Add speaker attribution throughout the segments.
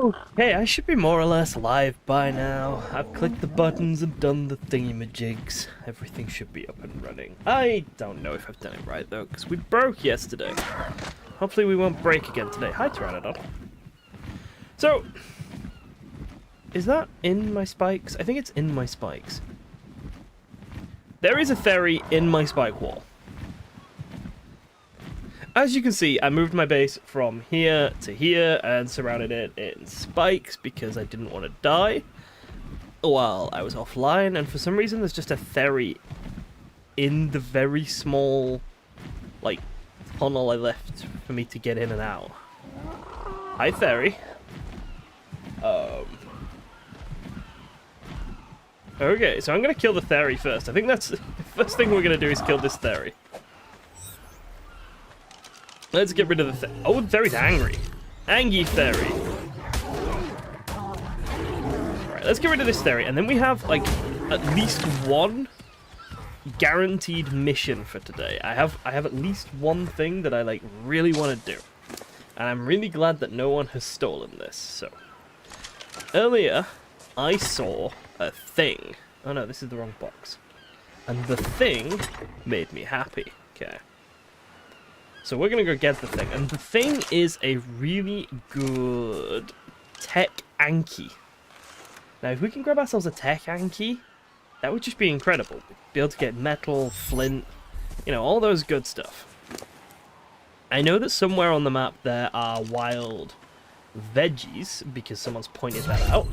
Speaker 1: Okay, I should be more or less live by now. I've clicked the buttons and done the thingamajigs. Everything should be up and running. I don't know if I've done it right though, because we broke yesterday. Hopefully we won't break again today. Hi, Pteranodon. So, is that in my spikes? I think it's in my spikes. There is a ferry in my spike wall. As you can see, I moved my base from here to here and surrounded it in spikes because I didn't want to die while I was offline, and for some reason there's just a ferry in the very small, like, tunnel I left for me to get in and out. Hi, ferry. Okay, so I'm going to kill the ferry first. I think that's the first thing we're going to do is kill this ferry. Let's get rid of the oh, the ferry's angry. Angry ferry. Right, let's get rid of this ferry, and then we have, like, at least one guaranteed mission for today. I have at least one thing that I, like, really want to do. And I'm really glad that no one has stolen this, so. Earlier, I saw a thing. Oh no, this is the wrong box. And the thing made me happy. Okay. So we're going to go get the thing. And the thing is a really good tech Anki. Now, if we can grab ourselves a tech Anki, that would just be incredible. Be able to get metal, flint, you know, all those good stuff. I know that somewhere on the map there are wild veggies, because someone's pointed that out.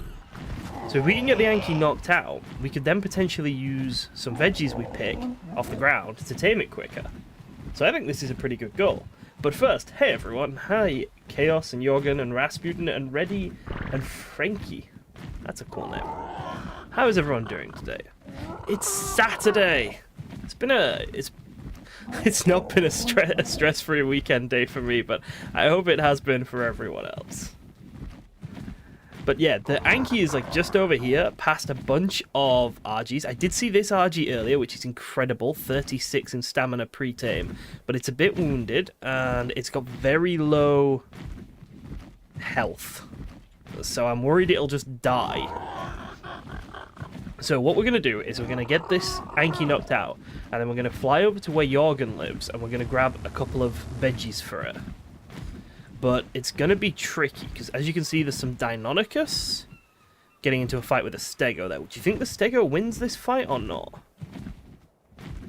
Speaker 1: So if we can get the Anki knocked out, we could then potentially use some veggies we pick off the ground to tame it quicker. So I think this is a pretty good goal. But first, hey everyone, hi Chaos and Jorgen and Rasputin and Reddy and Frankie. That's a cool name. How is everyone doing today? It's Saturday. It's not been a stress-free weekend day for me, but I hope it has been for everyone else. But yeah, the Anki is, like, just over here, past a bunch of RGs. I did see this RG earlier, which is incredible, 36 in stamina pre-tame, but it's a bit wounded, and it's got very low health. So I'm worried it'll just die. So what we're going to do is we're going to get this Anki knocked out, and then we're going to fly over to where Jorgen lives, and we're going to grab a couple of veggies for it. But it's going to be tricky, because as you can see, there's some Deinonychus getting into a fight with a Stego there. Do you think the Stego wins this fight or not?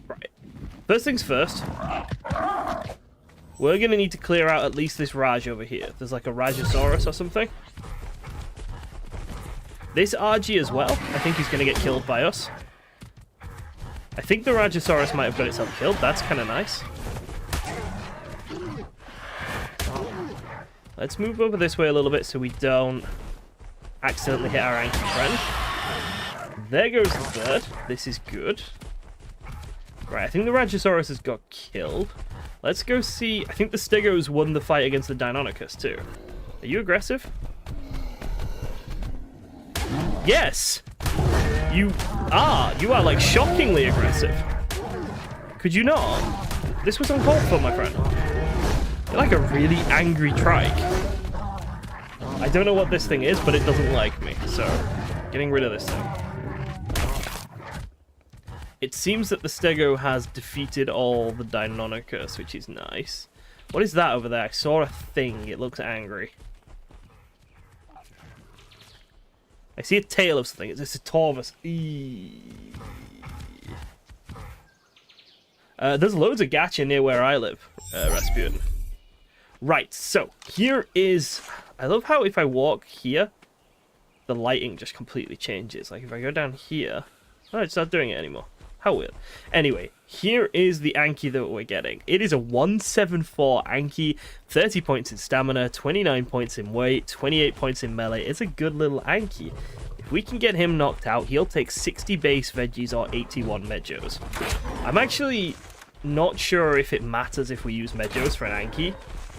Speaker 1: Right. First things first, we're going to need to clear out at least this Raj over here. There's like a Rajasaurus or something. This RG as well, I think he's going to get killed by us. I think the Rajasaurus might have got itself killed. That's kind of nice. Let's move over this way a little bit so we don't accidentally hit our Anki friend. There goes the bird. This is good. Right, I think the Rajasaurus has got killed. Let's go see. I think the Stegos won the fight against the Deinonychus too. Are you aggressive? Yes! You are like shockingly aggressive. Could you not? This was uncalled for, my friend. You're like a really angry trike. I don't know what this thing is, but it doesn't like me, so getting rid of this thing. It seems that the Stego has defeated all the Deinonychus, which is nice. What is that over there? I saw a thing. It looks angry. I see a tail of something. It's a Torvus. There's loads of gacha near where I live, Rasputin. Right, so here is... I love how if I walk here, the lighting just completely changes. Like if I go down here... Oh, it's not doing it anymore. How weird. Anyway, here is the Anki that we're getting. It is a 174 Anki, 30 points in stamina, 29 points in weight, 28 points in melee. It's a good little Anki. If we can get him knocked out, he'll take 60 base veggies or 81 Medjos. I'm actually not sure if it matters if we use Medjos for an Anki.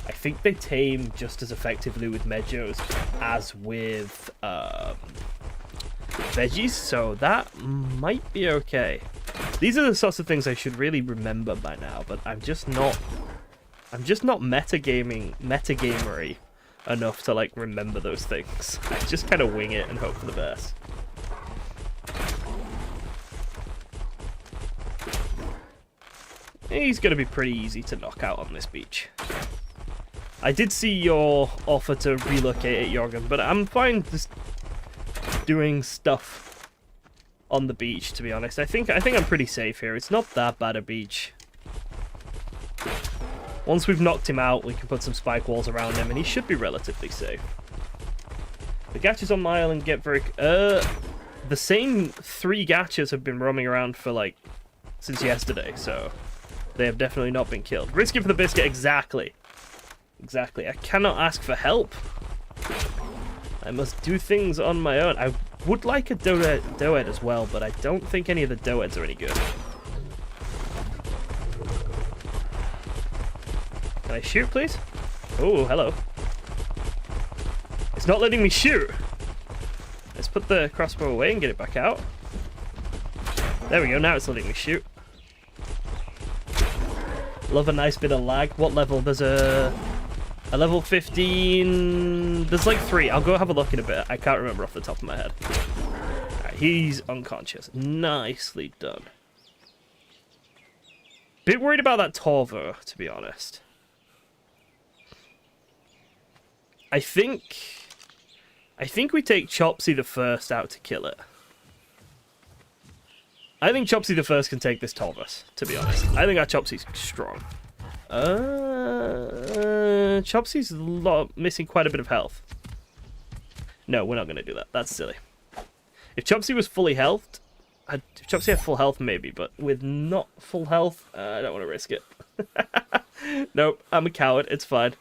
Speaker 1: I think they tame just as effectively with Medjos as with veggies, so that might be okay. These are the sorts of things I should really remember by now, but I'm just not metagamery enough to like remember those things. I just kind of wing it and hope for the best. He's going to be pretty easy to knock out on this beach. I did see your offer to relocate it, Jorgen, but I'm fine just doing stuff on the beach, to be honest. I think I'm pretty safe here. It's not that bad a beach. Once we've knocked him out, we can put some spike walls around him, and he should be relatively safe. The gachas on my island get very... the same 3 gachas have been roaming around for, like, since yesterday, so... They have definitely not been killed. Risky for the biscuit, exactly. Exactly. I cannot ask for help. I must do things on my own. I would like a doed as well, but I don't think any of the doeds are any good. Can I shoot, please? Oh, hello. It's not letting me shoot. Let's put the crossbow away and get it back out. There we go, now it's letting me shoot. Love a nice bit of lag. What level? There's a level 15... There's like 3. I'll go have a look in a bit. I can't remember off the top of my head. Alright, he's unconscious. Nicely done. Bit worried about that Torvo, to be honest. I think we take Chopsy the first out to kill it. I think Chopsy the first can take this Torvus, to be honest. I think our Chopsy's strong. Chopsy's missing quite a bit of health. No, we're not going to do that. That's silly. If Chopsy was fully healthed... If Chopsy had full health, maybe, but with not full health, I don't want to risk it. Nope, I'm a coward. It's fine.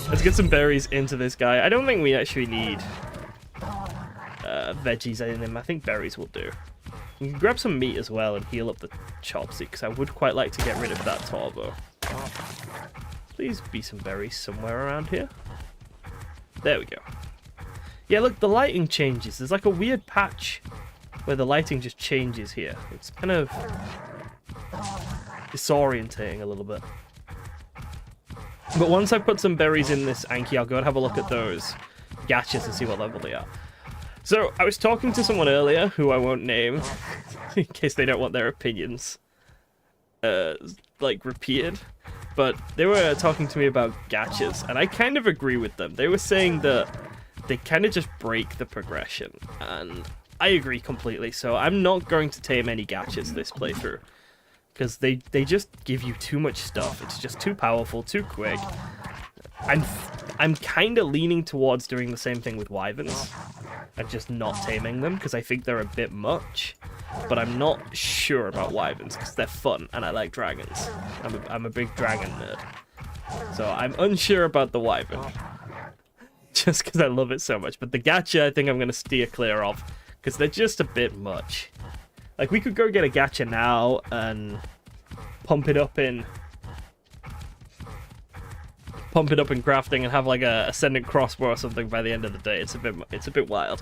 Speaker 1: Let's get some berries into this guy. I don't think we actually need veggies in him. I think berries will do. You can grab some meat as well and heal up the Chopsy, because I would quite like to get rid of that Torvo. Please be some berries somewhere around here. There we go. Yeah, look, the lighting changes. There's like a weird patch where the lighting just changes here. It's kind of disorientating a little bit. But once I put some berries in this Anki, I'll go and have a look at those gachas and see what level they are. So, I was talking to someone earlier, who I won't name, in case they don't want their opinions, like, repeated. But they were talking to me about gachas, and I kind of agree with them. They were saying that they kind of just break the progression, and I agree completely. So, I'm not going to tame any gachas this playthrough, because they just give you too much stuff. It's just too powerful, too quick. I'm kind of leaning towards doing the same thing with wyverns and just not taming them, because I think they're a bit much. But I'm not sure about wyverns, because they're fun, and I like dragons. I'm a big dragon nerd. So I'm unsure about the wyvern, just because I love it so much. But the gacha, I think I'm going to steer clear of, because they're just a bit much. Like, we could go get a gacha now and pump it up in crafting and have like a ascendant crossbow or something by the end of the day. It's a bit wild.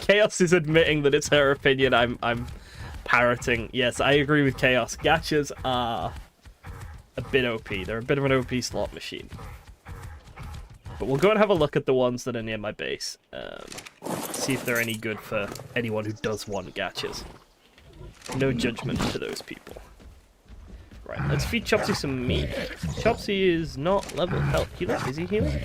Speaker 1: Chaos is admitting that it's her opinion. I'm parroting. Yes, I agree with Chaos. Gachas are a bit OP. They're a bit of an OP slot machine. But we'll go and have a look at the ones that are near my base. See if they're any good for anyone who does want gachas. No judgment to those people. Right, let's feed Chopsy some meat. Chopsy is not level health healer. Is he healing?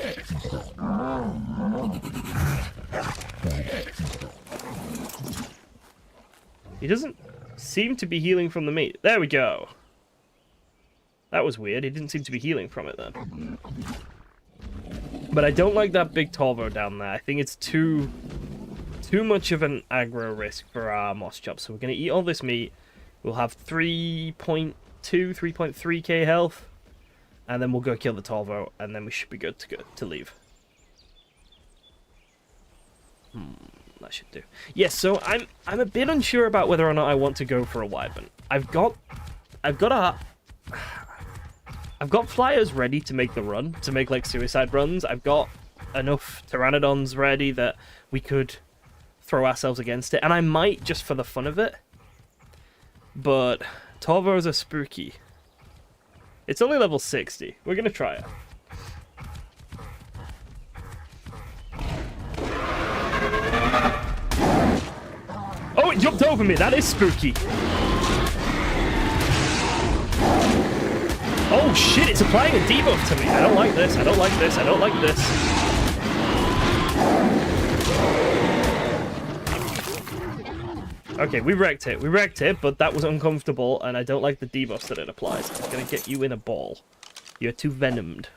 Speaker 1: He doesn't seem to be healing from the meat. There we go. That was weird. He didn't seem to be healing from it then. But I don't like that big Torvo down there. I think it's too much of an aggro risk for our Moss Chop. So we're going to eat all this meat. We'll have 3.3k health, and then we'll go kill the Torvo, and then we should be good to leave. That should do. Yes, so I'm a bit unsure about whether or not I want to go for a wyvern. I've got flyers ready to make the run, to make like suicide runs. I've got enough pteranodons ready that we could throw ourselves against it, and I might just for the fun of it. But Torvos are spooky. It's only level 60. We're gonna try it. it jumped over me. That is spooky. Oh shit, it's applying a debuff to me. I don't like this. I don't like this. I don't like this. Okay, we wrecked it. We wrecked it, but that was uncomfortable, and I don't like the debuffs that it applies. It's gonna get you in a ball. You're too venomed.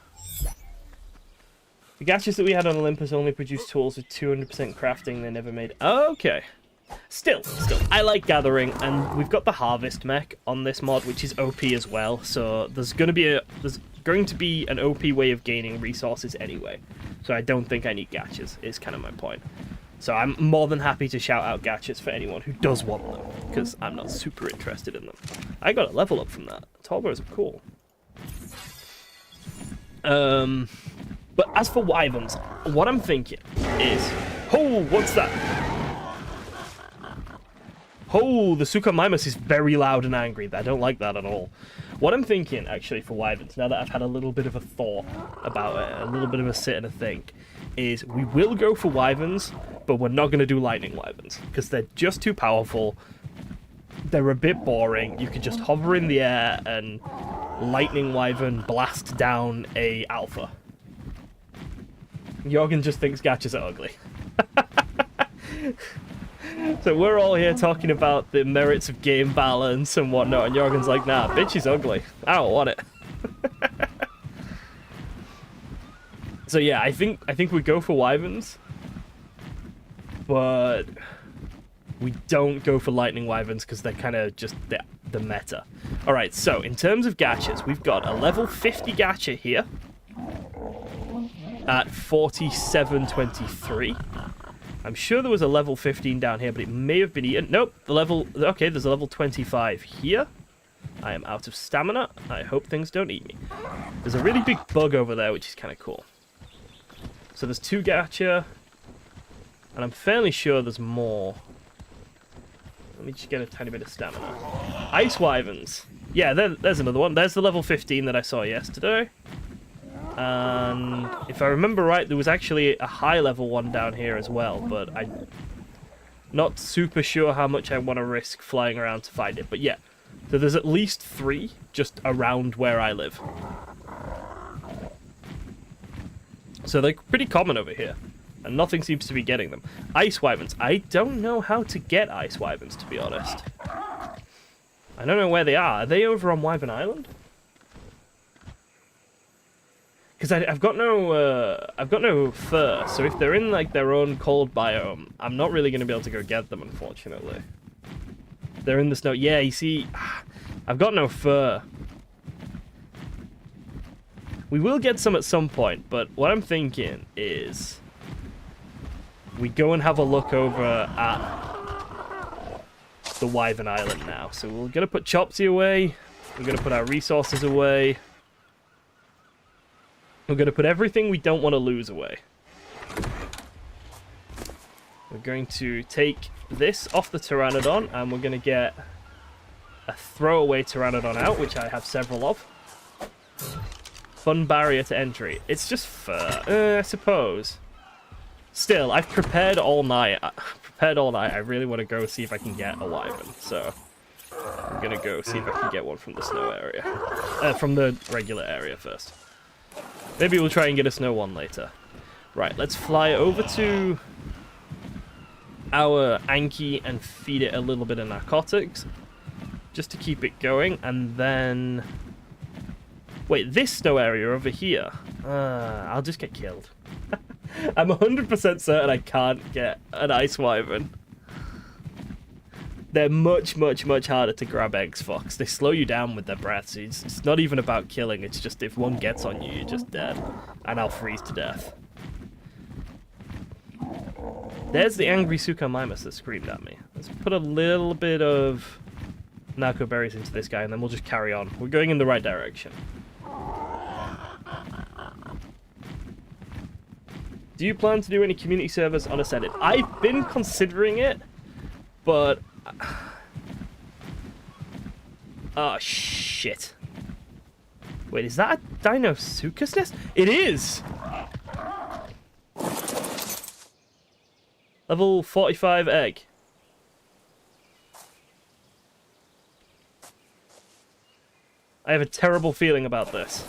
Speaker 1: The gachas that we had on Olympus only produced tools with 200% crafting. They never made... Okay. Still, I like gathering, and we've got the harvest mech on this mod, which is OP as well. So there's going to be an OP way of gaining resources anyway. So I don't think I need gachas. Is kind of my point. So I'm more than happy to shout out gachas for anyone who does want them, because I'm not super interested in them. I got a level up from that. Tallbows are cool. But as for wyverns, what I'm thinking is, oh, what's that? Oh, the Suchomimus is very loud and angry. I don't like that at all. What I'm thinking, actually, for wyverns, now that I've had a little bit of a thought about it, a little bit of a sit and a think, is we will go for wyverns, but we're not going to do lightning wyverns, because they're just too powerful. They're a bit boring. You could just hover in the air and lightning wyvern blast down a alpha. Jorgen just thinks gachas are ugly. So we're all here talking about the merits of game balance and whatnot, and Jorgen's like, nah, bitch is ugly. I don't want it. So yeah, I think we go for wyverns, but we don't go for lightning wyverns because they're kind of just the meta. All right, so in terms of gachas, we've got a level 50 gacha here at 47.23. I'm sure there was a level 15 down here, but it may have been eaten. Nope, okay, there's a level 25 here. I am out of stamina. I hope things don't eat me. There's a really big bug over there, which is kind of cool. So there's 2 gacha, and I'm fairly sure there's more. Let me just get a tiny bit of stamina. Ice wyverns. Yeah, there's another one. There's the level 15 that I saw yesterday. And if I remember right, there was actually a high level one down here as well, but I'm not super sure how much I want to risk flying around to find it. But yeah, so there's at least 3 just around where I live. So they're pretty common over here, and nothing seems to be getting them. Ice wyverns. I don't know how to get ice wyverns, to be honest. I don't know where they are. Are they over on Wyvern Island? Because I've got no fur, so if they're in like their own cold biome, I'm not really going to be able to go get them, unfortunately. They're in the snow. Yeah, you see, I've got no fur. We will get some at some point, but what I'm thinking is we go and have a look over at the Wyvern Island now. So we're going to put Chopsy away. We're going to put our resources away. We're going to put everything we don't want to lose away. We're going to take this off the Pteranodon, and we're going to get a throwaway Pteranodon out, which I have several of. Fun barrier to entry. It's just fur, I suppose. Still, I've prepared all night. I really want to go see if I can get a wyvern, so I'm going to go see if I can get one from the snow area. From the regular area first. Maybe we'll try and get a snow one later. Right, let's fly over to our Anki and feed it a little bit of narcotics, just to keep it going, and then... Wait, this snow area over here. I'll just get killed. I'm 100% certain I can't get an ice wyvern. They're much, much, much harder to grab eggs, Fox. They slow you down with their breath, so it's not even about killing. It's just if one gets on you, you're just dead. And I'll freeze to death. There's the angry Suchomimus that screamed at me. Let's put a little bit of narco berries into this guy, and then we'll just carry on. We're going in the right direction. Do you plan to do any community servers on Ascended? I've been considering it, but... Oh, shit. Wait, is that a Dinosuchus nest? It is! Level 45 egg. I have a terrible feeling about this.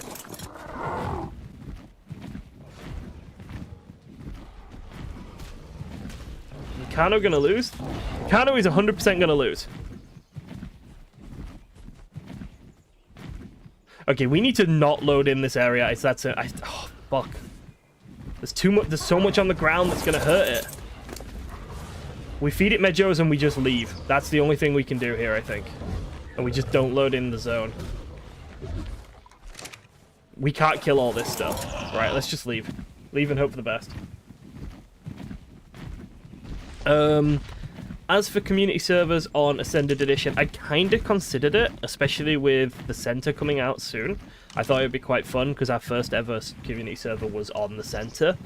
Speaker 1: Kano gonna lose? Kano is 100% gonna lose. Okay, we need to not load in this area. Oh, fuck. There's too much. There's so much on the ground that's gonna hurt it. We feed it Medjos and we just leave. That's the only thing we can do here, I think. And we just don't load in the zone. We can't kill all this stuff. Right, let's just leave. Leave and hope for the best. As for community servers on Ascended Edition, I kind of considered it, especially with the center coming out soon. I thought it would be quite fun because our first ever community server was on the center,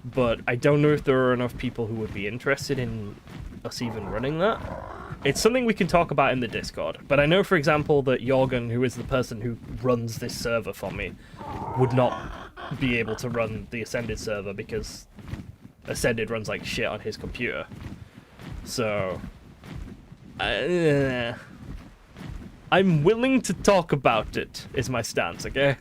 Speaker 1: but I don't know if there are enough people who would be interested in us even running that. It's something we can talk about in the Discord, but I know, for example, that Jorgen, who is the person who runs this server for me, would not be able to run the Ascended server because Ascended runs like shit on his computer. So, I'm willing to talk about it, is my stance, okay?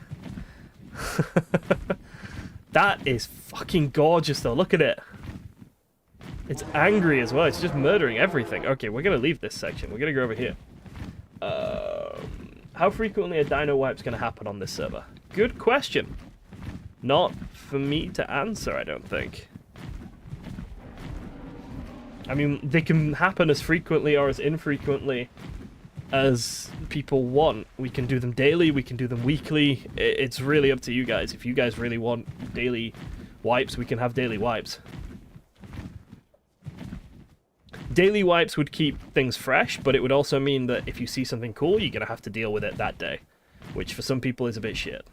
Speaker 1: That is fucking gorgeous, though. Look at it. It's angry as well. It's just murdering everything. Okay, we're going to leave this section. We're going to go over here. How frequently are dino wipes going to happen on this server? Good question. Not for me to answer, I don't think. I mean, they can happen as frequently or as infrequently as people want. We can do them daily, we can do them weekly. It's really up to you guys. If you guys really want daily wipes, we can have daily wipes. Daily wipes would keep things fresh, but it would also mean that if you see something cool, you're going to have to deal with it that day, which for some people is a bit shit.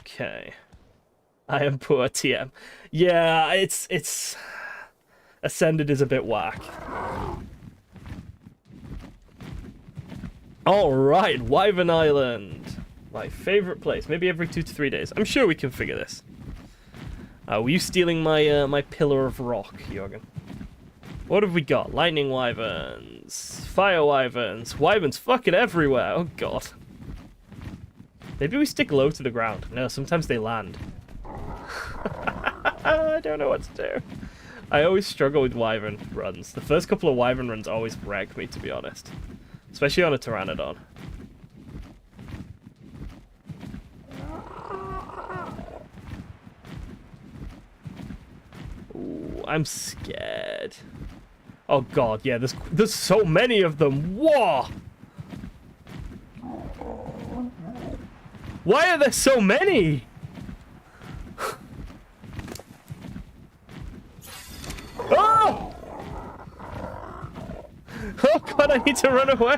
Speaker 1: Okay. I am poor TM. Yeah, it's Ascended is a bit whack. Alright, Wyvern Island. My favorite place. Maybe every 2 to 3 days. I'm sure we can figure this. Were you stealing my my pillar of rock, Jorgen? What have we got? Lightning wyverns, fire wyverns, wyverns fucking everywhere. Oh god. Maybe we stick low to the ground. No, sometimes they land. I don't know what to do. I always struggle with wyvern runs. The first couple of wyvern runs always wreck me, to be honest. Especially on a pteranodon. Ooh, I'm scared. Oh god, yeah, there's so many of them. Whoa! Why are there so many? Oh! Oh god, I need to run away.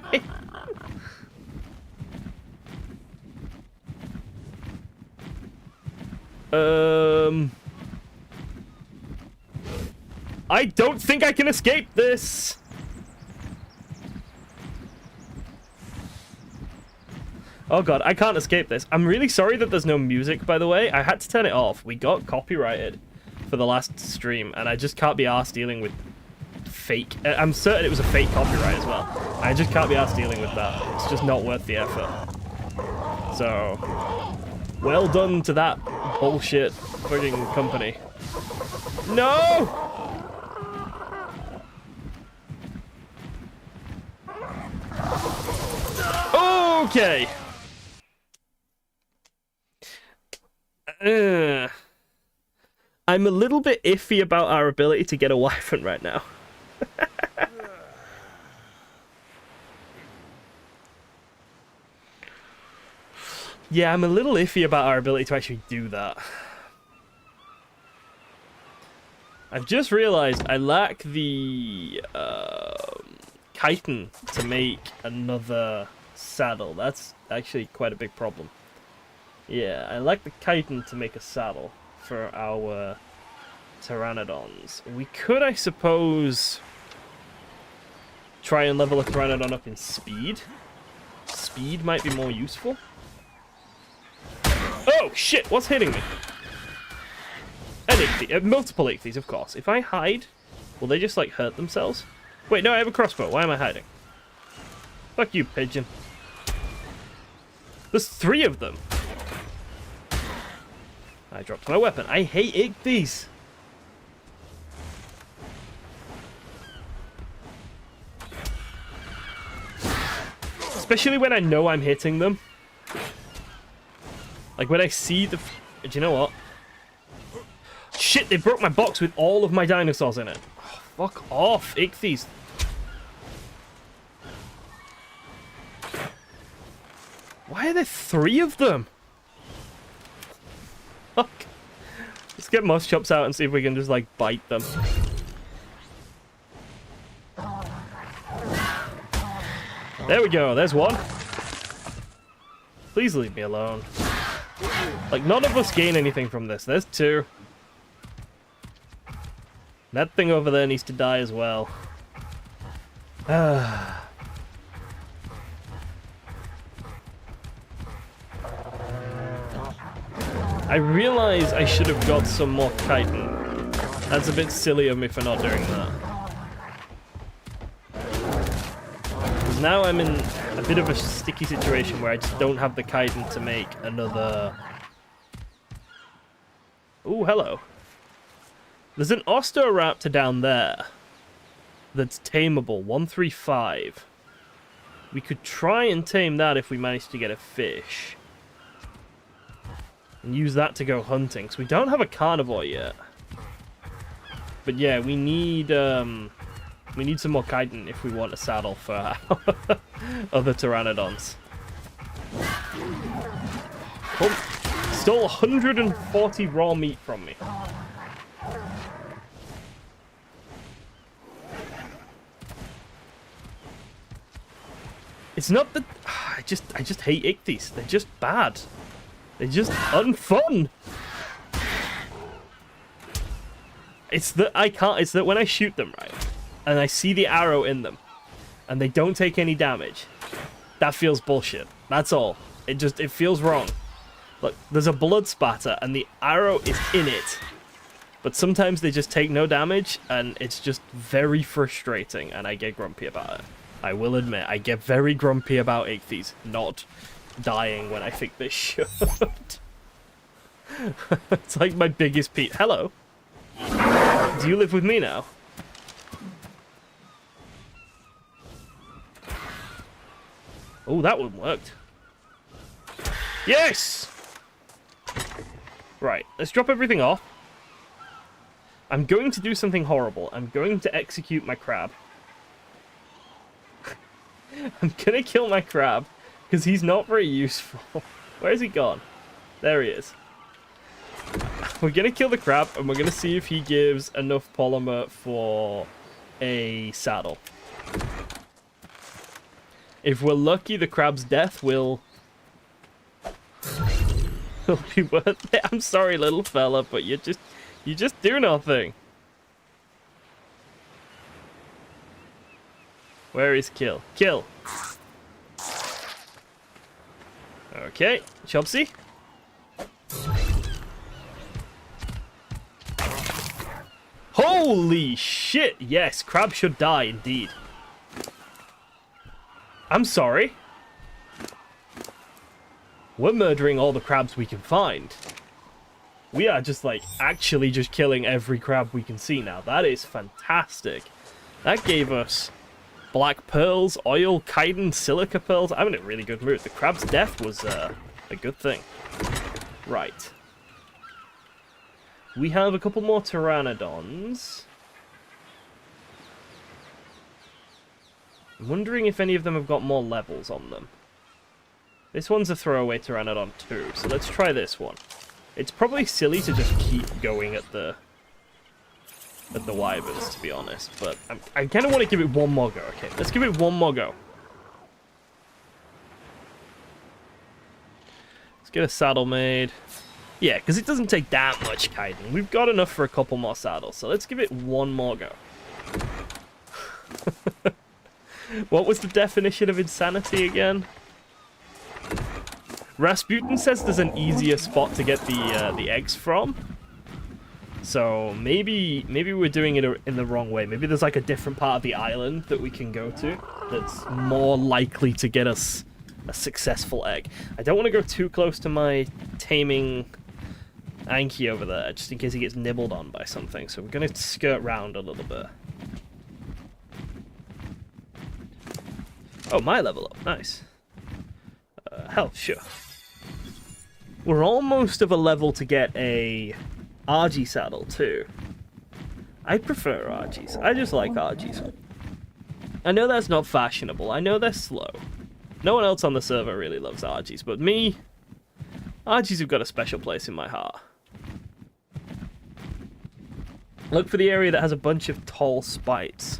Speaker 1: I don't think I can escape this. Oh god, I can't escape this. I'm really sorry that there's no music, by the way. I had to turn it off. We got copyrighted for the last stream, and I just can't be arsed dealing with fake. I'm certain it was a fake copyright as well. I just can't be arsed dealing with that. It's just not worth the effort. So, well done to that bullshit frigging company. No! Okay. I'm a little bit iffy about our ability to get a wyvern right now. Yeah, I'm a little iffy about our ability to actually do that. I've just realized I lack the chitin to make another saddle. That's actually quite a big problem. Yeah, I lack the chitin to make a saddle for our pteranodons. We could, I suppose, try and level a pteranodon up in speed. Speed might be more useful. Oh shit, what's hitting me? An ichthy, multiple ichthyes, of course. If I hide, will they just like hurt themselves? Wait, no, I have a crossbow. Why am I hiding? Fuck you, pigeon. There's 3 of them. I dropped my weapon. I hate Ichthy's. Especially when I know I'm hitting them. Like when I see the... Do you know what? Shit, they broke my box with all of my dinosaurs in it. Oh, fuck off, Ichthy's. Why are there 3 of them? Fuck. Let's get moss chops out and see if we can just, like, bite them. There we go, there's one. Please leave me alone. Like, none of us gain anything from this. There's 2. That thing over there needs to die as well. I realize I should have got some more chitin. That's a bit silly of me for not doing that. Because now I'm in a bit of a sticky situation where I just don't have the chitin to make another... Ooh, hello. There's an Osteoraptor down there that's tameable, 135. We could try and tame that if we manage to get a fish. And use that to go hunting, because we don't have a carnivore yet. But yeah, we need some more chitin if we want a saddle for our other pteranodons. Oh, stole 140 raw meat from me. It's not that I just hate Ichthy's. They're just bad. They're just unfun. It's that when I shoot them, right, and I see the arrow in them, and they don't take any damage, that feels bullshit. That's all. It feels wrong. Look, there's a blood spatter, and the arrow is in it. But sometimes they just take no damage, and it's just very frustrating, and I get grumpy about it. I will admit, I get very grumpy about Ichthy's not dying when I think they should. It's like my biggest peeve. Hello. Do you live with me now? Oh, that one worked. Yes! Right, let's drop everything off. I'm going to do something horrible. I'm going to execute my crab. I'm gonna kill my crab, because he's not very useful. Where has he gone? There he is. We're gonna kill the crab, and we're gonna see if he gives enough polymer for a saddle. If we're lucky, the crab's death will be worth it. I'm sorry, little fella, but you just do nothing. Where is kill? Kill. Okay, Chopsy. Holy shit! Yes, crab should die indeed. I'm sorry. We're murdering all the crabs we can find. We are just like actually just killing every crab we can see now. That is fantastic. That gave us black pearls, oil, chitin, silica pearls. I'm in a really good mood. The crab's death was a good thing. Right. We have a couple more pteranodons. I'm wondering if any of them have got more levels on them. This one's a throwaway pteranodon too, so let's try this one. It's probably silly to just keep going at the wyverns, to be honest, but I kind of want to give it one more go. Okay, let's give it one more go. Let's get a saddle made. Yeah, because it doesn't take that much chitin. We've got enough for a couple more saddles, so let's give it one more go. What was the definition of insanity again? Rasputin says there's an easier spot to get the eggs from. So maybe we're doing it in the wrong way. Maybe there's like a different part of the island that we can go to that's more likely to get us a successful egg. I don't want to go too close to my taming Anki over there, just in case he gets nibbled on by something. So we're going to skirt round a little bit. Oh, my level up. Nice. Health, sure. We're almost of a level to get a RG saddle, too. I prefer RGs. I just like RGs. I know that's not fashionable. I know they're slow. No one else on the server really loves RGs, but me, RGs have got a special place in my heart. Look for the area that has a bunch of tall spikes.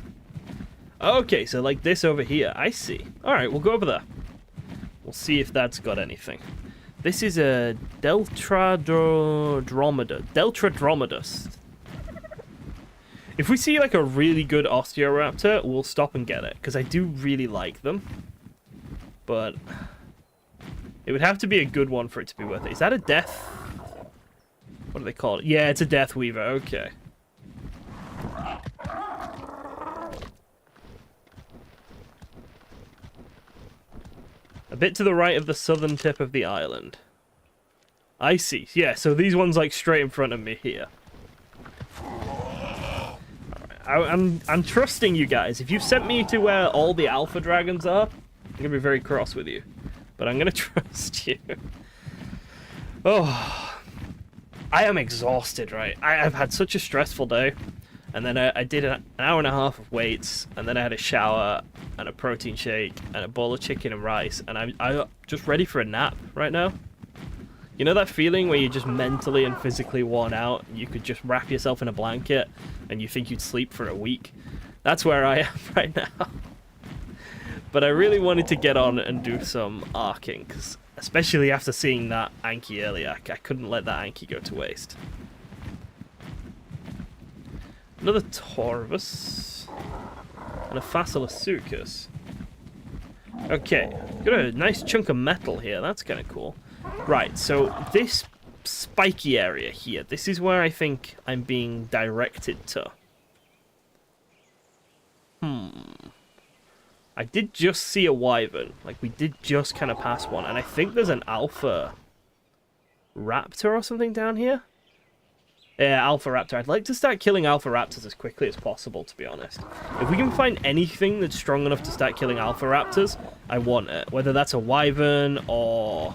Speaker 1: Okay, so like this over here. I see. Alright, we'll go over there. We'll see if that's got anything. This is a Deltradromedus. If we see like a really good Osteoraptor, we'll stop and get it, because I do really like them. But it would have to be a good one for it to be worth it. Is that a death? What do they call it? Yeah, it's a death weaver. Okay. A bit to the right of the southern tip of the island. I see. Yeah, so these ones like straight in front of me here. Alright, I'm trusting you guys. If you've sent me to where all the alpha dragons are, I'm gonna be very cross with you. But I'm gonna trust you. Oh, I am exhausted, right? I've had such a stressful day. And then I did an hour and a half of weights, and then I had a shower, and a protein shake, and a bowl of chicken and rice, and I'm just ready for a nap right now. You know that feeling where you're just mentally and physically worn out, and you could just wrap yourself in a blanket, and you think you'd sleep for a week? That's where I am right now. But I really wanted to get on and do some arcing, because especially after seeing that Anki earlier, I couldn't let that Anki go to waste. Another Torvus. And a Phaseolasuchus. Okay, got a nice chunk of metal here. That's kind of cool. Right, so this spiky area here, this is where I think I'm being directed to. I did just see a wyvern. Like, we did just kind of pass one. And I think there's an alpha raptor or something down here. Yeah, Alpha Raptor. I'd like to start killing Alpha Raptors as quickly as possible, to be honest. If we can find anything that's strong enough to start killing Alpha Raptors, I want it. Whether that's a wyvern or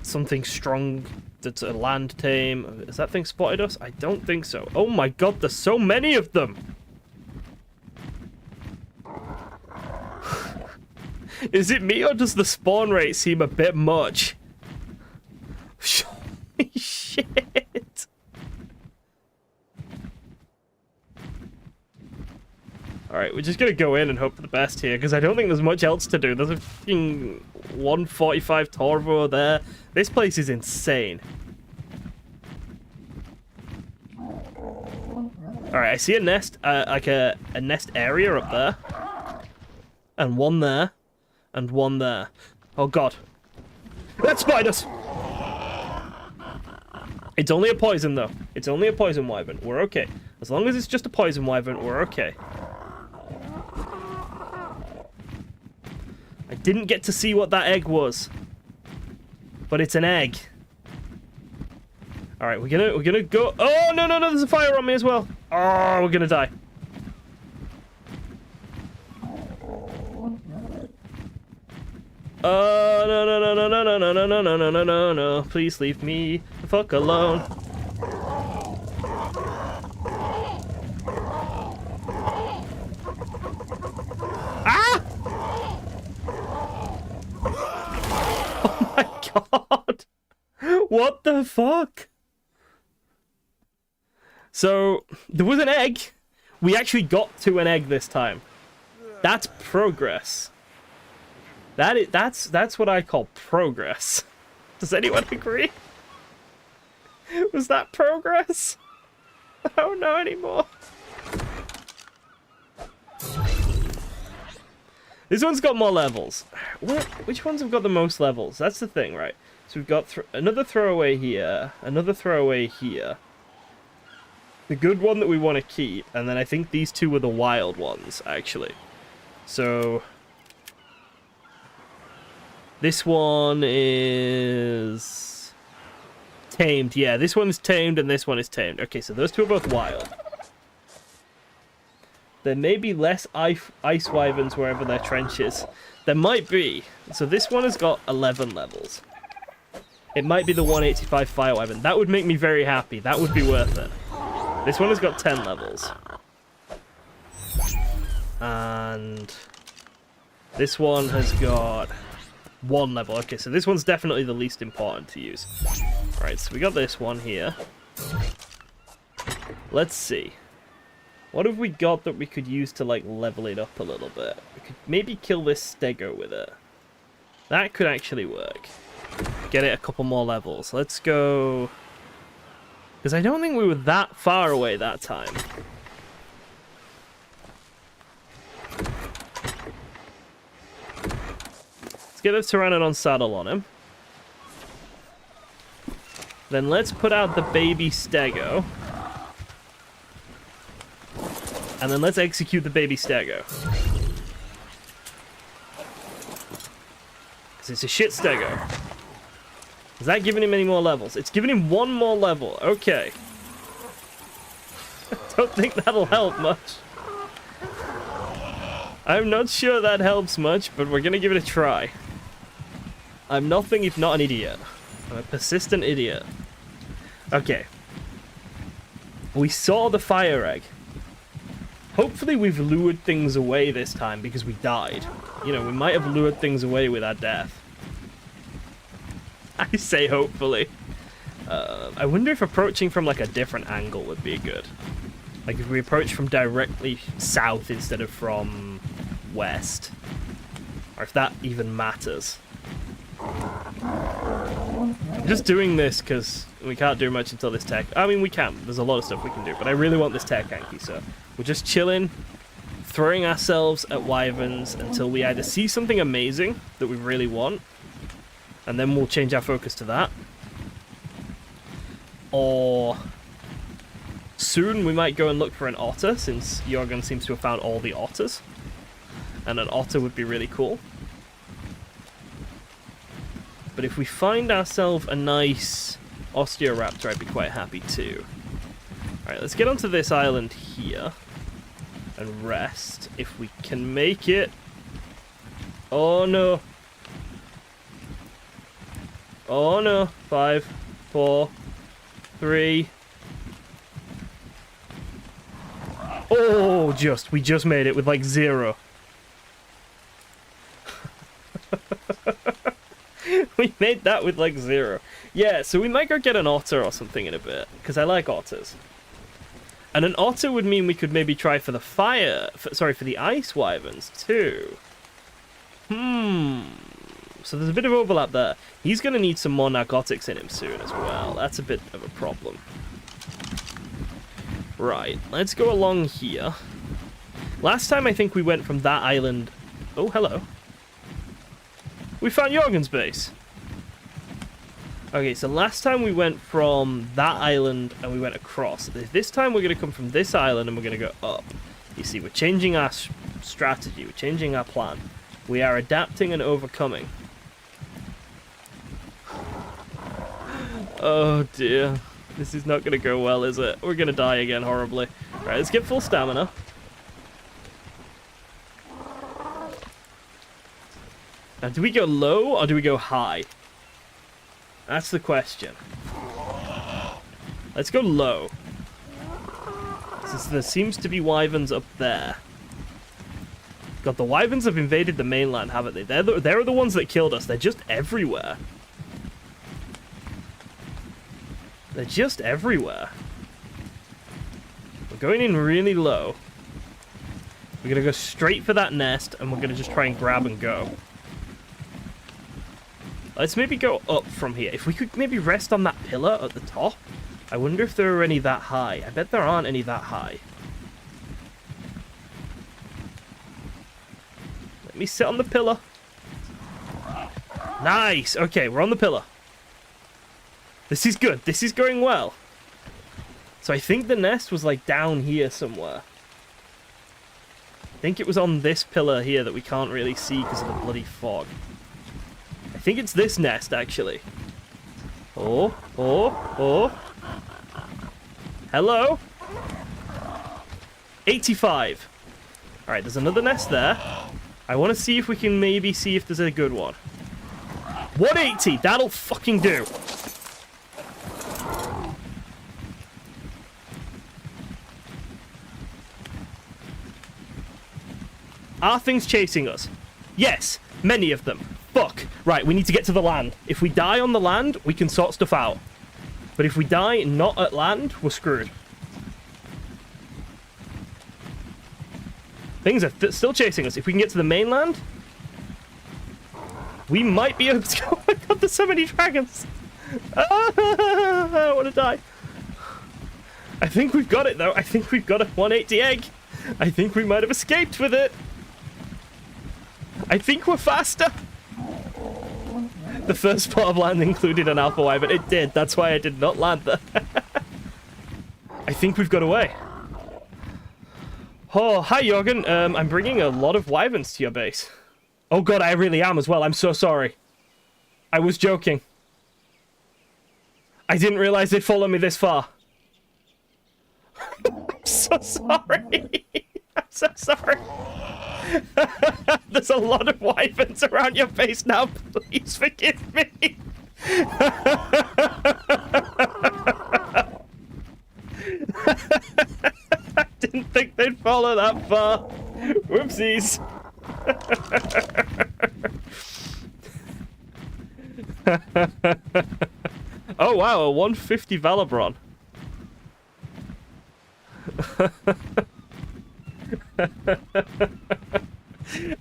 Speaker 1: something strong that's a land tame. Has that thing spotted us? I don't think so. Oh my god, there's so many of them! Is it me, or does the spawn rate seem a bit much? Holy shit! Alright, we're just gonna go in and hope for the best here, because I don't think there's much else to do. There's a fucking 145 Torvo there. This place is insane. Alright, I see a nest, like a nest area up there. And one there. And one there. Oh god. That's spiders! It's only a poison, though. It's only a poison wyvern. We're okay. As long as it's just a poison wyvern, we're okay. I didn't get to see what that egg was. But it's an egg. Alright, we're gonna go... Oh, no, there's a fire on me as well. Oh, we're gonna die. Oh, no. Please leave me the fuck alone. Ah! Oh my god. What the fuck? So, there was an egg. We actually got to an egg this time. That's progress. That's what I call progress. Does anyone agree? Was that progress? I don't know anymore. This one's got more levels. Which ones have got the most levels? That's the thing, right? So we've got another throwaway here, another throwaway here. The good one that we want to keep, and then I think these two were the wild ones, actually. So this one is tamed. Yeah, this one is tamed and this one is tamed. Okay, so those two are both wild. There may be less ice wyverns wherever their trench is. There might be. So this one has got 11 levels. It might be the 185 fire wyvern. That would make me very happy. That would be worth it. This one has got 10 levels. And this one has got 1 level. Okay, so this one's definitely the least important to use. Alright, so we got this one here. Let's see. What have we got that we could use to, like, level it up a little bit? We could maybe kill this stego with it. That could actually work. Get it a couple more levels. Let's go... Because I don't think we were that far away that time. Let's get a Pteranodon saddle on him. Then let's put out the baby stego. And then let's execute the baby stego. Because it's a shit stego. Is that giving him any more levels? It's giving him 1 more level. Okay. I don't think that'll help much. I'm not sure that helps much, but we're going to give it a try. I'm nothing if not an idiot. I'm a persistent idiot. Okay. We saw the fire egg. Hopefully we've lured things away this time because we died. You know, we might have lured things away with our death. I say hopefully. I wonder if approaching from like a different angle would be good. Like if we approach from directly south instead of from west. Or if that even matters. I'm just doing this because we can't do much until this tech... I mean, we can. There's a lot of stuff we can do. But I really want this tech Anki, so we're just chilling, throwing ourselves at wyverns until we either see something amazing that we really want, and then we'll change our focus to that. Or soon we might go and look for an otter, since Jorgen seems to have found all the otters. And an otter would be really cool. But if we find ourselves a nice Osteoraptor, I'd be quite happy too. Alright, let's get onto this island here. And rest, if we can make it. Oh no. Oh no. 5, 4, 3. Oh, we just made it with like 0. We made that with like 0. Yeah, so we might go get an otter or something in a bit, because I like otters. And an otter would mean we could maybe try for the for the ice wyverns too. So there's a bit of overlap there. He's going to need some more narcotics in him soon as well. That's a bit of a problem. Right, let's go along here. Last time I think we went from that island... Oh, hello. We found Jorgen's base. Okay, so last time we went from that island and we went across. This time we're going to come from this island and we're going to go up. You see, we're changing our strategy. We're changing our plan. We are adapting and overcoming. Oh dear. This is not going to go well, is it? We're going to die again horribly. Right, let's get full stamina. Now, do we go low or do we go high? That's the question. Let's go low. Since there seems to be wyverns up there. God, the wyverns have invaded the mainland, haven't they? They're the ones that killed us. They're just everywhere. They're just everywhere. We're going in really low. We're going to go straight for that nest, and we're going to just try and grab and go. Let's maybe go up from here. If we could maybe rest on that pillar at the top. I wonder if there are any that high. I bet there aren't any that high. Let me sit on the pillar. Nice. Okay, we're on the pillar. This is good. This is going well. So I think the nest was like down here somewhere. I think it was on this pillar here that we can't really see because of the bloody fog. I think it's this nest, actually. Oh, oh, oh. Hello? 85. Alright, there's another nest there. I want to see if we can maybe see if there's a good one. 180! That'll fucking do! Are things chasing us? Yes, many of them. Fuck. Right, we need to get to the land. If we die on the land, we can sort stuff out. But if we die not at land, we're screwed. Things are still chasing us. If we can get to the mainland, we might be able to go. Oh my god, there's so many dragons. I want to die. I think we've got it, though. I think we've got a 180 egg. I think we might have escaped with it. I think we're faster. The first part of land included an alpha wyvern. It did. That's why I did not land there. I think we've got away. Oh, hi, Jorgen. I'm bringing a lot of wyverns to your base. Oh, God, I really am as well. I'm so sorry. I was joking. I didn't realize they'd follow me this far. I'm so sorry. I'm so sorry. There's a lot of wyverns around your base now. Please forgive me. I didn't think they'd follow that far. Whoopsies. Oh wow, a 150 Valabron.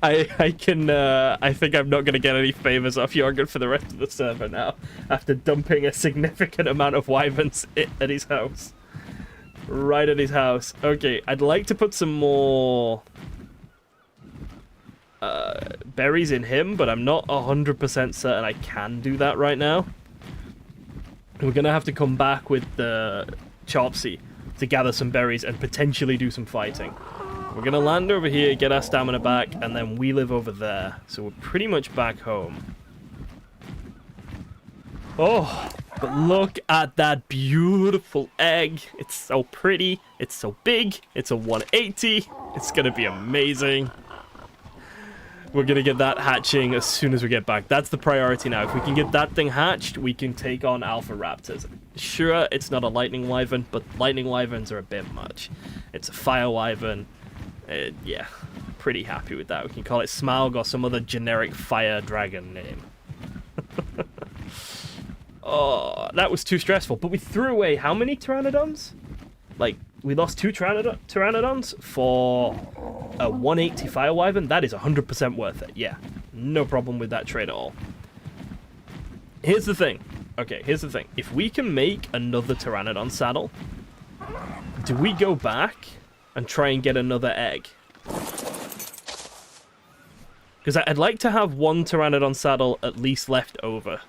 Speaker 1: I think I'm not gonna get any favors off Jorgen for the rest of the server now, after dumping a significant amount of wyverns at his house. Right at his house. Okay, I'd like to put some more berries in him, but I'm not 100% certain I can do that right now. We're gonna have to come back with the Chopsy to gather some berries and potentially do some fighting. We're gonna land over here, get our stamina back, and then we live over there. So we're pretty much back home. Oh, but look at that beautiful egg. It's so pretty. It's so big. It's a 180. It's gonna be amazing. We're gonna get that hatching as soon as we get back. That's the priority now. If we can get that thing hatched, we can take on alpha raptors. Sure, it's not a lightning wyvern, but lightning wyverns are a bit much. It's a fire wyvern. Yeah, pretty happy with that. We can call it Smaug or some other generic fire dragon name. Oh, that was too stressful. But we threw away how many pteranodons? Like, we lost 2 pteranodons for a 180 fire wyvern. That is 100% worth it. Yeah, no problem with that trade at all. Here's the thing. Okay, here's the thing. If we can make another pteranodon saddle, do we go back and try and get another egg? Because I'd like to have 1 pteranodon saddle at least left over.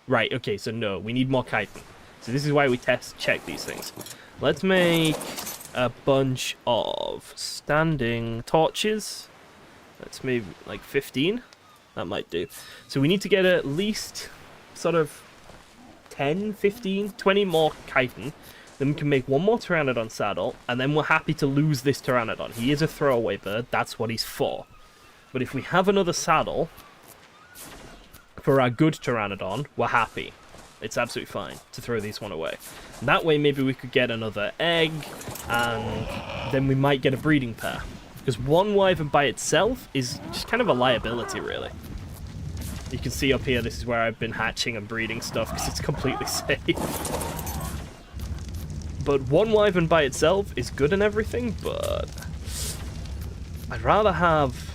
Speaker 1: Right, okay, so no, we need more chitin. So this is why we check these things. Let's make a bunch of standing torches. Let's maybe like 15. That might do. So we need to get at least sort of 10, 15, 20 more chitin. Then we can make 1 more pteranodon saddle, and then we're happy to lose this pteranodon. He is a throwaway bird, that's what he's for. But if we have another saddle for our good pteranodon, we're happy. It's absolutely fine to throw these one away. And that way maybe we could get another egg, and then we might get a breeding pair. Because 1 wyvern by itself is just kind of a liability, really. You can see up here, this is where I've been hatching and breeding stuff, because it's completely safe. But 1 wyvern by itself is good and everything, but I'd rather have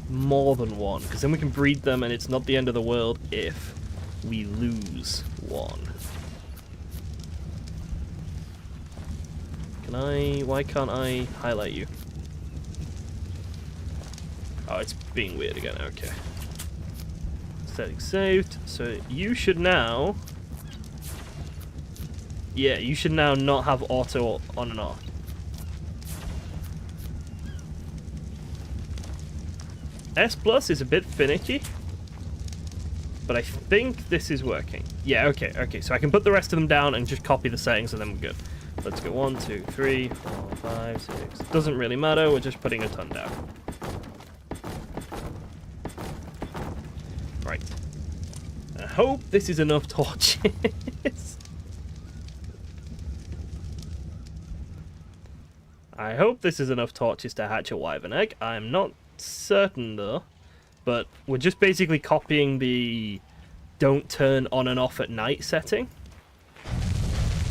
Speaker 1: more than 1, because then we can breed them and it's not the end of the world if we lose 1. Why can't I highlight you? Oh, it's being weird again. Okay. Settings saved. So you should now... Yeah, you should now not have auto on and off. S Plus is a bit finicky, but I think this is working. Yeah, okay, okay. So I can put the rest of them down and just copy the settings and then we're good. Let's go 1, 2, 3, 4, 5, 6. Doesn't really matter, we're just putting a ton down. Right. I hope this is enough torches. I hope this is enough torches to hatch a wyvern egg. I'm not certain though, but we're just basically copying the don't turn on and off at night setting,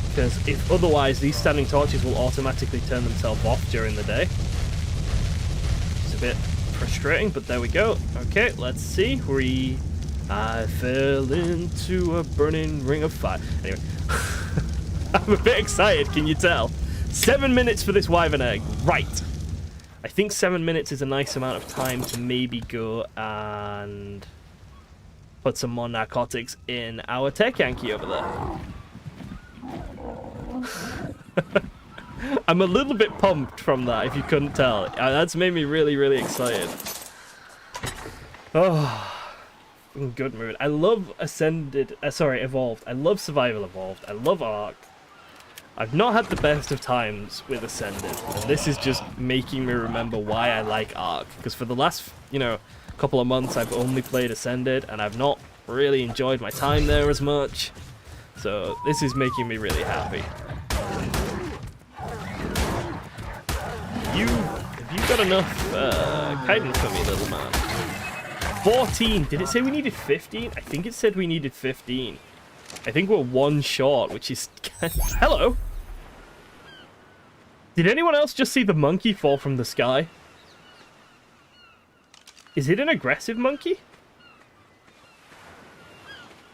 Speaker 1: because if otherwise these standing torches will automatically turn themselves off during the day. It's a bit frustrating, but there we go. Okay, let's see. I fell into a burning ring of fire. Anyway, I'm a bit excited, can you tell? 7 minutes for this wyvern egg. Right. I think 7 minutes is a nice amount of time to maybe go and put some more narcotics in our tech Yankee over there. I'm a little bit pumped from that, if you couldn't tell. That's made me really, really excited. Oh, in good mood. I love Evolved. I love Survival Evolved. I love ARK. I've not had the best of times with Ascended, and this is just making me remember why I like ARK, because for the last, couple of months I've only played Ascended, and I've not really enjoyed my time there as much, so this is making me really happy. Have you got enough guidance for me, little man? 14! Did it say we needed 15? I think it said we needed 15. I think we're one short, which is... Hello? Did anyone else just see the monkey fall from the sky? Is it an aggressive monkey?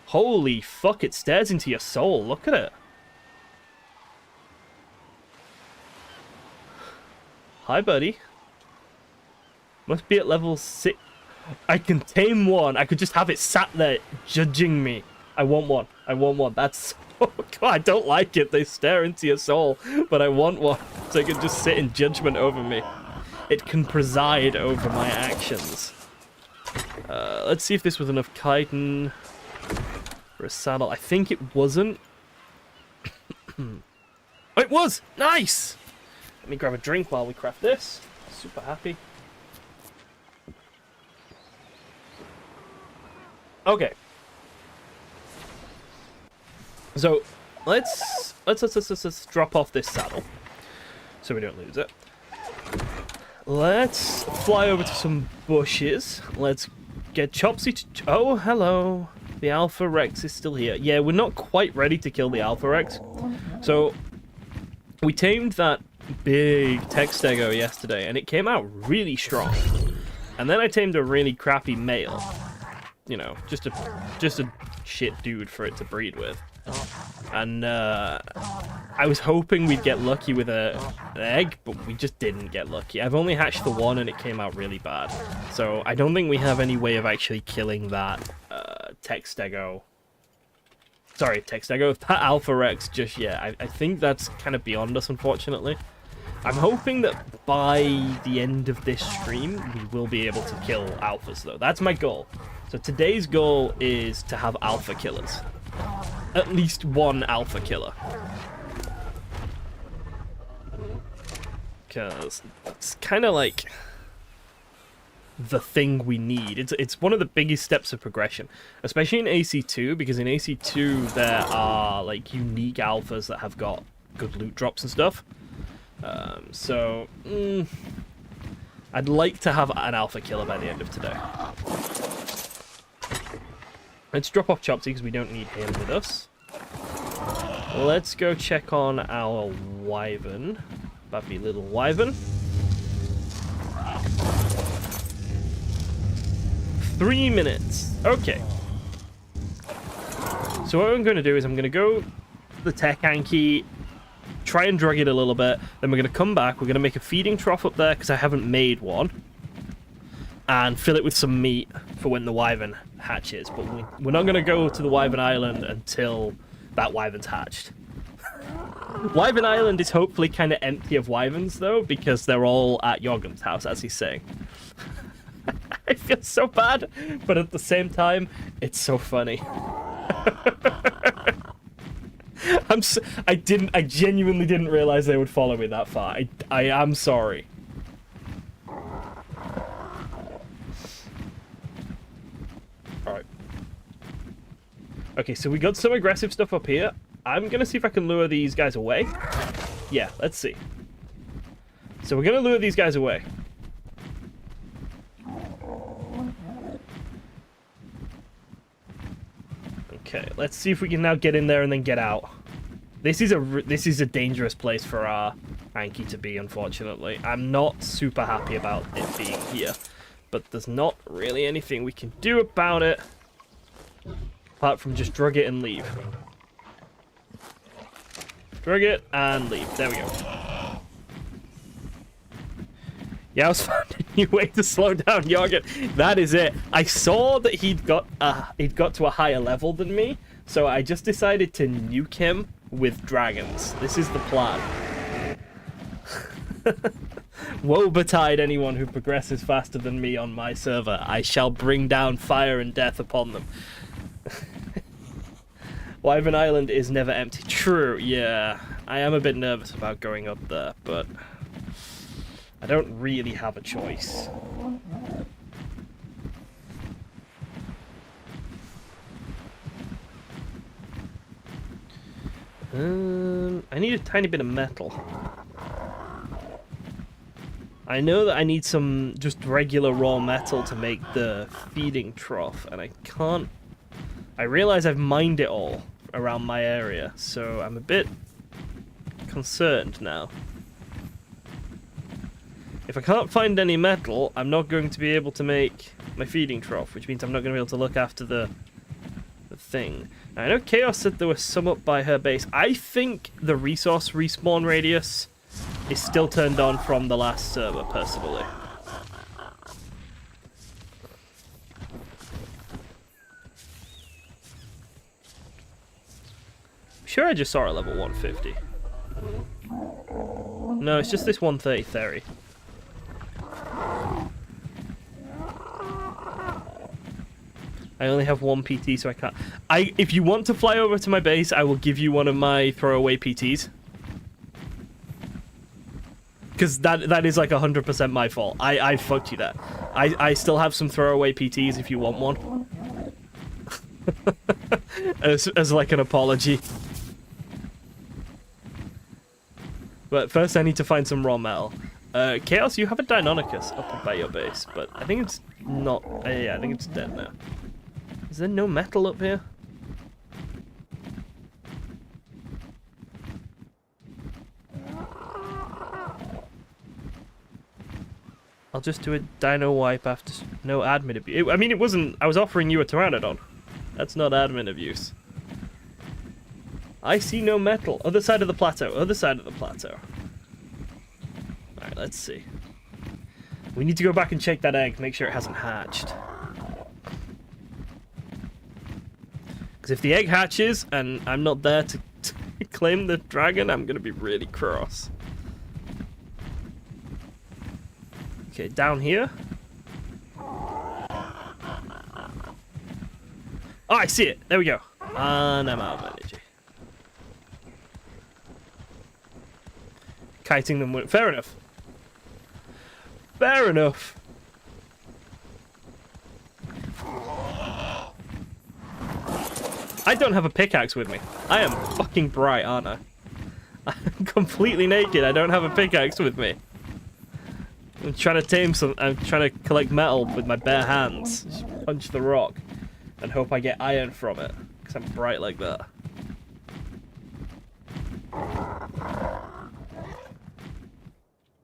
Speaker 1: Holy fuck, it stares into your soul. Look at it. Hi, buddy. Must be at level 6. I can tame one. I could just have it sat there judging me. I want one. I want one. That's so cool. I don't like it. They stare into your soul, but I want one so it can just sit in judgment over me. It can preside over my actions. Let's see if this was enough chitin for a saddle. I think it wasn't. Oh, it was! Nice! Let me grab a drink while we craft this. Super happy. Okay. So let's drop off this saddle so we don't lose it. Let's fly over to some bushes. Let's get Chopsy to... Oh, hello. The Alpha Rex is still here. Yeah, we're not quite ready to kill the Alpha Rex. So we tamed that big tech stego yesterday and it came out really strong. And then I tamed a really crappy male. Just a shit dude for it to breed with. And I was hoping we'd get lucky with an egg, but we just didn't get lucky. I've only hatched the one and it came out really bad. So I don't think we have any way of actually killing that tech stego. Sorry, tech stego. That Alpha Rex just yet. I think that's kind of beyond us, unfortunately. I'm hoping that by the end of this stream, we will be able to kill alphas, though. That's my goal. So today's goal is to have alpha killers. At least one alpha killer. Because it's kind of like the thing we need. It's one of the biggest steps of progression, especially in AC2, because in AC2 there are like unique alphas that have got good loot drops and stuff. I'd like to have an alpha killer by the end of today. Let's drop off Chopsy because we don't need him with us. Let's go check on our wyvern. Buffy little wyvern. 3 minutes. Okay. So what I'm going to do is I'm going to go to the tech Anki, try and drug it a little bit. Then we're going to come back. We're going to make a feeding trough up there because I haven't made one. and fill it with some meat for when the wyvern hatches. But we're not going to go to the Wyvern Island until that wyvern's hatched. Wyvern Island is hopefully kind of empty of wyverns, though, because they're all at Jorgen's house, as he's saying. I feel so bad, but at the same time, it's so funny. I genuinely didn't realize they would follow me that far. I am sorry. Alright. Okay, so we got some aggressive stuff up here. I'm gonna see if I can lure these guys away. Yeah, let's see. So we're gonna lure these guys away. Okay, let's see if we can now get in there and then get out. This is a dangerous place for our Anki to be, unfortunately. I'm not super happy about it being here, but there's not really anything we can do about it apart from just drug it and leave. Drug it and leave. There we go. Yeah, I was finding a new way to slow down Jorgen. That is it. I saw that he'd got to a higher level than me, so I just decided to nuke him with dragons. This is the plan. Woe betide anyone who progresses faster than me on my server. I shall bring down fire and death upon them. Wyvern Island is never empty. True, yeah. I am a bit nervous about going up there, but I don't really have a choice. I need a tiny bit of metal. I know that I need some just regular raw metal to make the feeding trough, and I can't... I realize I've mined it all around my area, so I'm a bit concerned now. If I can't find any metal, I'm not going to be able to make my feeding trough, which means I'm not going to be able to look after the thing. Now, I know Chaos said there was some up by her base. I think the resource respawn radius is still turned on from the last server, personally. Sure, I just saw a level 150. No, it's just this 130 theory. I only have one PT, so I can't. If you want to fly over to my base, I will give you one of my throwaway PTs. Because that is like 100% my fault. I fucked you there. I still have some throwaway PTs if you want one. as like an apology. But first I need to find some raw metal. Chaos, you have a Deinonychus up by your base, but I think it's not... yeah, I think it's dead now. Is there no metal up here? I'll just do a dino wipe after... No admin abuse. I mean, it wasn't... I was offering you a Pteranodon. That's not admin abuse. I see no metal. Other side of the plateau. Other side of the plateau. Alright, let's see. We need to go back and check that egg. Make sure it hasn't hatched. Because if the egg hatches and I'm not there to claim the dragon, I'm going to be really cross. Okay, down here. Oh, I see it. There we go. And I'm out of energy. Kiting them with... Fair enough. Fair enough. I don't have a pickaxe with me. I am fucking bright, aren't I? I'm completely naked. I don't have a pickaxe with me. I'm trying to tame some... I'm trying to collect metal with my bare hands. Just punch the rock and hope I get iron from it. Because I'm bright like that.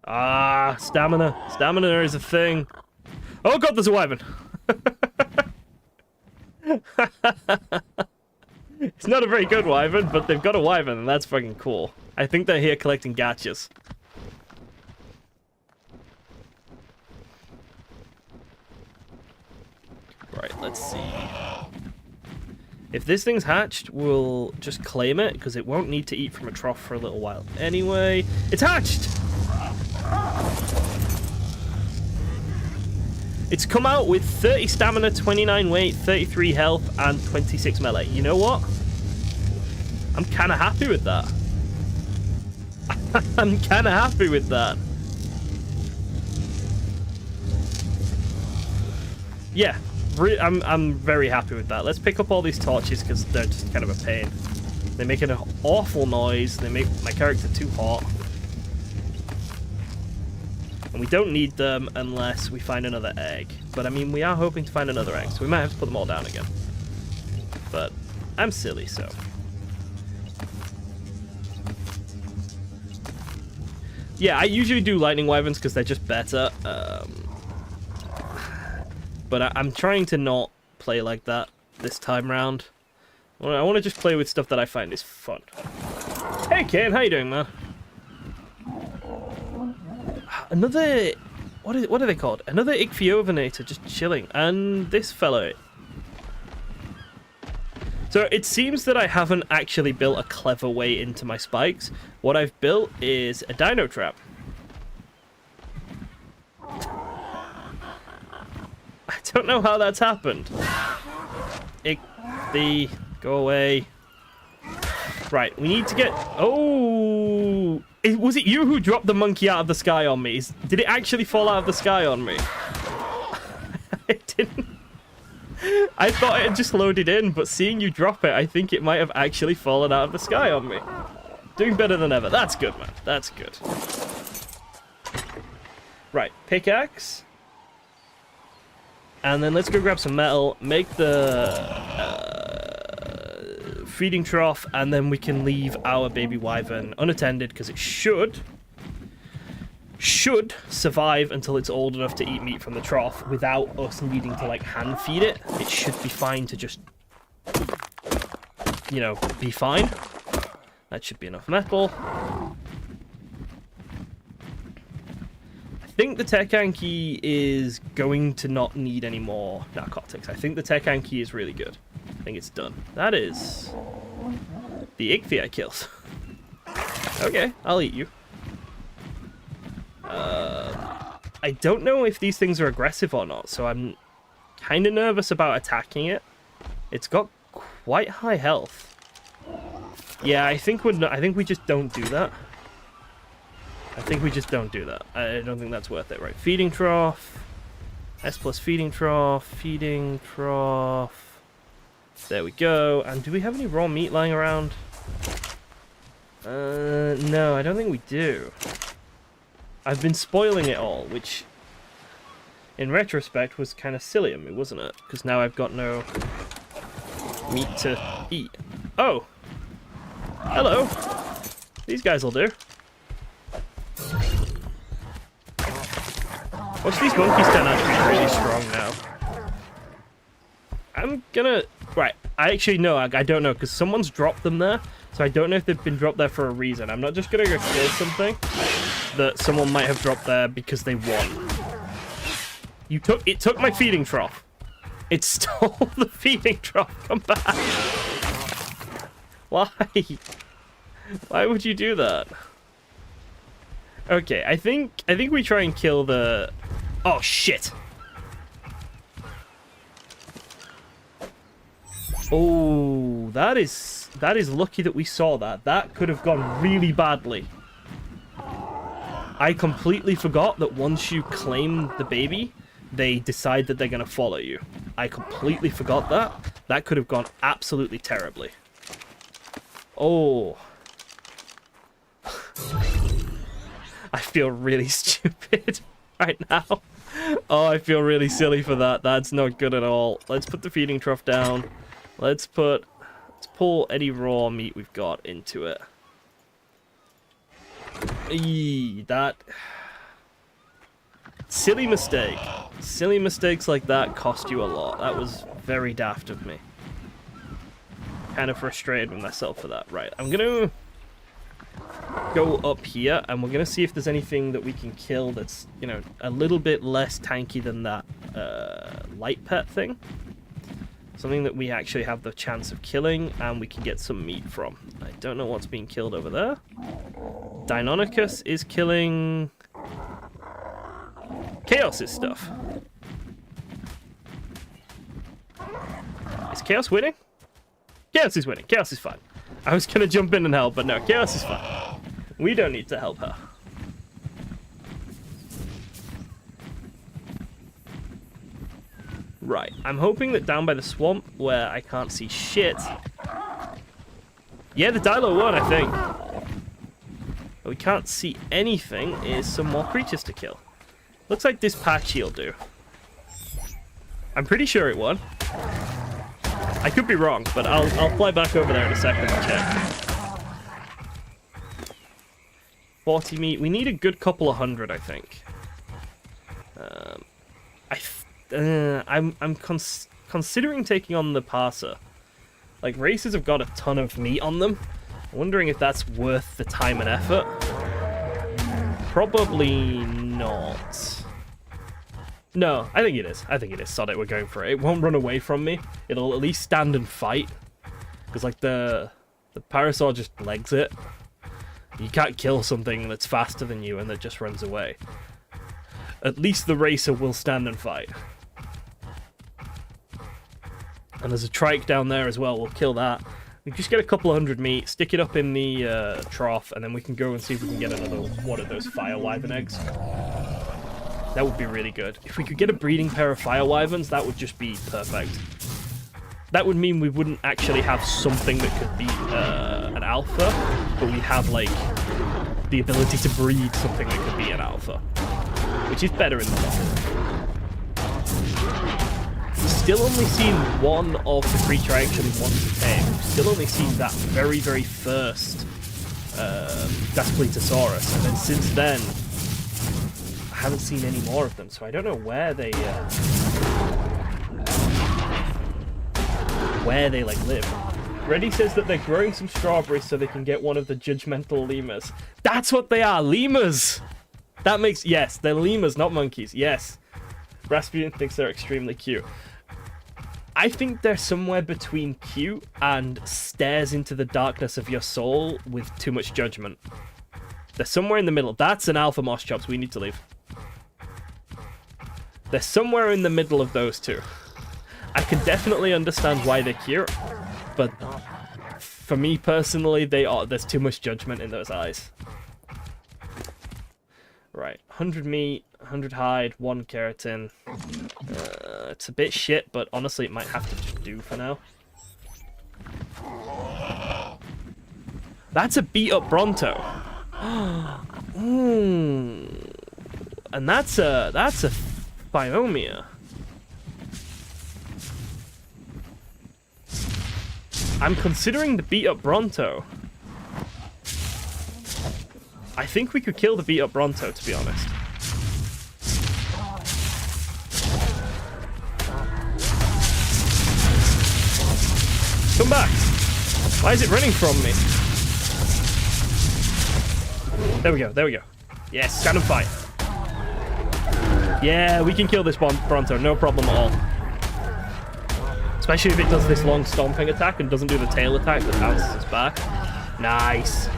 Speaker 1: Ah, stamina. Stamina is a thing. Oh god, there's a wyvern. It's not a very good wyvern, but they've got a wyvern, and that's fucking cool. I think they're here collecting gachas. Let's see. If this thing's hatched, we'll just claim it, because it won't need to eat from a trough for a little while. Anyway, it's hatched! It's come out with 30 stamina, 29 weight, 33 health, and 26 melee. You know what? I'm kind of happy with that. I'm kind of happy with that. Yeah, I'm very happy with that. Let's pick up all these torches because they're just kind of a pain. They make an awful noise. They make my character too hot. And we don't need them unless we find another egg. But I mean, we are hoping to find another egg, so we might have to put them all down again. But I'm silly, so. Yeah, I usually do lightning wyverns because they're just better. But I'm trying to not play like that this time round. I want to just play with stuff that I find is fun. Hey, Kane, how you doing, man? Another... What are they called? Another Ichthyovenator just chilling. And this fellow... So it seems that I haven't actually built a clever way into my spikes. What I've built is a dino trap. I don't know how that's happened. Go away. Right, we need to get... Oh! Was it you who dropped the monkey out of the sky on me? Did it actually fall out of the sky on me? It didn't. I thought it had just loaded in, but seeing you drop it, I think it might have actually fallen out of the sky on me. Doing better than ever. That's good, man. That's good. Right, pickaxe. And then let's go grab some metal, make the feeding trough, and then we can leave our baby wyvern unattended, because it should survive until it's old enough to eat meat from the trough without us needing to, like, hand feed it. It should be fine to just, you know, be fine. That should be enough metal. I think the tech Anki is going to not need any more narcotics. I think the tech Anki is really good. I think it's done. That is the Ichthyi I killed. Okay, I'll eat you. I don't know if these things are aggressive or not, so I'm kind of nervous about attacking it. It's got quite high health. Yeah, I think we just don't do that. I think we just don't do that. I don't think that's worth it. Right, feeding trough. S plus feeding trough. Feeding trough. There we go. And do we have any raw meat lying around? No, I don't think we do. I've been spoiling it all, which, in retrospect, was kind of silly of me, wasn't it? Because now I've got no meat to eat. Oh! Hello! These guys will do. Watch these monkeys turn out to be really strong now. I'm gonna... Right, I actually know, I don't know, because someone's dropped them there, so I don't know if they've been dropped there for a reason. I'm not just gonna go kill something that someone might have dropped there because they won. It took my feeding trough. It stole the feeding trough. Come back. Why? Why would you do that? Okay, I think we try and kill the... Oh shit. Oh, that is lucky that we saw that. That could have gone really badly. I completely forgot that once you claim the baby, they decide that they're going to follow you. I completely forgot that. That could have gone absolutely terribly. Oh. I feel really stupid right now. Oh, I feel really silly for that. That's not good at all. Let's put the feeding trough down. Let's pull any raw meat we've got into it. That silly mistake. Silly mistakes like that cost you a lot. That was very daft of me. Kind of frustrated with myself for that. Right, I'm gonna go up here and we're gonna see if there's anything that we can kill that's, you know, a little bit less tanky than that light pet thing. Something that we actually have the chance of killing and we can get some meat from. I don't know what's being killed over there. Deinonychus is killing Chaos's stuff. Is Chaos winning? Chaos is winning. Chaos is fine. I was going to jump in and help, but no, Chaos is fine. We don't need to help her. Right, I'm hoping that down by the swamp, where I can't see shit... Yeah, the Dilo won, I think. But we can't see anything, is some more creatures to kill. Looks like this patchy'll do. I'm pretty sure it won. I could be wrong, but I'll fly back over there in a second and check. 40 meat. We need a good couple of hundred, I think. I'm considering taking on the parser. Like, races have got a ton of meat on them. I'm wondering if that's worth the time and effort. Probably not. No, I think it is. I think it is. Sod it, we're going for it. It won't run away from me. It'll at least stand and fight. Because, like, the parasaur just legs it. You can't kill something that's faster than you and that just runs away. At least the racer will stand and fight. And there's a trike down there as well. We'll kill that. We just get a couple of hundred meat, stick it up in the trough, and then we can go and see if we can get another one of those fire wyvern eggs. That would be really good. If we could get a breeding pair of fire wyverns, that would just be perfect. That would mean we wouldn't actually have something that could be an alpha, but we have, like, the ability to breed something that could be an alpha, which is better in the long run. Still only seen one of the creature I actually want to tame. Still only seen that very, very first Daspletosaurus, and then since then, I haven't seen any more of them, so I don't know where they like live. Reddy says that they're growing some strawberries so they can get one of the judgmental lemurs. That's what they are, lemurs! That makes, yes, they're lemurs, not monkeys, yes. Rasputin thinks they're extremely cute. I think they're somewhere between cute and stares into the darkness of your soul with too much judgment. They're somewhere in the middle. That's an alpha moss chops. We need to leave. They're somewhere in the middle of those two. I can definitely understand why they're cute, but for me personally, there's too much judgment in those eyes. Right, 100 meat, 100 hide, 1 keratin. It's a bit shit, but honestly, it might have to just do for now. That's a beat-up Bronto. And that's a Biomia. I'm considering the beat-up Bronto. I think we could kill the beat-up Bronto, to be honest. Come back! Why is it running from me? There we go, there we go. Yes, stand and fight. Yeah, we can kill this Bronto, no problem at all. Especially if it does this long stomping attack and doesn't do the tail attack that bounces us back. Nice.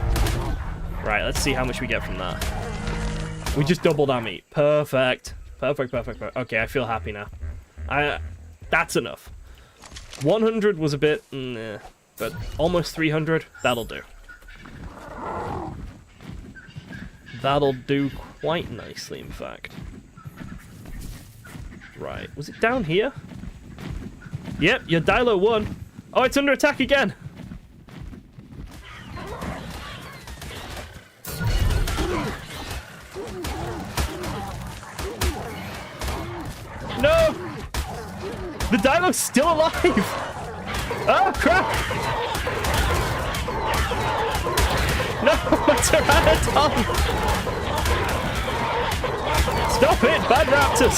Speaker 1: Right, let's see how much we get from that. We just doubled our meat. Perfect. Perfect, perfect, perfect. Okay, I feel happy now. That's enough. 100 was a bit, but almost 300, that'll do. That'll do quite nicely, in fact. Right, was it down here? Yep, your Dilo won. Oh, it's under attack again. No! The Dino's still alive! Oh, crap! No, it's a Pteranodon! Stop it, bad raptors!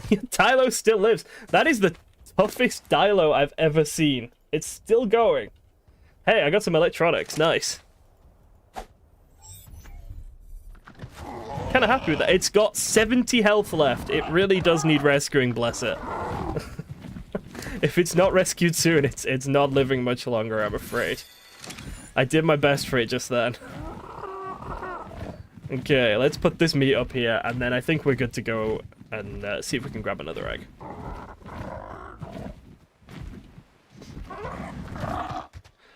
Speaker 1: Dilo still lives. That is the toughest Dilo I've ever seen. It's still going. Hey, I got some electronics. Nice. Kind of happy with that. It's got 70 health left. It really does need rescuing, bless it. If it's not rescued soon, it's not living much longer, I'm afraid. I did my best for it just then. Okay, let's put this meat up here, and then I think we're good to go and see if we can grab another egg.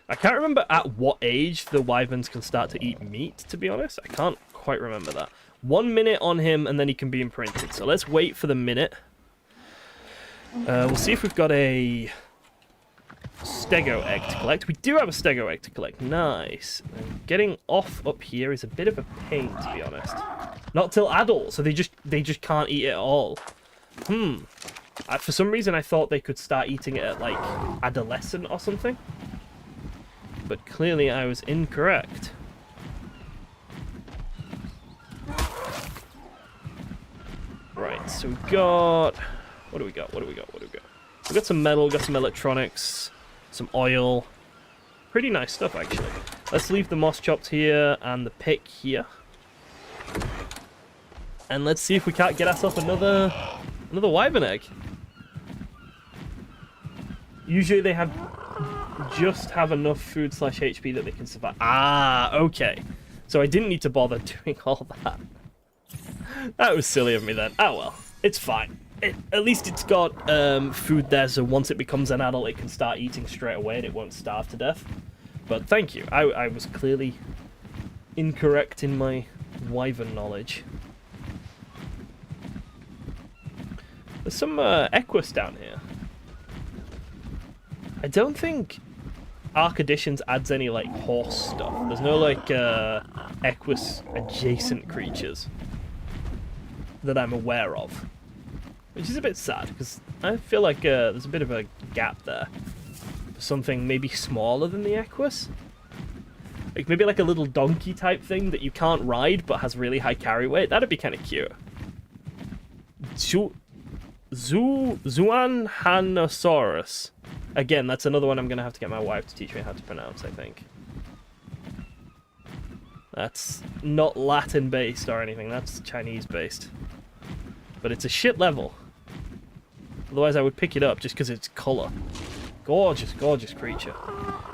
Speaker 1: I can't remember at what age the wyverns can start to eat meat, to be honest. I can't quite remember that. 1 minute on him, and then he can be imprinted. So let's wait for the minute. We'll see if we've got a stego egg to collect. We do have a stego egg to collect. Nice. And getting off up here is a bit of a pain, to be honest. Not till adult, so they just can't eat it at all. For some reason, I thought they could start eating it at, like, adolescent or something. But clearly I was incorrect. Right, so we've got... What do we got? We've got some metal, got some electronics, some oil. Pretty nice stuff, actually. Let's leave the moss chopped here and the pick here. And let's see if we can't get ourselves another wyvern egg. Usually they just have enough food / HP that they can survive. Ah, okay. So I didn't need to bother doing all that. That was silly of me then. Oh well, it's fine. At least it's got food there, so once it becomes an adult, it can start eating straight away and it won't starve to death. But thank you. I was clearly incorrect in my wyvern knowledge. There's some Equus down here. I don't think Ark Additions adds any, like, horse stuff. There's no, like, Equus adjacent creatures that I'm aware of. Which is a bit sad, because I feel like there's a bit of a gap there. For something maybe smaller than the Equus. Like, maybe like a little donkey type thing that you can't ride, but has really high carry weight. That'd be kind of cute. Zuanhanosaurus. Again, that's another one I'm going to have to get my wife to teach me how to pronounce, I think. That's not Latin-based or anything. That's Chinese-based. But it's a shit level. Otherwise, I would pick it up just because it's colour. Gorgeous, gorgeous creature.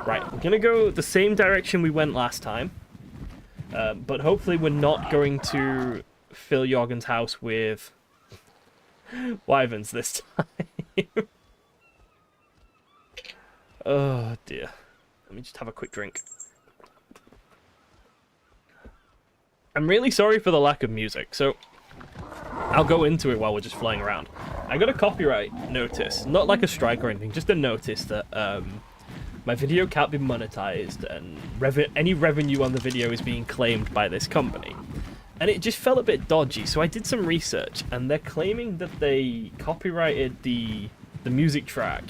Speaker 1: Right, we're going to go the same direction we went last time. But hopefully we're not going to fill Jorgen's house with wyverns this time. Oh, dear. Let me just have a quick drink. I'm really sorry for the lack of music, so I'll go into it while we're just flying around. I got a copyright notice, not like a strike or anything, just a notice that my video can't be monetized and any revenue on the video is being claimed by this company. And it just felt a bit dodgy, so I did some research, and they're claiming that they copyrighted the music track.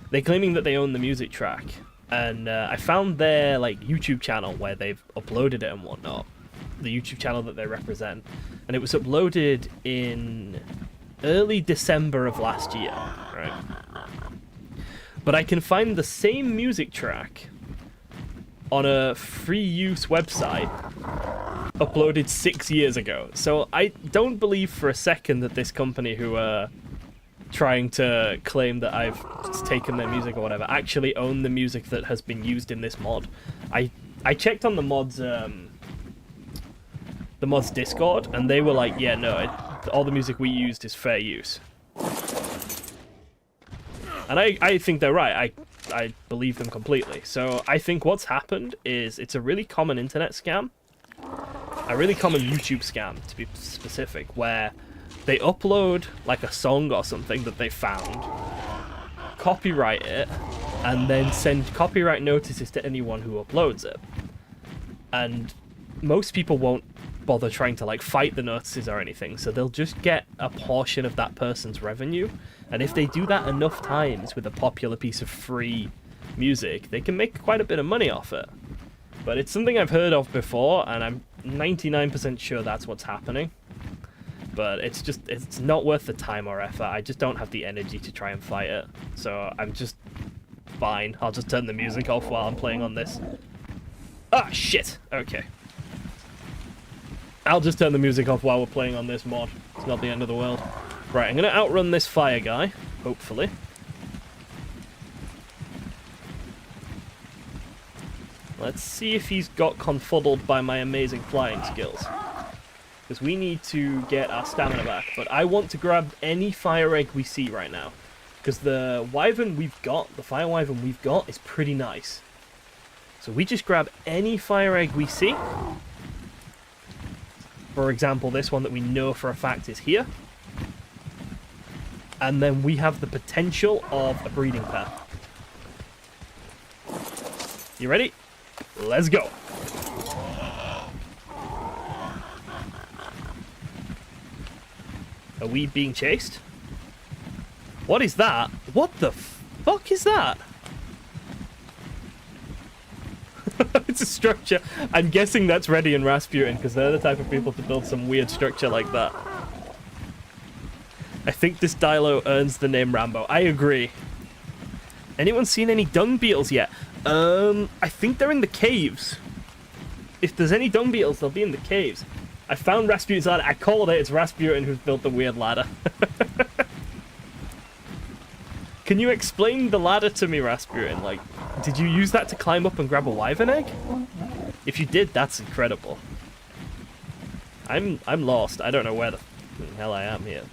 Speaker 1: They're claiming that they own the music track, and I found their like YouTube channel where they've uploaded it and whatnot, the YouTube channel that they represent, and it was uploaded in early December of last year, right? But I can find the same music track on a free use website uploaded 6 years ago. So I don't believe for a second that this company who trying to claim that I've taken their music or whatever actually own the music that has been used in this mod. I checked on the mods Discord, and they were like, yeah, no, all the music we used is fair use. And I think they're right. I believe them completely. So I think what's happened is it's a really common internet scam, a really common YouTube scam to be specific, where they upload like a song or something that they found, copyright it, and then send copyright notices to anyone who uploads it. And most people won't bother trying to like fight the notices or anything, so they'll just get a portion of that person's revenue. And if they do that enough times with a popular piece of free music, they can make quite a bit of money off it. But it's something I've heard of before, and I'm 99% sure that's what's happening. But it's not worth the time or effort. I just don't have the energy to try and fight it. So I'm just fine. I'll just turn the music off while I'm playing on this. Ah, shit. Okay. I'll just turn the music off while we're playing on this mod. It's not the end of the world. Right, I'm going to outrun this fire guy, hopefully. Let's see if he's got confuddled by my amazing flying skills. Because we need to get our stamina back. But I want to grab any fire egg we see right now. Because the wyvern we've got, the fire wyvern we've got, is pretty nice. So we just grab any fire egg we see. For example, this one that we know for a fact is here. And then we have the potential of a breeding pair. You ready? Let's go. Are we being chased? What is that? What the fuck is that? It's a structure. I'm guessing that's Reddy and Rasputin, because they're the type of people to build some weird structure like that. I think this Dilo earns the name Rambo. I agree. Anyone seen any dung beetles yet? I think they're in the caves. If there's any dung beetles, they'll be in the caves. I found Rasputin's ladder. I called it. It's Rasputin who's built the weird ladder. Can you explain the ladder to me, Rasputin? Like, did you use that to climb up and grab a wyvern egg? If you did, that's incredible. I'm lost. I don't know where the hell I am here.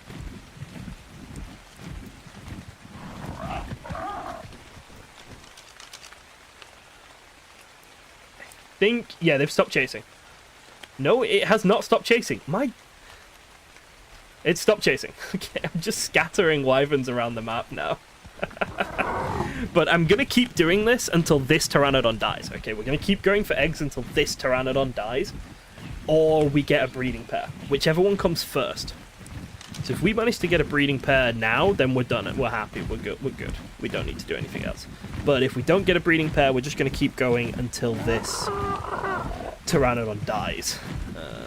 Speaker 1: Yeah, they've stopped chasing. No, it has not stopped chasing. It stopped chasing. Okay, I'm just scattering wyverns around the map now. But I'm gonna keep doing this until this pteranodon dies. Okay, we're gonna keep going for eggs until this pteranodon dies, or we get a breeding pair, whichever one comes first. So if we manage to get a breeding pair now, then we're done. We're happy. We're good. We're good. We don't need to do anything else. But if we don't get a breeding pair, we're just going to keep going until this pteranodon dies.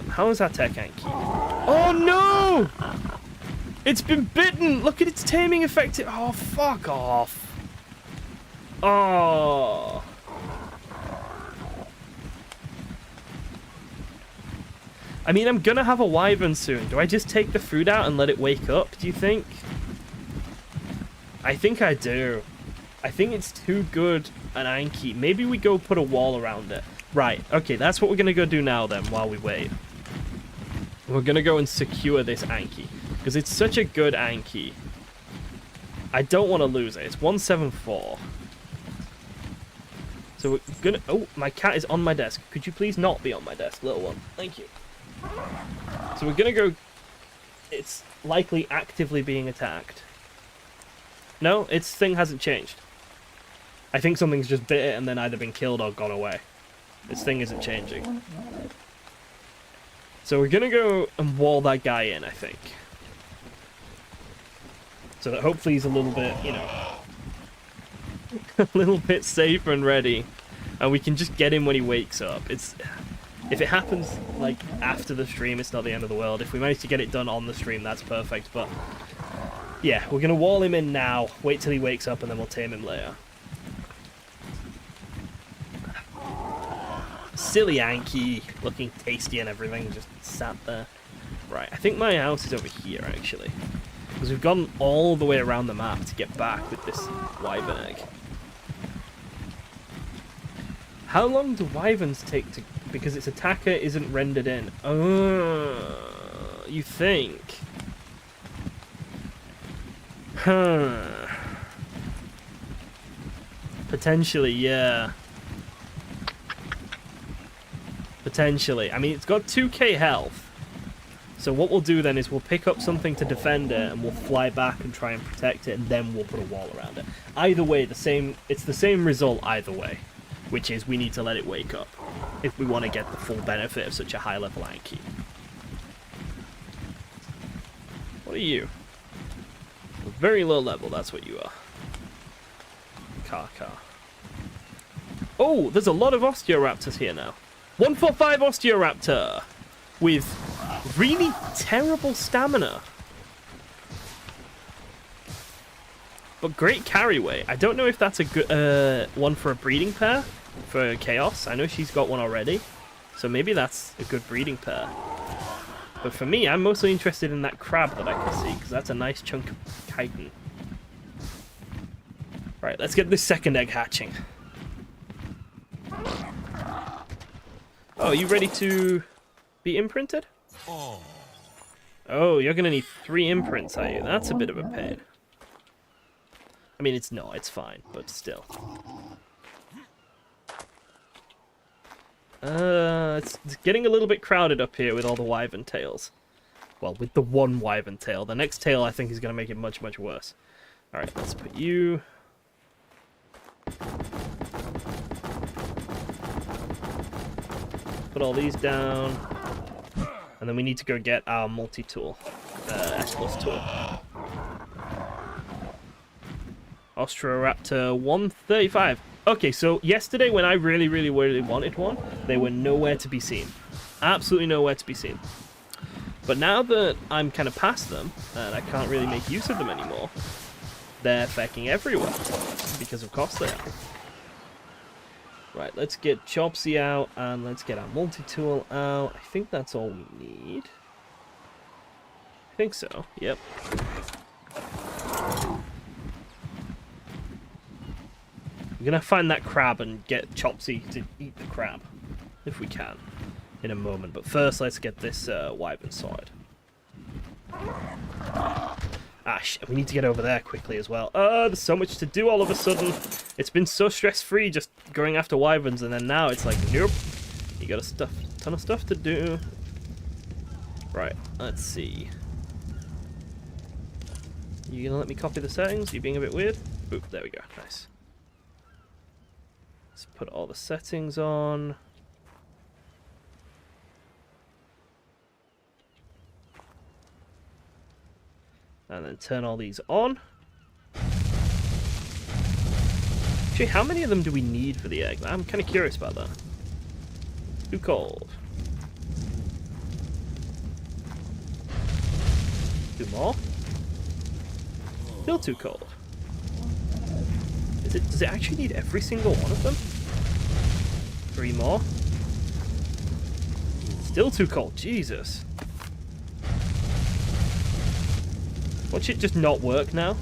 Speaker 1: How is our tech Anki? Oh no! It's been bitten! Look at its taming effect. Oh, fuck off. Oh. I mean, I'm gonna have a wyvern soon. Do I just take the food out and let it wake up, do you think? I think I do. I think it's too good an Anki. Maybe we go put a wall around it. Right, okay, that's what we're gonna go do now then, while we wait. We're gonna go and secure this Anki. Because it's such a good Anki. I don't want to lose it. It's 174. So we're gonna... Oh, my cat is on my desk. Could you please not be on my desk, little one? Thank you. So we're gonna go... It's likely actively being attacked. No, its thing hasn't changed. I think something's just bit it and then either been killed or gone away. Its thing isn't changing. So we're gonna go and wall that guy in, I think. So that hopefully he's a little bit, you know... a little bit safer and ready. And we can just get him when he wakes up. It's... If it happens, like, after the stream, it's not the end of the world. If we manage to get it done on the stream, that's perfect. But, yeah, we're going to wall him in now, wait till he wakes up, and then we'll tame him later. Silly Anki, looking tasty and everything, just sat there. Right, I think my house is over here, actually. Because we've gone all the way around the map to get back with this wyvern egg. How long do wyverns take to... Because its attacker isn't rendered in. Oh, you think? Huh. Potentially, yeah. Potentially. I mean, it's got 2k health. So what we'll do then is we'll pick up something to defend it and we'll fly back and try and protect it, and then we'll put a wall around it. Either way, it's the same result either way. Which is we need to let it wake up if we want to get the full benefit of such a high level Anki. What are you? A very low level, that's what you are. Car. Oh, there's a lot of Osteoraptors here now. 145 Osteoraptor with really terrible stamina. But great carry weight. I don't know if that's a good one for a breeding pair for Chaos. I know she's got one already. So maybe that's a good breeding pair. But for me, I'm mostly interested in that crab that I can see, because that's a nice chunk of chitin. Right, let's get this second egg hatching. Oh, are you ready to be imprinted? Oh, you're going to need 3 imprints, are you? That's a bit of a pain. I mean, it's not, it's fine, but still. It's getting a little bit crowded up here with all the wyvern tails. Well, with the one wyvern tail. The next tail, I think, is going to make it much, much worse. Alright, let's put you... Put all these down. And then we need to go get our multi-tool. S+ tool. Ostroraptor 135. Okay, so yesterday when I really, really, really wanted one, they were nowhere to be seen. Absolutely nowhere to be seen. But now that I'm kind of past them, and I can't really make use of them anymore, they're fecking everywhere. Because of course they are. Right, let's get Chopsy out, and let's get our multi-tool out. I think that's all we need. I think so, yep. We're gonna find that crab and get Chopsy to eat the crab, if we can, in a moment. But first, let's get this wyvern sorted. Ah, shit, we need to get over there quickly as well. There's so much to do all of a sudden. It's been so stress-free just going after wyverns, and then now it's like, nope. You got a ton of stuff to do. Right, let's see. You gonna let me copy the settings? You being a bit weird? Oop, there we go, nice. Let's put all the settings on. And then turn all these on. Actually, how many of them do we need for the egg? I'm kind of curious about that. Too cold. 2 more. Still too cold. Does it actually need every single one of them? 3 more. Still too cold. Jesus. Watch it just not work now.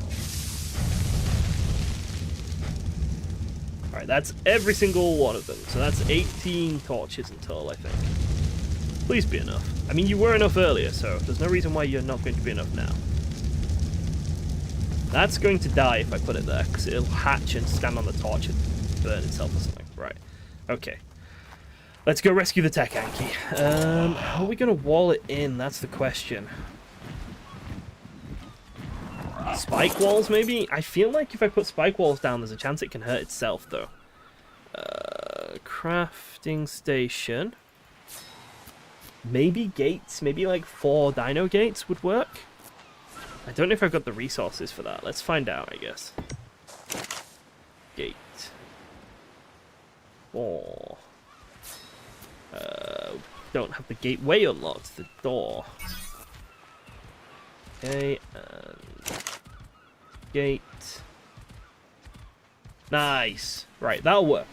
Speaker 1: Alright, that's every single one of them. So that's 18 torches in total, I think. Please be enough. I mean, you were enough earlier, so there's no reason why you're not going to be enough now. That's going to die if I put it there, because it'll hatch and stand on the torch and burn itself or something. Right. Okay. Let's go rescue the tech Anki. How are we going to wall it in? That's the question. Spike walls, maybe? I feel like if I put spike walls down, there's a chance it can hurt itself, though. Crafting station. Maybe gates. Maybe like 4 dino gates would work. I don't know if I've got the resources for that. Let's find out, I guess. Gate. 4. Don't have the gateway unlocked. The door. Okay, and... gate. Nice. Right, that'll work.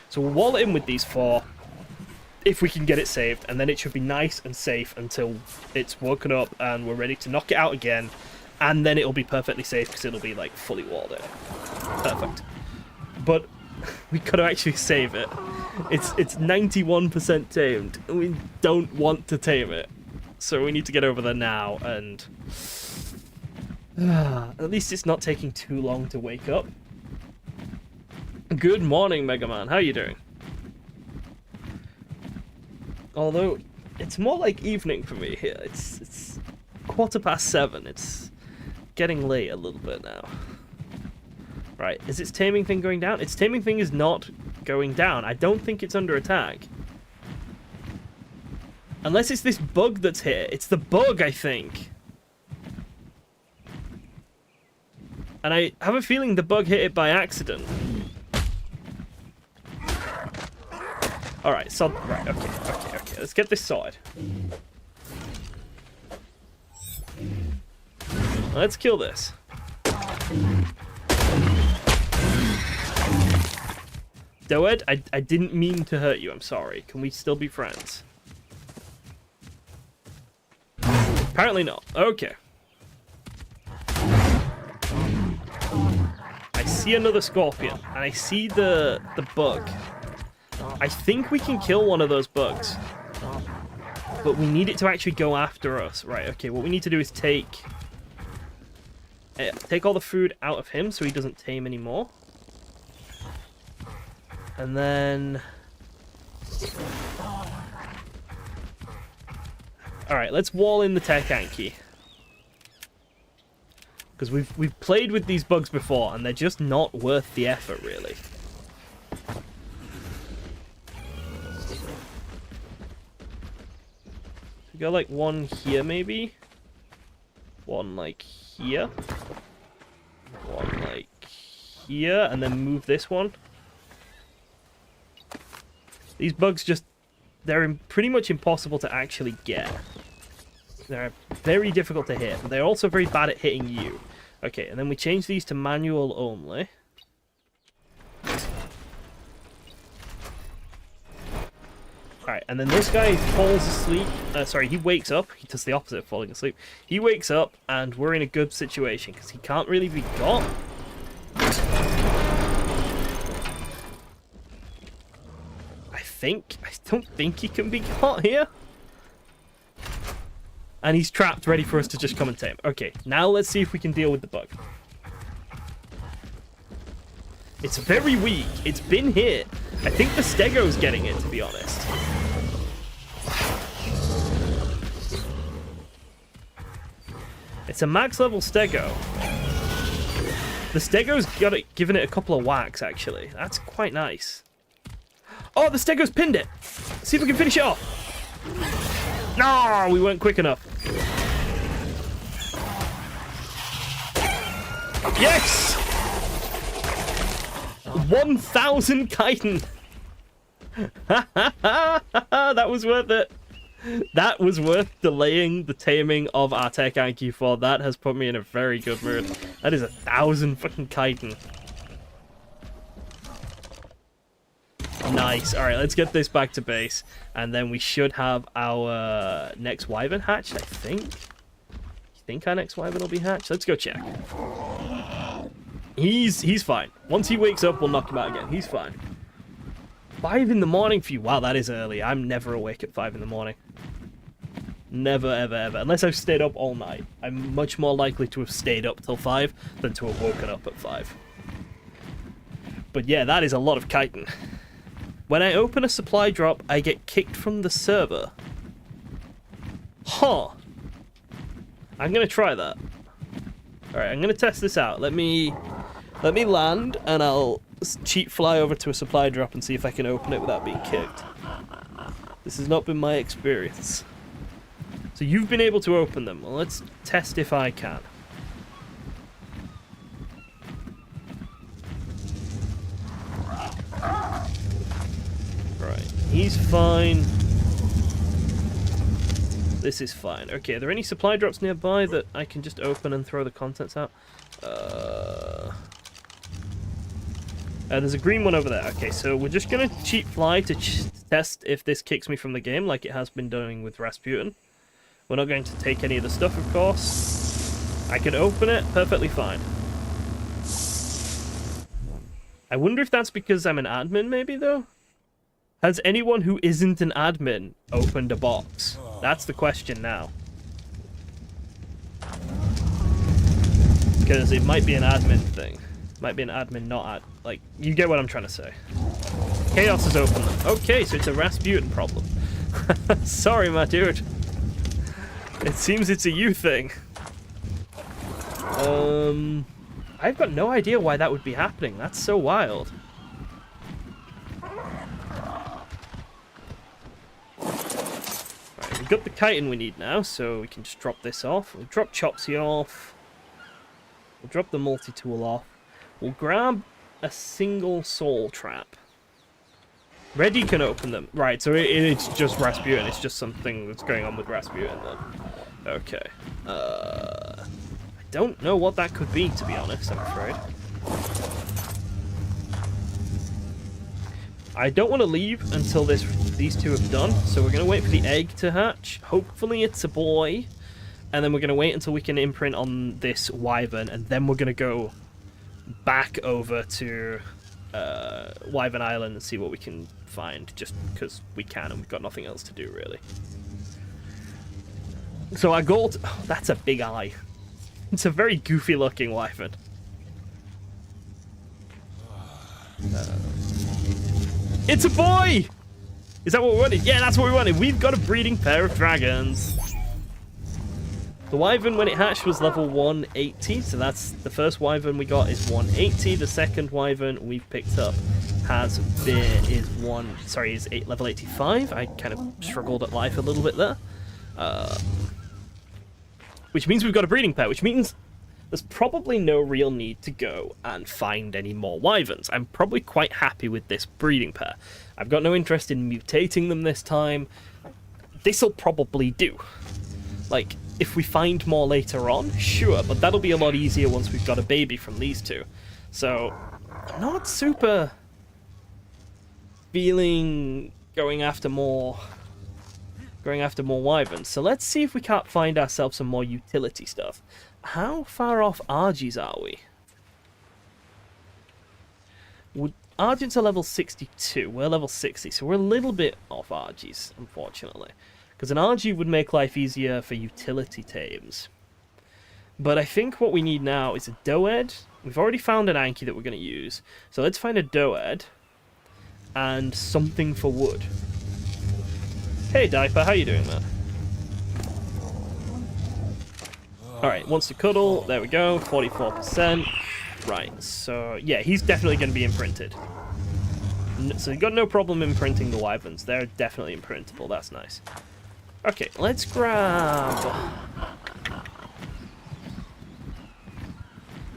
Speaker 1: So we'll wall it in with these 4. If we can get it saved, and then it should be nice and safe until it's woken up and we're ready to knock it out again, and then it'll be perfectly safe because it'll be like fully walled in. Perfect. But we gotta actually save it. It's 91% tamed. We don't want to tame it, so we need to get over there now. And at least it's not taking too long to wake up. Good morning, Mega Man. How are you doing? Although, it's more like evening for me here. It's 7:15. It's getting late a little bit now. Right, is its taming thing going down? Its taming thing is not going down. I don't think it's under attack. Unless it's this bug that's here. It's the bug, I think. And I have a feeling the bug hit it by accident. Alright, so... right, okay. Let's get this sorted. Let's kill this. Doed, I didn't mean to hurt you, I'm sorry. Can we still be friends? Apparently not. Okay. I see another scorpion, and I see the bug. I think we can kill one of those bugs. But we need it to actually go after us. Right, okay, what we need to do is take all the food out of him so he doesn't tame anymore. And then... Alright, let's wall in the Tekanki. Because we've played with these bugs before, and they're just not worth the effort, really. We got like one here, maybe? One like here? One like here, and then move this one. These bugs just... they're pretty much impossible to actually get. They're very difficult to hit, but they're also very bad at hitting you. Okay, and then we change these to manual only. Alright, and then this guy falls asleep. Sorry, he wakes up. He does the opposite of falling asleep. He wakes up, and we're in a good situation, because he can't really be got. I don't think he can be caught here. And he's trapped, ready for us to just come and tame. Okay, now let's see if we can deal with the bug. It's very weak. It's been hit. I think the Stego's getting it, to be honest. It's a max level Stego. The Stego's given it a couple of whacks, actually. That's quite nice. Oh, the Stego's pinned it. See if we can finish it off. No, we weren't quick enough. Yes! 1,000 chitin. That was worth it. That was worth delaying the taming of our Tekanki for. That has put me in a very good mood. That is 1,000 fucking chitin. Nice. Alright, let's get this back to base. And then we should have our next wyvern hatched, I think. You think our next wyvern will be hatched? Let's go check. He's fine. Once he wakes up, we'll knock him out again. He's fine. 5 in the morning for you. Wow, that is early. I'm never awake at 5 in the morning. Never, ever, ever. Unless I've stayed up all night. I'm much more likely to have stayed up till 5 than to have woken up at 5. But yeah, that is a lot of chitin. When I open a supply drop, I get kicked from the server. Huh. I'm going to try that. Alright, I'm going to test this out. Let me land, and I'll cheat fly over to a supply drop and see if I can open it without being kicked. This has not been my experience. So you've been able to open them. Well, let's test if I can. Right, he's fine. This is fine. Okay, are there any supply drops nearby that I can just open and throw the contents out? There's a green one over there. Okay, so we're just going to cheat fly to test if this kicks me from the game like it has been doing with Rasputin. We're not going to take any of the stuff, of course. I can open it perfectly fine. I wonder if that's because I'm an admin, maybe, though? Has anyone who isn't an admin opened a box? That's the question now. Because it might be an admin thing. Might be an admin, not ad... Like, you get what I'm trying to say. Chaos has opened them. Okay, so it's a Rasputin problem. Sorry, my dude. It seems it's a you thing. I've got no idea why that would be happening. That's so wild. Right, we've got the chitin we need now, so we can just drop this off. We'll drop Chopsy off. We'll drop the multi-tool off. We'll grab a single soul trap. Reddy can open them. Right, so it's just Rasputin. It's just something that's going on with Rasputin then. Okay. I don't know what that could be, to be honest, I'm afraid. I don't want to leave until these two have done, so we're going to wait for the egg to hatch. Hopefully it's a boy. and then we're going to wait until we can imprint on this wyvern, and then we're going to go back over to Wyvern Island and see what we can find, just because we can and we've got nothing else to do, really. So our goal... Oh, that's a big eye. It's a very goofy-looking wyvern. It's a boy! Is that what we wanted? Yeah, that's what we wanted. We've got a breeding pair of dragons. The wyvern, when it hatched, was level 180. So that's the first wyvern we got is 180. The second wyvern we've picked up is level 85. I kind of struggled at life a little bit there. Which means we've got a breeding pair, which means there's probably no real need to go and find any more wyverns. I'm probably quite happy with this breeding pair. I've got no interest in mutating them this time. This'll probably do. Like, if we find more later on, sure, but that'll be a lot easier once we've got a baby from these two. So, I'm not super feeling going after more wyverns. So let's see if we can't find ourselves some more utility stuff. How far off Argies are we? Argents are level 62. We're level 60, so we're a little bit off Argies, unfortunately. Because an Argie would make life easier for utility tames. But I think what we need now is a Doed. We've already found an Anki that we're going to use. So let's find a Doed and something for wood. Hey, Diaper, how you doing, man? Alright, wants to cuddle. There we go, 44%. Right, so, yeah, he's definitely going to be imprinted. So you've got no problem imprinting the wyverns. They're definitely imprintable. That's nice. Okay, let's grab...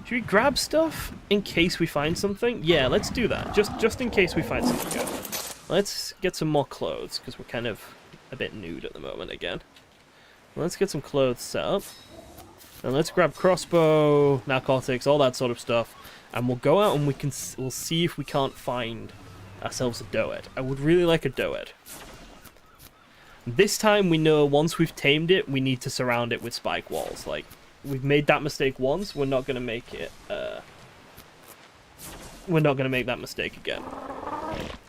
Speaker 1: Should we grab stuff in case we find something? Yeah, let's do that. Just in case we find something good. Let's get some more clothes, because we're kind of a bit nude at the moment again. Let's get some clothes set up. And let's grab crossbow, narcotics, all that sort of stuff. And we'll go out and we'll see if we can't find ourselves a Doed. I would really like a Doed. This time we know once we've tamed it, we need to surround it with spike walls. Like, we've made that mistake once, we're not going to make it, we're not going to make that mistake again.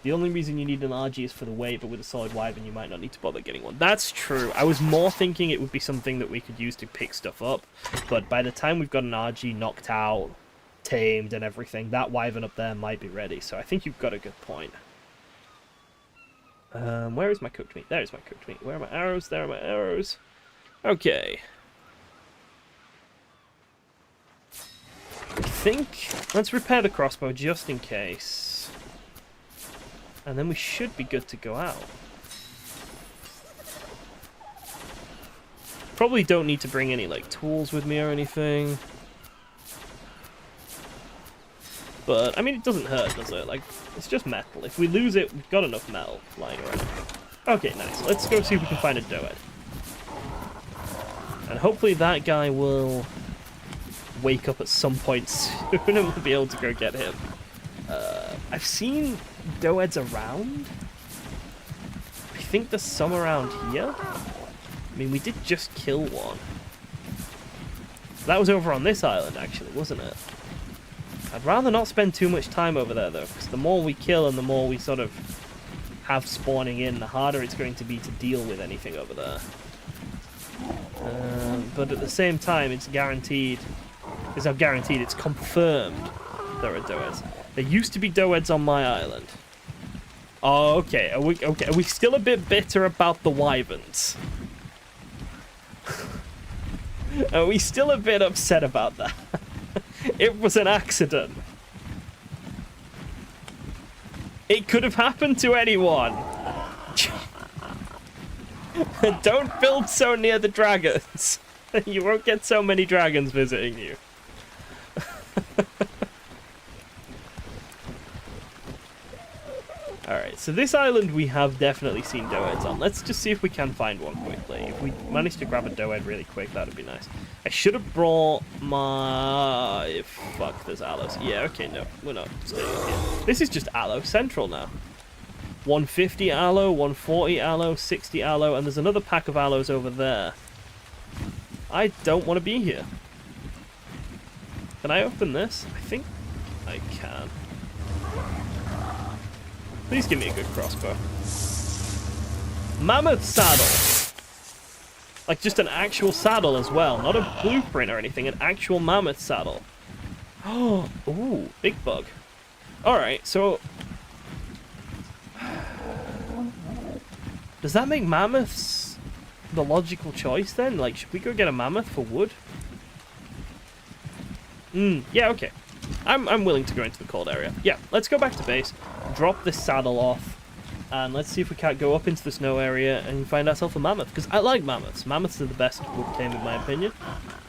Speaker 1: The only reason you need an RG is for the weight, but with a solid wyvern you might not need to bother getting one. That's true. I was more thinking it would be something that we could use to pick stuff up, but by the time we've got an RG knocked out, tamed and everything, that wyvern up there might be ready, so I think you've got a good point. Where is my cooked meat? There is my cooked meat. Where are my arrows? There are my arrows. Okay. I think... Let's repair the crossbow just in case. And then we should be good to go out. Probably don't need to bring any, like, tools with me or anything. But, I mean, it doesn't hurt, does it? Like, it's just metal. If we lose it, we've got enough metal lying around. Okay, nice. Let's go see if we can find a Doed. And hopefully that guy will wake up at some point soon and we'll be able to go get him. I've seen Doeds around. I think there's some around here. I mean, we did just kill one. That was over on this island, actually, wasn't it? I'd rather not spend too much time over there, though, because the more we kill and the more we sort of have spawning in, the harder it's going to be to deal with anything over there. But at the same time, it's guaranteed... It's not guaranteed, it's confirmed there are Doeds. There used to be Doeds on my island. Oh, okay. Are we still a bit bitter about the wyverns? Are we still a bit upset about that? It was an accident. It could have happened to anyone. Don't build so near the dragons. You won't get so many dragons visiting you. Alright, so this island we have definitely seen Doeds on. Let's just see if we can find one quickly. If we manage to grab a Doed really quick, that would be nice. I should have brought my... Fuck, there's aloes. Yeah, okay, no, we're not staying here. This is just aloe central now. 150 aloe, 140 aloe, 60 aloe, and there's another pack of aloes over there. I don't want to be here. Can I open this? I think I can. Please give me a good crossbow. Mammoth saddle. Like just an actual saddle as well. Not a blueprint or anything. An actual mammoth saddle. Oh, ooh, big bug. Alright, so... does that make mammoths the logical choice then? Like, should we go get a mammoth for wood? Yeah, okay. I'm willing to go into the cold area. Yeah, let's go back to base, drop this saddle off, and let's see if we can't go up into the snow area and find ourselves a mammoth. Because I like mammoths. Mammoths are the best wood tame in my opinion.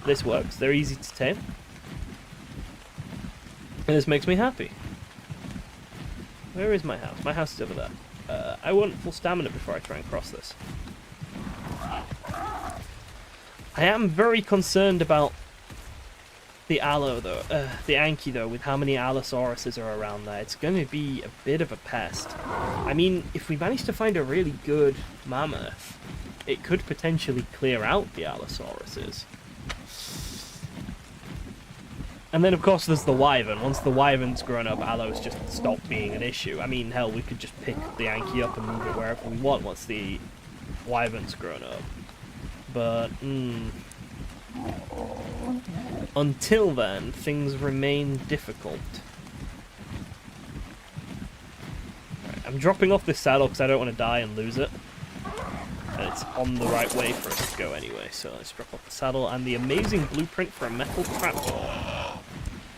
Speaker 1: This works. They're easy to tame. And this makes me happy. Where is my house? My house is over there. I want full stamina before I try and cross this. I am very concerned about the Allo, though. The Anki, though, with how many Allosauruses are around there. It's going to be a bit of a pest. I mean, if we manage to find a really good mammoth, it could potentially clear out the Allosauruses. And then, of course, there's the Wyvern. Once the Wyvern's grown up, Allos just stop being an issue. I mean, hell, we could just pick the Anki up and move it wherever we want once the Wyvern's grown up. But, until then, things remain difficult. Right, I'm dropping off this saddle because I don't want to die and lose it. And it's on the right way for us to go anyway. So let's drop off the saddle and the amazing blueprint for a metal trapdoor.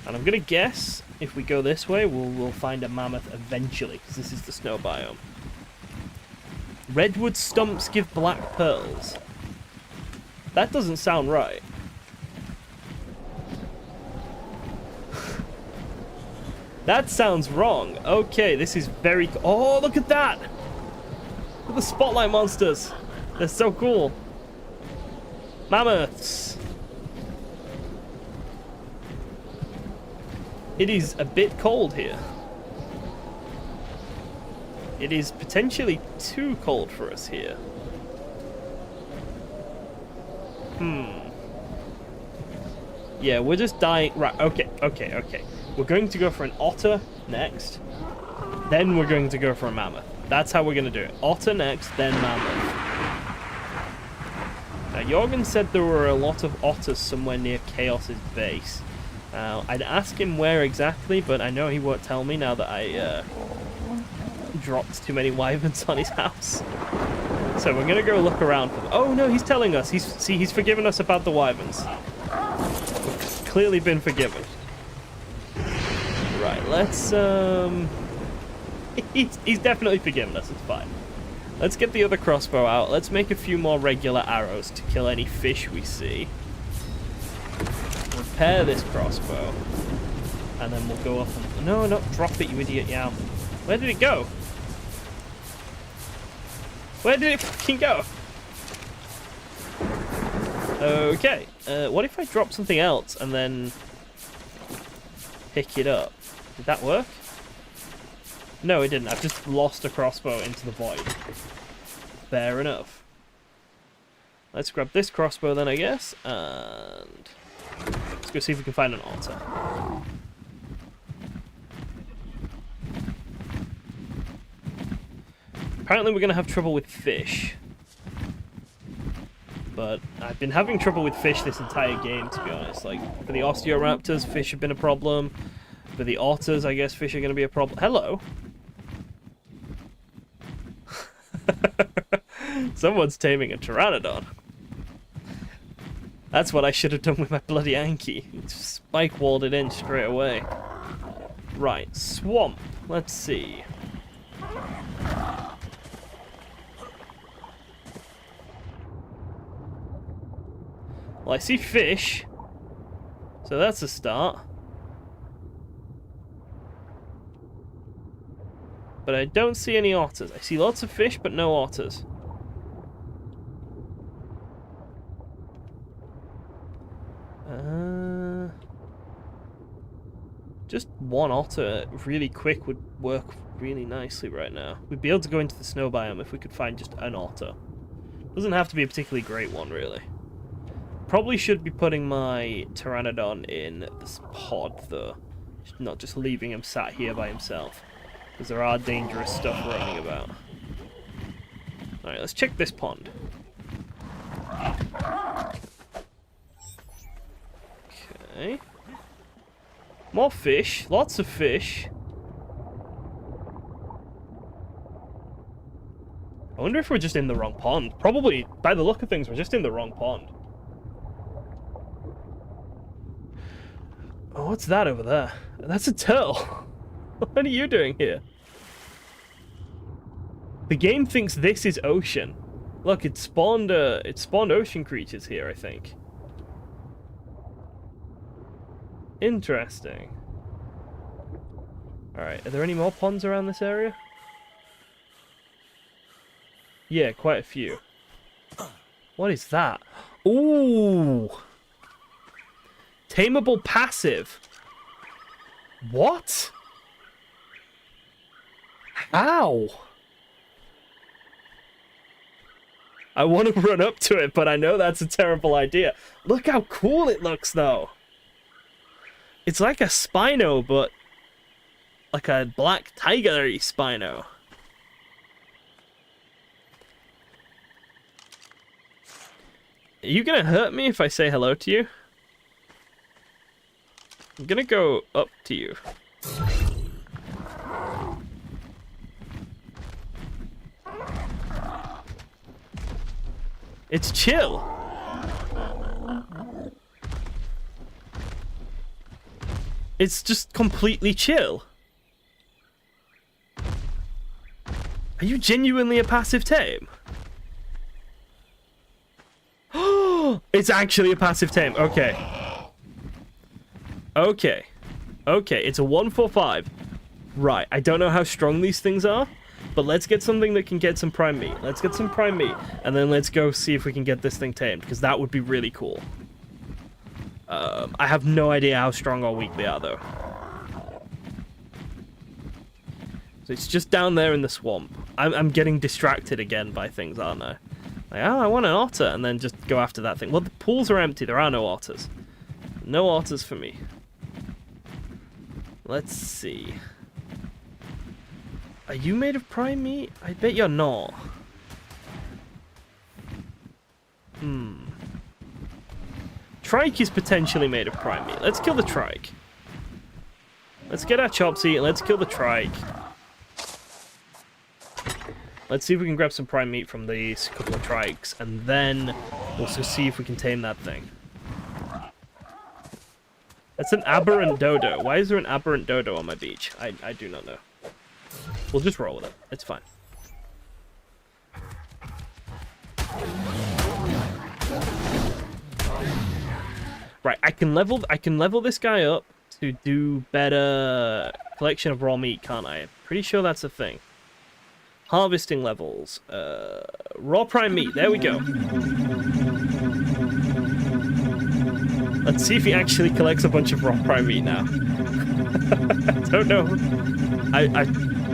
Speaker 1: And I'm going to guess, if we go this way, we'll find a mammoth eventually, because this is the snow biome. Redwood stumps give black pearls. That doesn't sound right. That sounds wrong. Okay, this is very... oh, look at that! Look at the spotlight monsters. They're so cool. Mammoths. It is a bit cold here. It is potentially too cold for us here. Yeah, we're just dying. Right, okay. We're going to go for an otter next. Then we're going to go for a mammoth. That's how we're going to do it. Otter next, then mammoth. Now, Jorgen said there were a lot of otters somewhere near Chaos's base. I'd ask him where exactly, but I know he won't tell me now that I dropped too many wyverns on his house. So we're going to go look around for them. Oh no, he's telling us. He's forgiven us about the wyverns. We've clearly been forgiven. Right, let's... He's definitely forgiven us, it's fine. Let's get the other crossbow out. Let's make a few more regular arrows to kill any fish we see. Repair this crossbow. And then we'll go up and... no, drop it, you idiot yam. Where did it go? Where did it fucking go? Okay. What if I drop something else and then pick it up? Did that work? No, it didn't. I've just lost a crossbow into the void. Fair enough. Let's grab this crossbow then, I guess, and let's go see if we can find an otter. Apparently we're going to have trouble with fish. But I've been having trouble with fish this entire game, to be honest. Like, for the Osteoraptors, fish have been a problem. For the otters, I guess fish are going to be a problem. Hello? Someone's taming a pteranodon. That's what I should have done with my bloody Anki. Spike walled it in straight away. Right, swamp. Let's see. Well, I see fish, so that's a start. But I don't see any otters. I see lots of fish, but no otters. Just one otter really quick would work really nicely right now. We'd be able to go into the snow biome if we could find just an otter. Doesn't have to be a particularly great one, really. Probably should be putting my Pteranodon in this pod, though. Not just leaving him sat here by himself. Because there are dangerous stuff roaming about. Alright, let's check this pond. Okay. More fish. Lots of fish. I wonder if we're just in the wrong pond. Probably, by the look of things, we're just in the wrong pond. Oh, what's that over there? That's a turtle. What are you doing here? The game thinks this is ocean. Look, it spawned ocean creatures here, I think. Interesting. Alright, are there any more ponds around this area? Yeah, quite a few. What is that? Ooh! Tameable passive. What? How? I want to run up to it, but I know that's a terrible idea. Look how cool it looks, though. It's like a Spino, but like a black tiger-y Spino. Are you gonna hurt me if I say hello to you? I'm gonna go up to you. It's chill. It's just completely chill. Are you genuinely a passive tame? It's actually a passive tame. Okay. Okay. Okay, it's a 145. Right, I don't know how strong these things are, but let's get something that can get some prime meat. Let's get some prime meat, and then let's go see if we can get this thing tamed, because that would be really cool. I have no idea how strong or weak they are, though. So it's just down there in the swamp. I'm getting distracted again by things, aren't I? Like, oh, I want an otter, and then just go after that thing. Well, the pools are empty. There are no otters. No otters for me. Let's see. Are you made of prime meat? I bet you're not. Trike is potentially made of prime meat. Let's kill the trike. Let's get our chopsy and let's kill the trike. Let's see if we can grab some prime meat from these couple of trikes, and then also see if we can tame that thing. That's an aberrant dodo. Why is there an aberrant dodo on my beach? I do not know. We'll just roll with it. It's fine. Right, I can level this guy up to do better collection of raw meat, can't I? I'm pretty sure that's a thing. Harvesting levels. Raw prime meat. There we go. Let's see if he actually collects a bunch of raw prime meat now. I don't know. I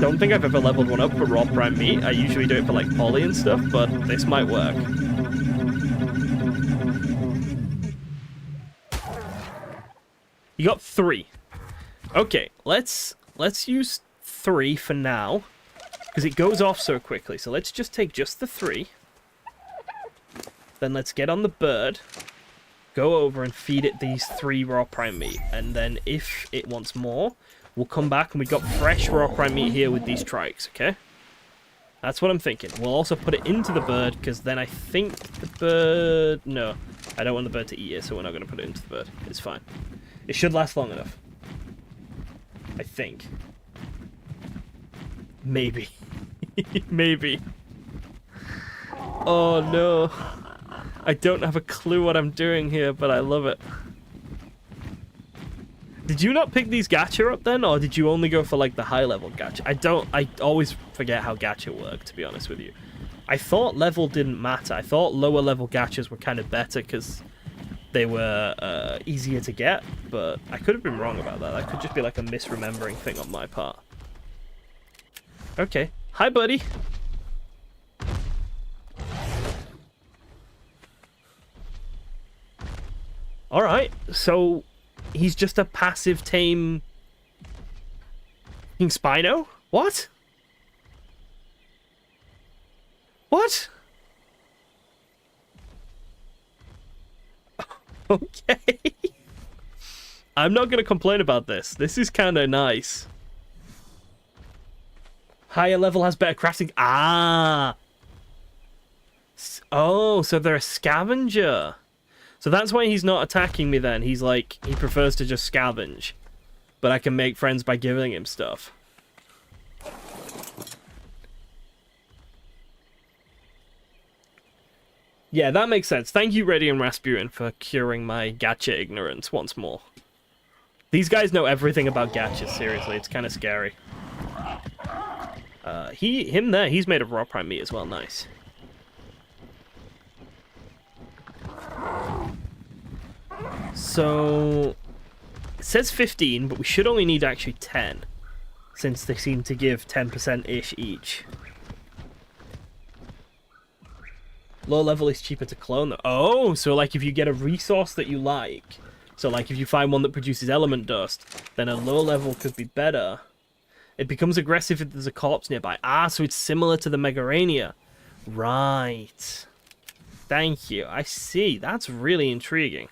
Speaker 1: don't think I've ever leveled one up for raw prime meat. I usually do it for like poly and stuff, but this might work. You got 3. Okay, let's use 3 for now, because it goes off so quickly. So let's just take just the 3. Then let's get on the bird, go over and feed it these 3 raw prime meat, and then if it wants more, we'll come back and we got fresh raw prime meat here with these trikes, okay? That's what I'm thinking. We'll also put it into the bird, because then I think the bird... No, I don't want the bird to eat it, so we're not going to put it into the bird. It's fine. It should last long enough. I think. Maybe. Maybe. Oh no. I don't have a clue what I'm doing here, but I love it. Did you not pick these gacha up then, or did you only go for like the high level gacha? I always forget how gacha work, to be honest with you. I thought level didn't matter. I thought lower level gachas were kind of better because they were easier to get, but I could have been wrong about that. That could just be like a misremembering thing on my part. Okay. Hi, buddy. Alright, so he's just a passive tame Spino? What? What? Okay. I'm not going to complain about this. This is kind of nice. Higher level has better crafting. Ah. Oh, so they're a scavenger. So that's why he's not attacking me then. He's like, he prefers to just scavenge. But I can make friends by giving him stuff. Yeah, that makes sense. Thank you, Radiant Rasputin, for curing my gacha ignorance once more. These guys know everything about gachas, seriously. It's kind of scary. Him there, he's made of raw prime meat as well. Nice. So, it says 15, but we should only need actually 10, since they seem to give 10%-ish each. Low level is cheaper to clone though. Oh, so like if you get a resource that you like, so like if you find one that produces element dust, then a low level could be better. It becomes aggressive if there's a corpse nearby. Ah, so it's similar to the Megarania. Right. Thank you. I see. That's really intriguing.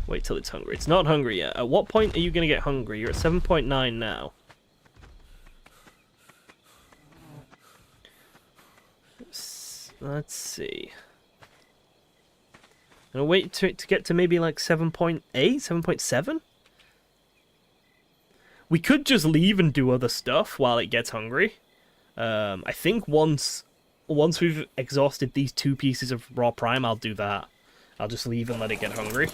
Speaker 1: Wait till it's hungry. It's not hungry yet. At what point are you going to get hungry? You're at 7.9 now. Let's see. I'm gonna wait to get to maybe like 7.8, 7.7? We could just leave and do other stuff while it gets hungry. I think once we've exhausted these 2 pieces of raw prime, I'll do that. I'll just leave and let it get hungry.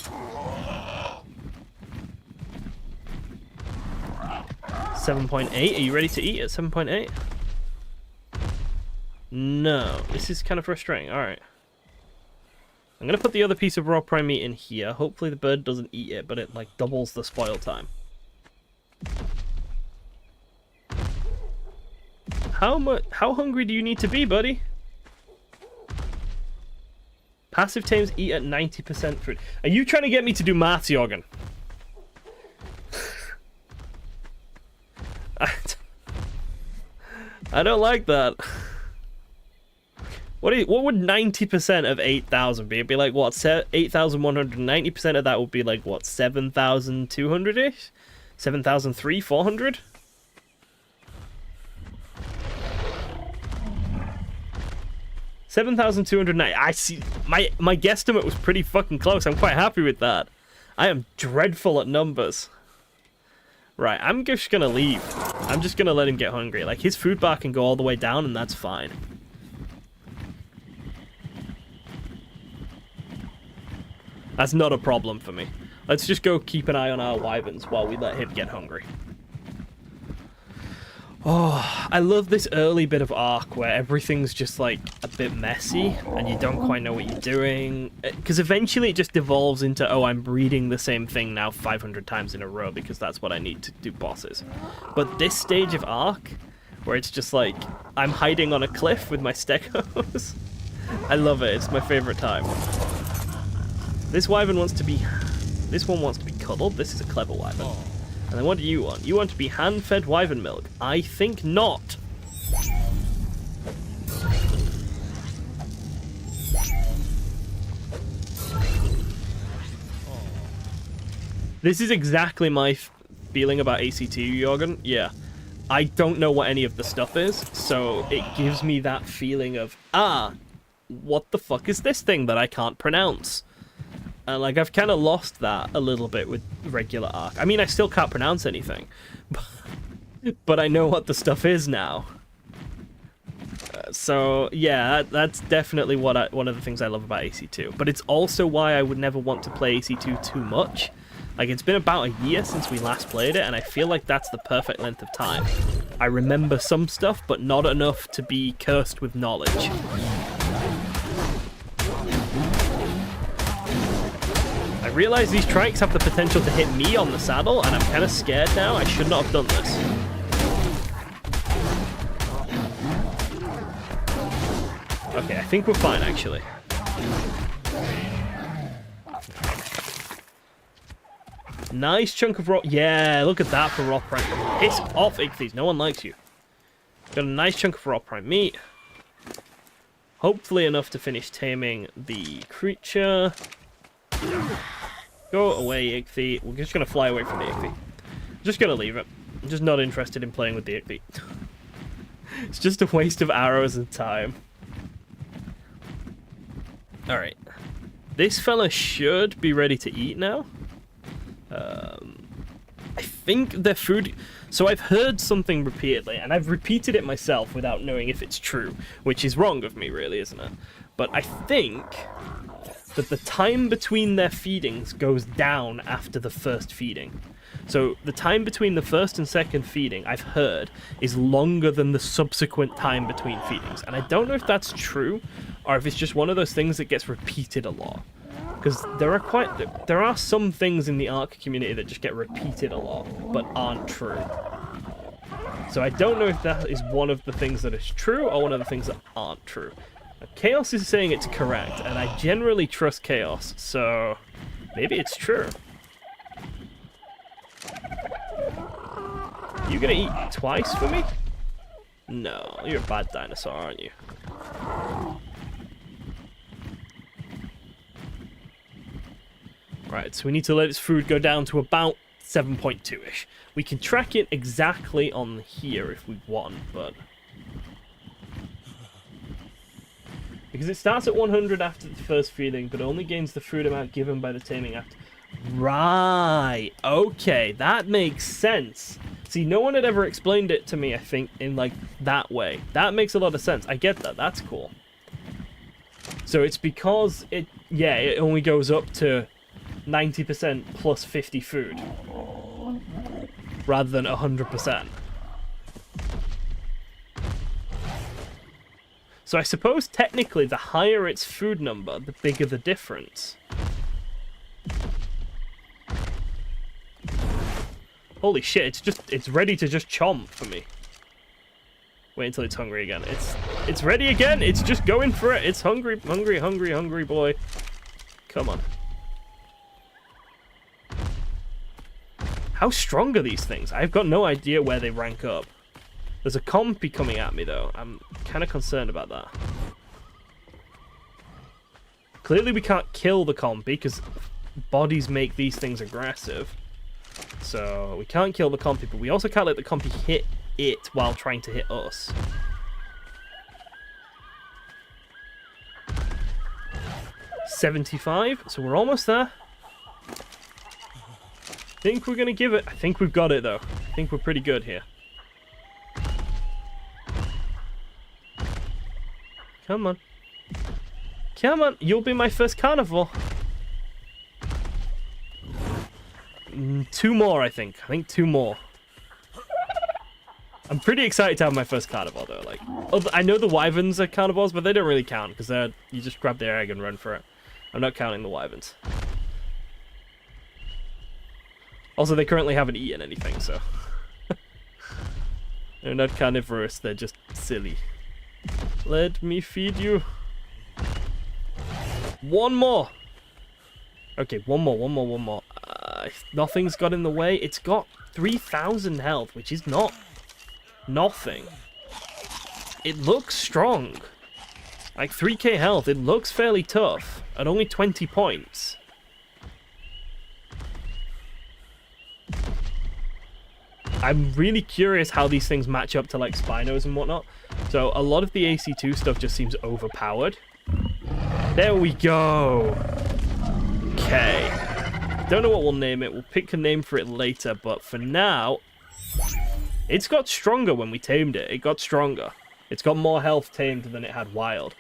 Speaker 1: 7.8, are you ready to eat at 7.8? No, this is kind of frustrating. Alright. I'm going to put the other piece of raw prime meat in here. Hopefully the bird doesn't eat it, but it like doubles the spoil time. How hungry do you need to be, buddy? Passive tames eat at 90% food. Are you trying to get me to do maths, Jorgen? I don't like that. What would 90% of 8,000 be? It'd be like, what, 8,190% of that would be like, what, 7,200-ish? 7,300, 400? $7,290. I see. My guesstimate was pretty fucking close. I'm quite happy with that. I am dreadful at numbers. Right, I'm just gonna leave. I'm just gonna let him get hungry. Like, his food bar can go all the way down, and that's fine. That's not a problem for me. Let's just go keep an eye on our wyverns while we let him get hungry. Oh, I love this early bit of ARK where everything's just like a bit messy and you don't quite know what you're doing. Because eventually it just devolves into, oh, I'm breeding the same thing now 500 times in a row because that's what I need to do bosses. But this stage of ARK, where it's just like, I'm hiding on a cliff with my stegos, I love it. It's my favorite time. This wyvern wants to be... This one wants to be cuddled. This is a clever wyvern. And then what do you want? You want to be hand-fed wyvern milk? I think not. This is exactly my feeling about ACT, Jorgen. Yeah. I don't know what any of the stuff is, so it gives me that feeling of, what the fuck is this thing that I can't pronounce? Like, I've kind of lost that a little bit with regular ARK. I mean, I still can't pronounce anything. But I know what the stuff is now. So, yeah, that's definitely one of the things I love about AC2. But it's also why I would never want to play AC2 too much. Like, it's been about a year since we last played it, and I feel like that's the perfect length of time. I remember some stuff, but not enough to be cursed with knowledge. I realize these trikes have the potential to hit me on the saddle, and I'm kind of scared now. I should not have done this. Okay, I think we're fine, actually. Nice chunk of raw... Yeah, look at that for raw prime. Piss off, Ichthyes. No one likes you. Got a nice chunk of raw prime meat. Hopefully enough to finish taming the creature. Go away, Ichthy. We're just going to fly away from the Ichthy. Just going to leave it. I'm just not interested in playing with the Ichthy. It's just a waste of arrows and time. Alright. This fella should be ready to eat now. I think their food... So I've heard something repeatedly, and I've repeated it myself without knowing if it's true, which is wrong of me, really, isn't it? But I think that the time between their feedings goes down after the first feeding. So the time between the first and second feeding, I've heard, is longer than the subsequent time between feedings. And I don't know if that's true, or if it's just one of those things that gets repeated a lot. Because there are some things in the ARK community that just get repeated a lot, but aren't true. So I don't know if that is one of the things that is true, or one of the things that aren't true. Now, Chaos is saying it's correct, and I generally trust Chaos, so maybe it's true. You gonna eat twice for me? No, you're a bad dinosaur, aren't you? Right, so we need to let its food go down to about 7.2-ish. We can track it exactly on here if we want, but... Because it starts at 100 after the first feeding, but only gains the food amount given by the taming after... Right, okay, that makes sense. See, no one had ever explained it to me, I think, in, like, that way. That makes a lot of sense. I get that, that's cool. So it's because it only goes up to 90% plus 50 food, rather than 100%. So I suppose technically the higher its food number, the bigger the difference. Holy shit, it's ready to just chomp for me. Wait until it's hungry again. It's ready again. It's just going for it. It's hungry, hungry, hungry, hungry boy. Come on. How strong are these things? I've got no idea where they rank up. There's a compy coming at me, though. I'm kind of concerned about that. Clearly we can't kill the compy, because bodies make these things aggressive. So we can't kill the compy, but we also can't let the compy hit it while trying to hit us. $75, so we're almost there. I think we're gonna give it. I think we've got it though. I think we're pretty good here. Come on. Come on, you'll be my first carnivore. 2 more, I think. I think 2 more. I'm pretty excited to have my first carnivore though. Like, I know the wyverns are carnivores, but they don't really count because you just grab their egg and run for it. I'm not counting the wyverns. Also, they currently haven't eaten anything, so... They're not carnivorous, they're just silly. Let me feed you. 1 more! Okay, one more. Nothing's got in the way. It's got 3,000 health, which is not... nothing. It looks strong. Like, 3k health, it looks fairly tough. At only 20 points. I'm really curious how these things match up to, like, Spinos and whatnot. So, a lot of the AC2 stuff just seems overpowered. There we go! Okay. Don't know what we'll name it. We'll pick a name for it later, but for now... It's got stronger when we tamed it. It got stronger. It's got more health tamed than it had wild.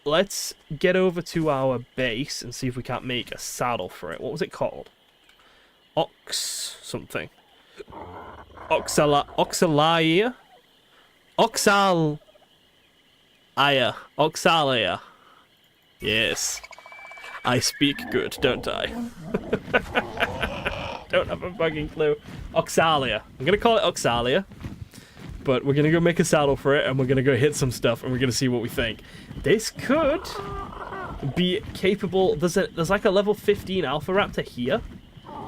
Speaker 1: Let's get over to our base and see if we can't make a saddle for it. What was it called? Ox... something. Oxalia. Oxalia. Yes. I speak good, don't I? Don't have a fucking clue. Oxalia. I'm gonna call it Oxalia. But we're going to go make a saddle for it, and we're going to go hit some stuff, and we're going to see what we think. This could be capable... There's like a level 15 Alpha Raptor here.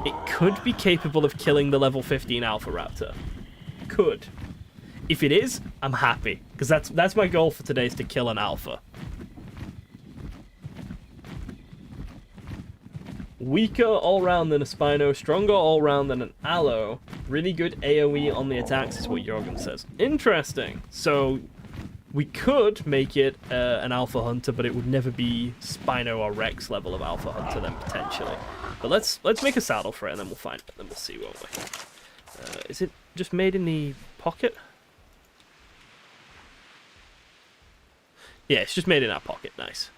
Speaker 1: It could be capable of killing the level 15 Alpha Raptor. Could. If it is, I'm happy. Because that's my goal for today, is to kill an Alpha. Weaker all-round than a Spino, stronger all-round than an Allo. Really good AoE on the attacks is what Jorgen says. Interesting. So we could make it an Alpha Hunter, but it would never be Spino or Rex level of Alpha Hunter then, potentially. But let's make a saddle for it, and then we'll find it, and then we'll see, won't we? Is it just made in the pocket? Yeah, it's just made in our pocket. Nice.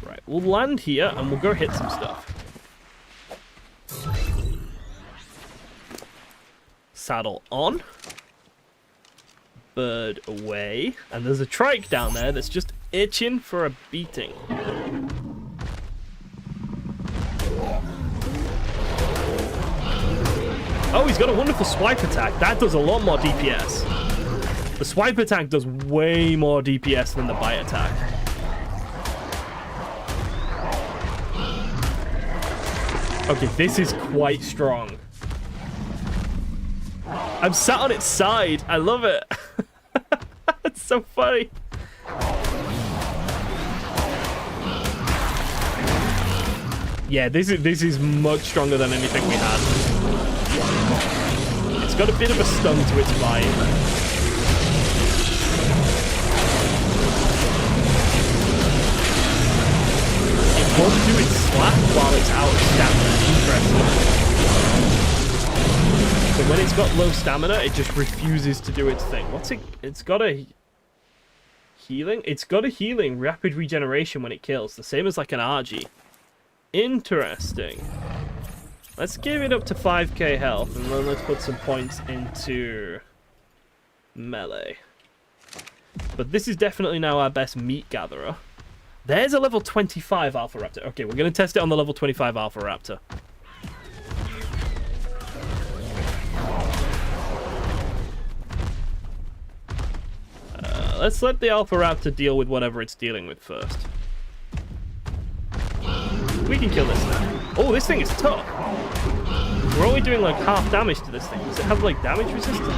Speaker 1: Right, we'll land here and we'll go hit some stuff. Saddle on. Bird away. And there's a trike down there that's just itching for a beating. Oh, he's got a wonderful swipe attack. That does a lot more DPS. The swipe attack does way more DPS than the bite attack. Okay, this is quite strong. I'm sat on its side. I love it. It's so funny. Yeah, this is much stronger than anything we had. It's got a bit of a stun to its vibe. Won't do its slap while it's out of stamina. Interesting. But when it's got low stamina, it just refuses to do its thing. What's it? It's got a healing? It's got a healing rapid regeneration when it kills. The same as like an RG. Interesting. Let's give it up to 5k health, and then let's put some points into melee. But this is definitely now our best meat gatherer. There's a level 25 Alpha Raptor. Okay, we're going to test it on the level 25 Alpha Raptor. Let's let the Alpha Raptor deal with whatever it's dealing with first. We can kill this now. Oh, this thing is tough. We're only doing like half damage to this thing. Does it have like damage resistance?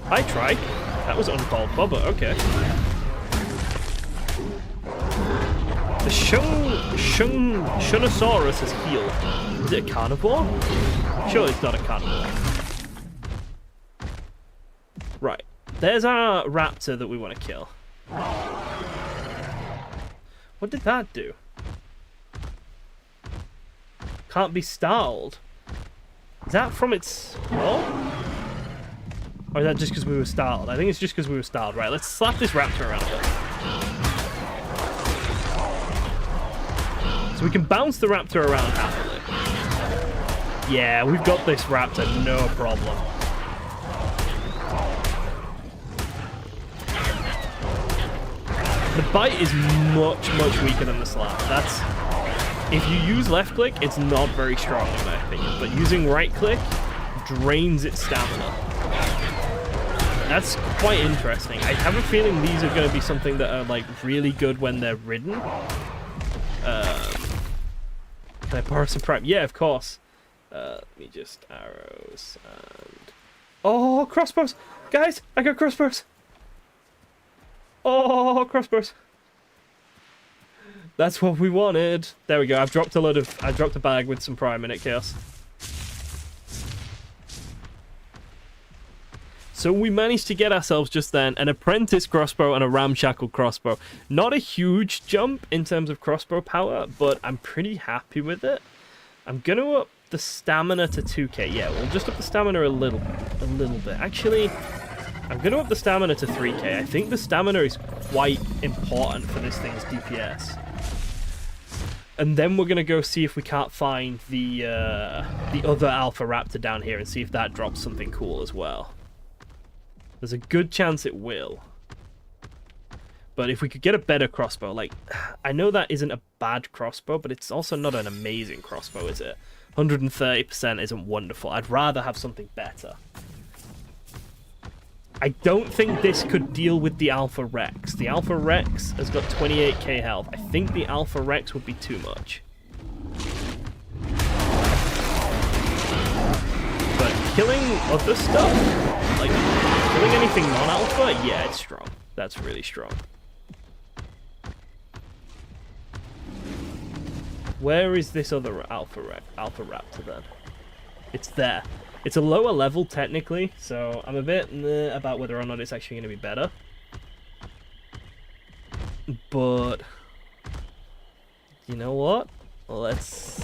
Speaker 1: Hi, Trike. That was uncalled for, but okay. The Shunosaurus is healed. Is it a carnivore? Sure, it's not a carnivore. Right. There's our raptor that we want to kill. What did that do? Can't be stalled. Is that from its... Oh? Or is that just because we were startled? I think it's just because we were startled. Right, let's slap this raptor around first. So we can bounce the raptor around happily. Yeah, we've got this raptor, no problem. The bite is much, much weaker than the slap. That's... If you use left click, it's not very strong in my opinion. But using right click drains its stamina. That's quite interesting. I have a feeling these are going to be something that are like really good when they're ridden. Can I borrow some prime? Yeah, of course. Let me just arrows and... Oh, crossbows! Guys, I got crossbows! Oh, crossbows! That's what we wanted. There we go. I dropped a bag with some prime in it, Chaos. So we managed to get ourselves just then an apprentice crossbow and a ramshackle crossbow. Not a huge jump in terms of crossbow power, but I'm pretty happy with it. I'm going to up the stamina to 2k. Yeah, we'll just up the stamina a little bit. Actually, I'm going to up the stamina to 3k. I think the stamina is quite important for this thing's DPS. And then we're going to go see if we can't find the other Alpha Raptor down here and see if that drops something cool as well. There's a good chance it will. But if we could get a better crossbow, like, I know that isn't a bad crossbow, but it's also not an amazing crossbow, is it? 130% isn't wonderful. I'd rather have something better. I don't think this could deal with the Alpha Rex. The Alpha Rex has got 28k health. I think the Alpha Rex would be too much. But killing other stuff, like killing anything non-alpha, yeah, it's strong. That's really strong. Where is this other Alpha Raptor then? It's there. It's a lower level technically, so I'm a bit about whether or not it's actually going to be better. But you know what? Let's.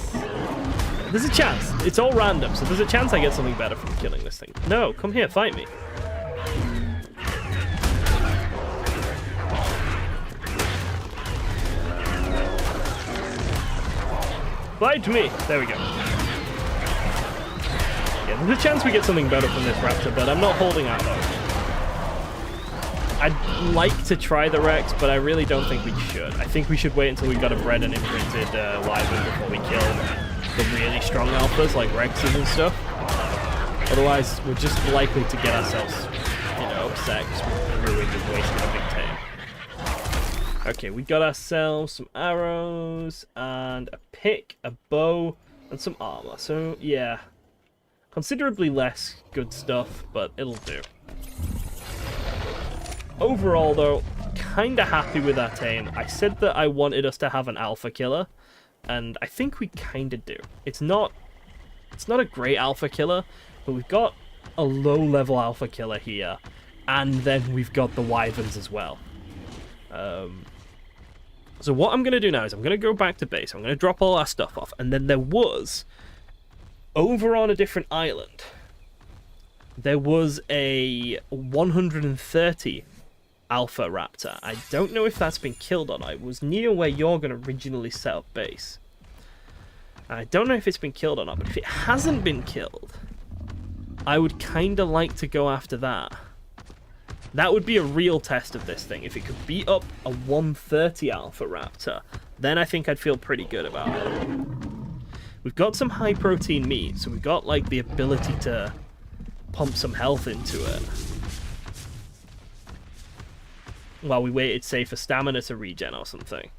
Speaker 1: There's a chance. It's all random, so there's a chance I get something better from killing this thing. No, come here, fight me. Fight me! There we go. Yeah, there's a chance we get something better from this raptor, but I'm not holding out though. I'd like to try the Rex, but I really don't think we should. I think we should wait until we've got a bred and imprinted wyvern before we kill the really strong alphas like Rexes and stuff. Otherwise, we're just likely to get ourselves, you know, upset because we're just wasting a big tame. Okay, we got ourselves some arrows and a pick, a bow, and some armor. So, yeah, considerably less good stuff, but it'll do. Overall, though, kind of happy with our tame. I said that I wanted us to have an alpha killer, and I think we kind of do. It's not a great alpha killer, but we've got a low-level alpha killer here, and then we've got the wyverns as well. So what I'm going to do now is I'm going to go back to base. I'm going to drop all our stuff off. And then there was, over on a different island, there was a 130 Alpha Raptor. I don't know if that's been killed or not. It was near where you're going to originally set up base. I don't know if it's been killed or not, but if it hasn't been killed, I would kind of like to go after that. That would be a real test of this thing. If it could beat up a 130 Alpha Raptor, then I think I'd feel pretty good about it. We've got some high protein meat, so we've got like the ability to pump some health into it. While we waited, say, for stamina to regen or something.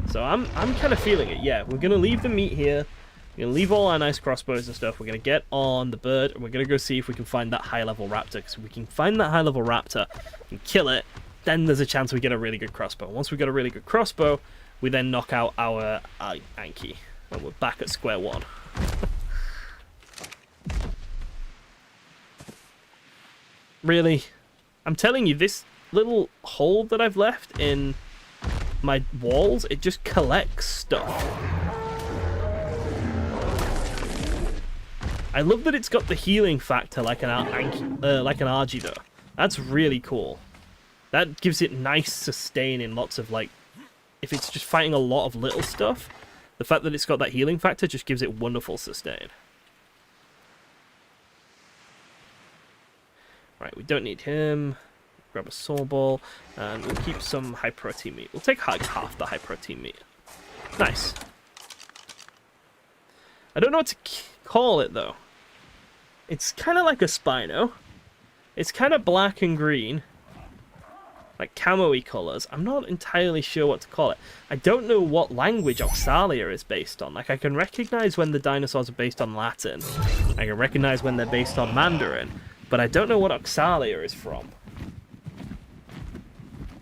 Speaker 1: So I'm kind of feeling it, yeah. We're going to leave the meat here. We're going to leave all our nice crossbows and stuff. We're going to get on the bird, and we're going to go see if we can find that high-level raptor. Because if we can find that high-level raptor and kill it, then there's a chance we get a really good crossbow. Once we get a really good crossbow, we then knock out our Anki, and we're back at square one. Really? I'm telling you, this little hole that I've left in my walls, it just collects stuff. I love that it's got the healing factor like an Argy though. That's really cool. That gives it nice sustain in lots of, like, if it's just fighting a lot of little stuff, the fact that it's got that healing factor just gives it wonderful sustain. Right, we don't need him. Grab a soul ball, and we'll keep some high protein meat. We'll take like half the high protein meat. Nice. I don't know what to call it though. It's kind of like a Spino. It's kind of black and green, like camo-y colors. I'm not entirely sure what to call it. I don't know what language Oxalia is based on. Like, I can recognize when the dinosaurs are based on Latin. I can recognize when they're based on Mandarin, but I don't know what Oxalia is from.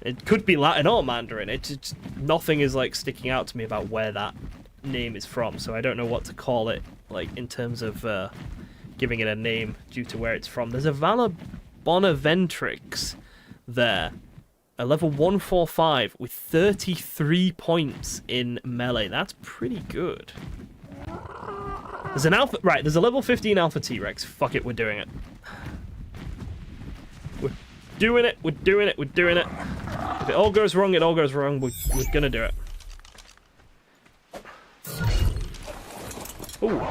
Speaker 1: It could be Latin or Mandarin. It's nothing is like sticking out to me about where that name is from, so I don't know what to call it, like in terms of giving it a name due to where it's from. There's a Valor Bonaventrix there, a level 145 with 33 points in melee. That's pretty good. There's an alpha, right? There's a level 15 Alpha T-Rex. Fuck it, we're doing it. We're doing it. We're doing it. We're doing it. If it all goes wrong, it all goes wrong. We're gonna do it. Ooh.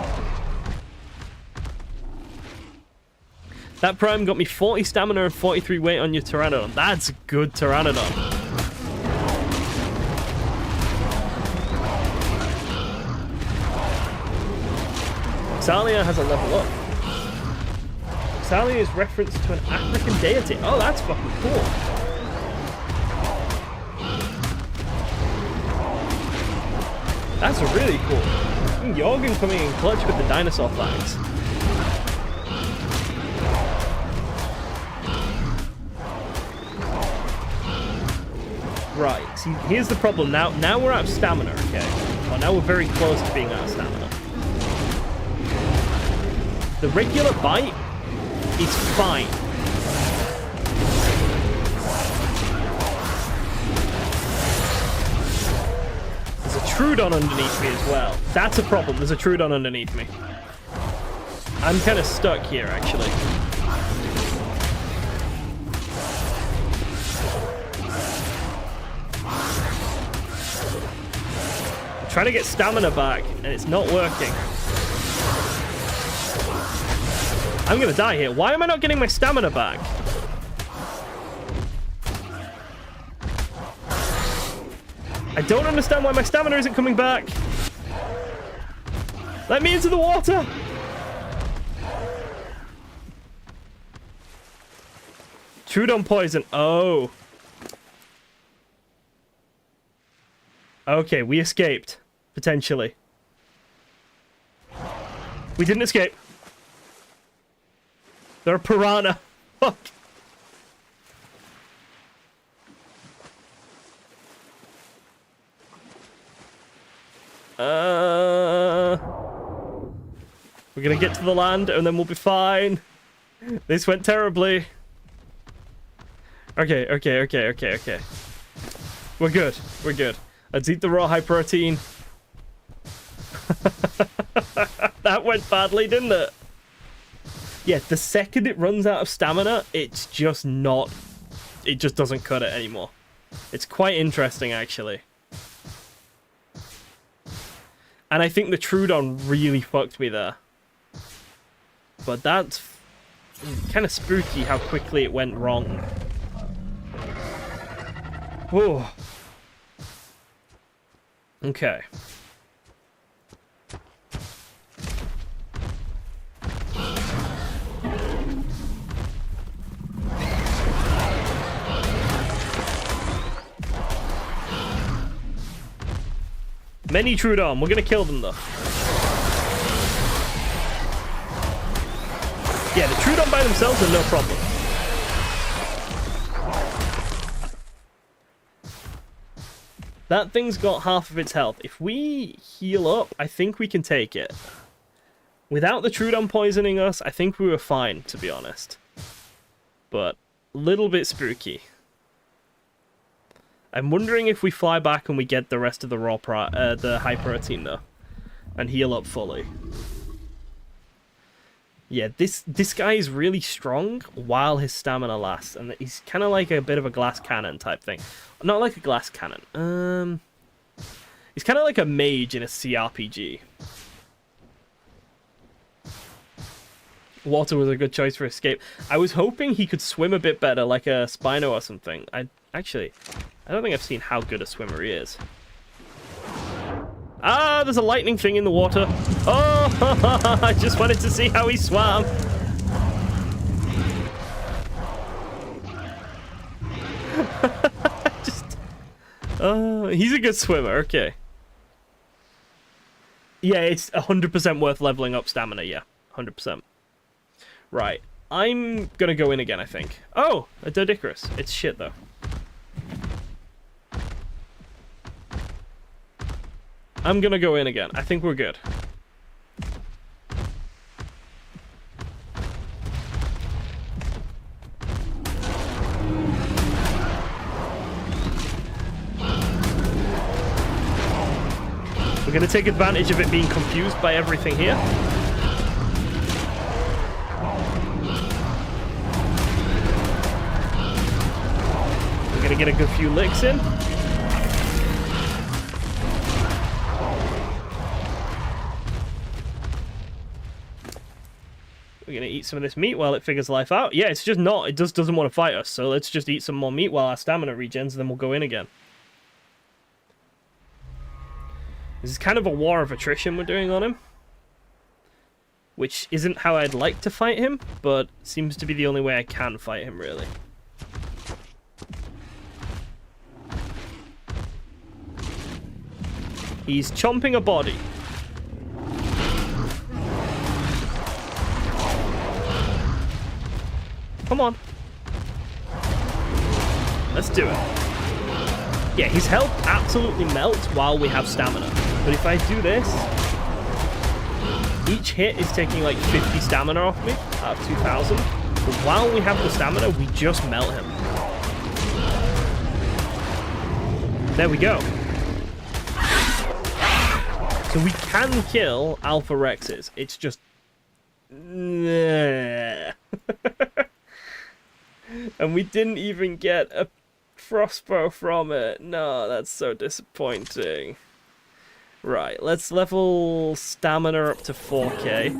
Speaker 1: That prime got me 40 stamina and 43 weight on your Pteranodon. That's good Pteranodon. Xalia has a level up. Xalia is referenced to an African deity. Oh, that's fucking cool. That's really cool. Jorgen coming in clutch with the dinosaur flags. Right, see, here's the problem. Now we're out of stamina, okay? Well, now we're very close to being out of stamina. The regular bite is fine. There's a Trudon underneath me as well. That's a problem. There's a Trudon underneath me. I'm kind of stuck here, actually. I'm trying to get stamina back, and it's not working. I'm gonna die here. Why am I not getting my stamina back? I don't understand why my stamina isn't coming back. Let me into the water. Trudon poison. Oh. Okay, we escaped. Potentially. We didn't escape. They're a piranha. Fuck. We're gonna get to the land and then we'll be fine. This went terribly. Okay. We're good. We're good. Let's eat the raw high protein. That went badly, didn't it? Yeah, the second it runs out of stamina, it's just not... It just doesn't cut it anymore. It's quite interesting, actually. And I think the Trudon really fucked me there. But that's kind of spooky how quickly it went wrong. Whoa. Okay. Many Trudon. We're gonna kill them though. Yeah, the Trudon by themselves are no problem. That thing's got half of its health. If we heal up, I think we can take it. Without the Trudon poisoning us, I think we were fine, to be honest. But a little bit spooky. I'm wondering if we fly back and we get the rest of the the high protein though, and heal up fully. Yeah, this guy is really strong while his stamina lasts, and he's kind of like a bit of a glass cannon type thing. Not like a glass cannon. He's kind of like a mage in a CRPG. Water was a good choice for escape. I was hoping he could swim a bit better, like a Spino or something. I don't think I've seen how good a swimmer he is. Ah, there's a lightning thing in the water. Oh, I just wanted to see how he swam. He's a good swimmer, okay. Yeah, it's 100% worth leveling up stamina, yeah. 100%. Right, I'm gonna go in again, I think. Oh, a Doedicurus. It's shit, though. I'm gonna go in again. I think we're good. We're gonna take advantage of it being confused by everything here. We're gonna get a good few licks in. We're going to eat some of this meat while it figures life out. Yeah, it's just not. It just doesn't want to fight us. So let's just eat some more meat while our stamina regens, and then we'll go in again. This is kind of a war of attrition we're doing on him. Which isn't how I'd like to fight him, but seems to be the only way I can fight him, really. He's chomping a body. Come on. Let's do it. Yeah, his health absolutely melts while we have stamina. But if I do this, each hit is taking like 50 stamina off me out of 2,000. But while we have the stamina, we just melt him. There we go. So we can kill Alpha Rexes. It's just... And we didn't even get a crossbow from it. No, that's so disappointing. Right, let's level stamina up to 4k.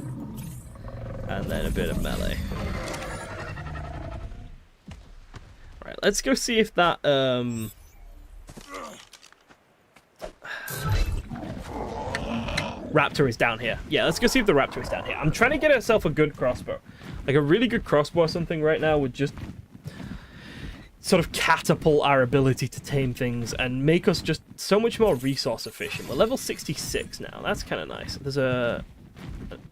Speaker 1: And then a bit of melee. Right, let's go see if that, Raptor is down here. Yeah, let's go see if the Raptor is down here. I'm trying to get ourselves a good crossbow. Like a really good crossbow or something right now would just sort of catapult our ability to tame things and make us just so much more resource efficient. We're level 66 now. That's kind of nice. There's a...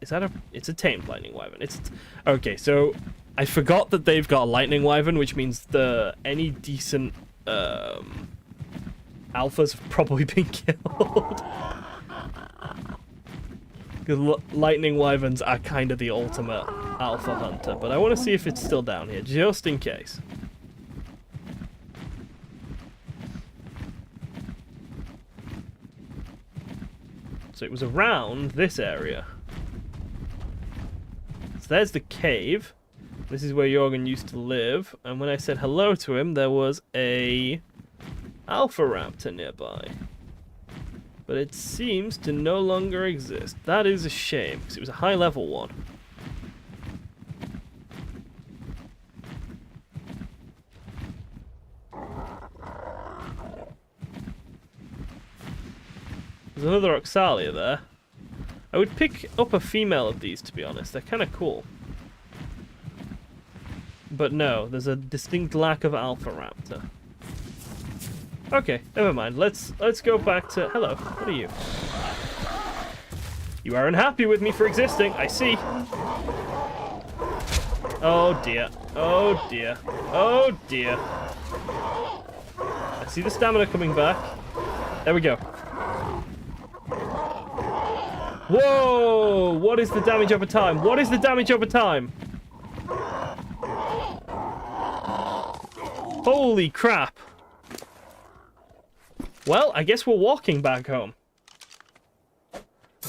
Speaker 1: Is that a... It's a tamed lightning wyvern. It's... Okay, so I forgot that they've got a lightning wyvern, which means any decent alphas have probably been killed. Because lightning wyverns are kind of the ultimate alpha hunter. But I want to see if it's still down here, just in case. So it was around this area. So there's the cave. This is where Jorgen used to live. And when I said hello to him, there was a Alpha Raptor nearby. But it seems to no longer exist. That is a shame, because it was a high level one. There's another Oxalia there. I would pick up a female of these, to be honest. They're kind of cool. But no, there's a distinct lack of Alpha Raptor. Okay, never mind. Let's go back to... Hello, what are you? You are unhappy with me for existing, I see. Oh dear. Oh dear. Oh dear. I see the stamina coming back. There we go. Whoa! What is the damage over time? What is the damage over time? Holy crap. Well, I guess we're walking back home.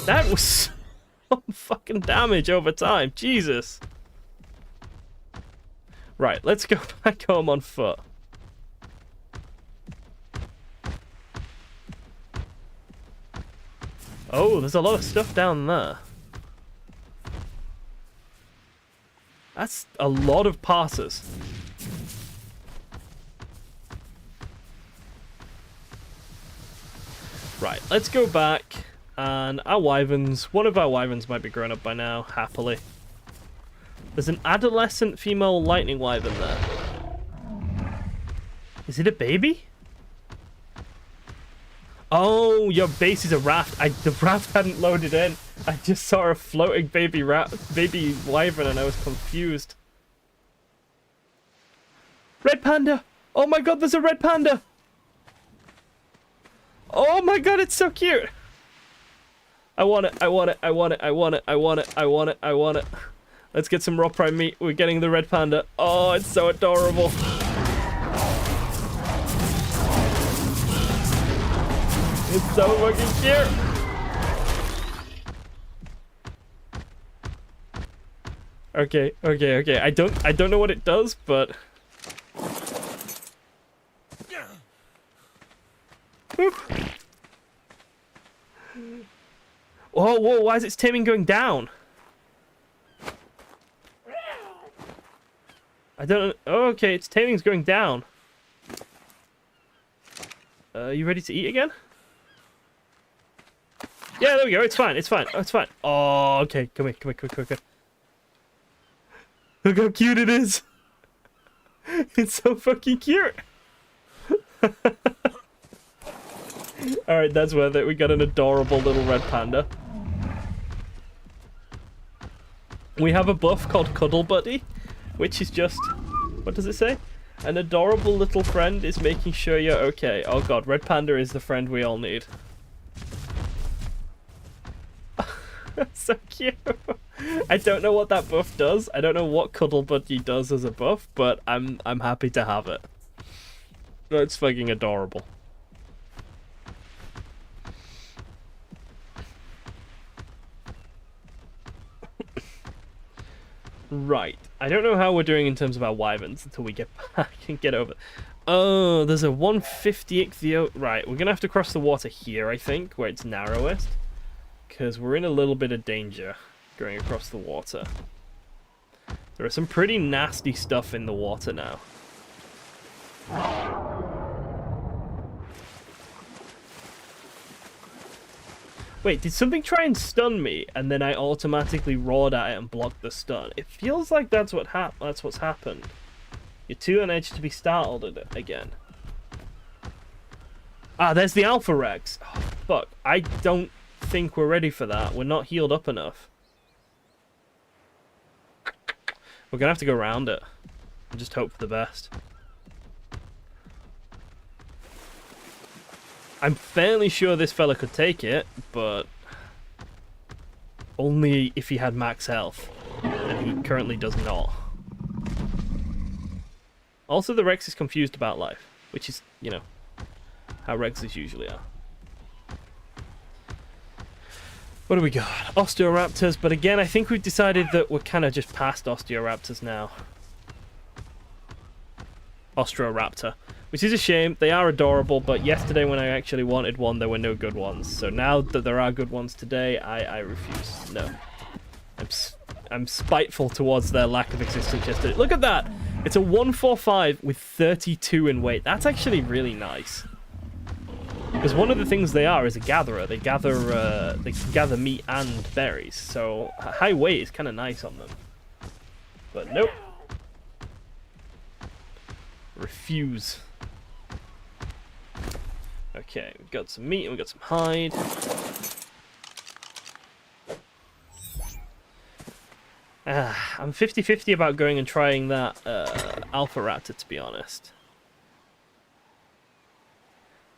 Speaker 1: That was some fucking damage over time. Jesus. Right, let's go back home on foot. Oh, there's a lot of stuff down there. That's a lot of passes. Right, let's go back. And our wyverns, one of our wyverns might be grown up by now, happily. There's an adolescent female lightning wyvern there. Is it a baby? Oh, your base is a raft. The raft hadn't loaded in. I just saw a floating baby wyvern and I was confused. Red panda! Oh my god, there's a red panda! Oh my god, it's so cute! I want it, I want it, I want it, I want it, I want it, I want it, I want it. Let's get some raw prime meat. We're getting the red panda. Oh, it's so adorable. It's so fucking cute. Okay, okay, okay. I don't know what it does, but whoa, whoa, why is its taming going down? I don't... Oh, okay, its taming's going down. You ready to eat again? Yeah, there we go. It's fine. It's fine. Oh, it's fine. Oh, okay. Come here. Come here. Come here. Come here. Look how cute it is. It's so fucking cute. Alright, that's worth it. We got an adorable little red panda. We have a buff called Cuddle Buddy, which is just... What does it say? An adorable little friend is making sure you're okay. Oh god, red panda is the friend we all need. That's so cute. I don't know what that buff does. I don't know what Cuddle Buddy does as a buff, but I'm happy to have it. That's fucking adorable. Right. I don't know how we're doing in terms of our wyverns until we get back and get over. Oh, there's a 150 ichthyo. Right, we're gonna have to cross the water here, I think, where it's narrowest. Because we're in a little bit of danger going across the water. There is some pretty nasty stuff in the water now. Wait, did something try and stun me, and then I automatically roared at it and blocked the stun? It feels like that's what's happened. You're too on edge to be startled at it again. Ah, there's the Alpha Rex. Oh, fuck, I don't think we're ready for that. We're not healed up enough. We're gonna have to go around it and just hope for the best. I'm fairly sure this fella could take it, but only if he had max health, and he currently does not. Also, the Rex is confused about life, which is, you know, how Rexes usually are. What do we got? Osteoraptors, but again, I think we've decided that we're kind of just past Osteoraptors now. Osteoraptor. Which is a shame. They are adorable, but yesterday when I actually wanted one, there were no good ones. So now that there are good ones today, I refuse. No. I'm spiteful towards their lack of existence yesterday. Look at that! It's a 145 with 32 in weight. That's actually really nice. Because one of the things they are is a gatherer. They can gather meat and berries. So a high weight is kind of nice on them. But nope. Refuse. Okay, we've got some meat and we've got some hide. I'm 50-50 about going and trying that Alpha Raptor, to be honest.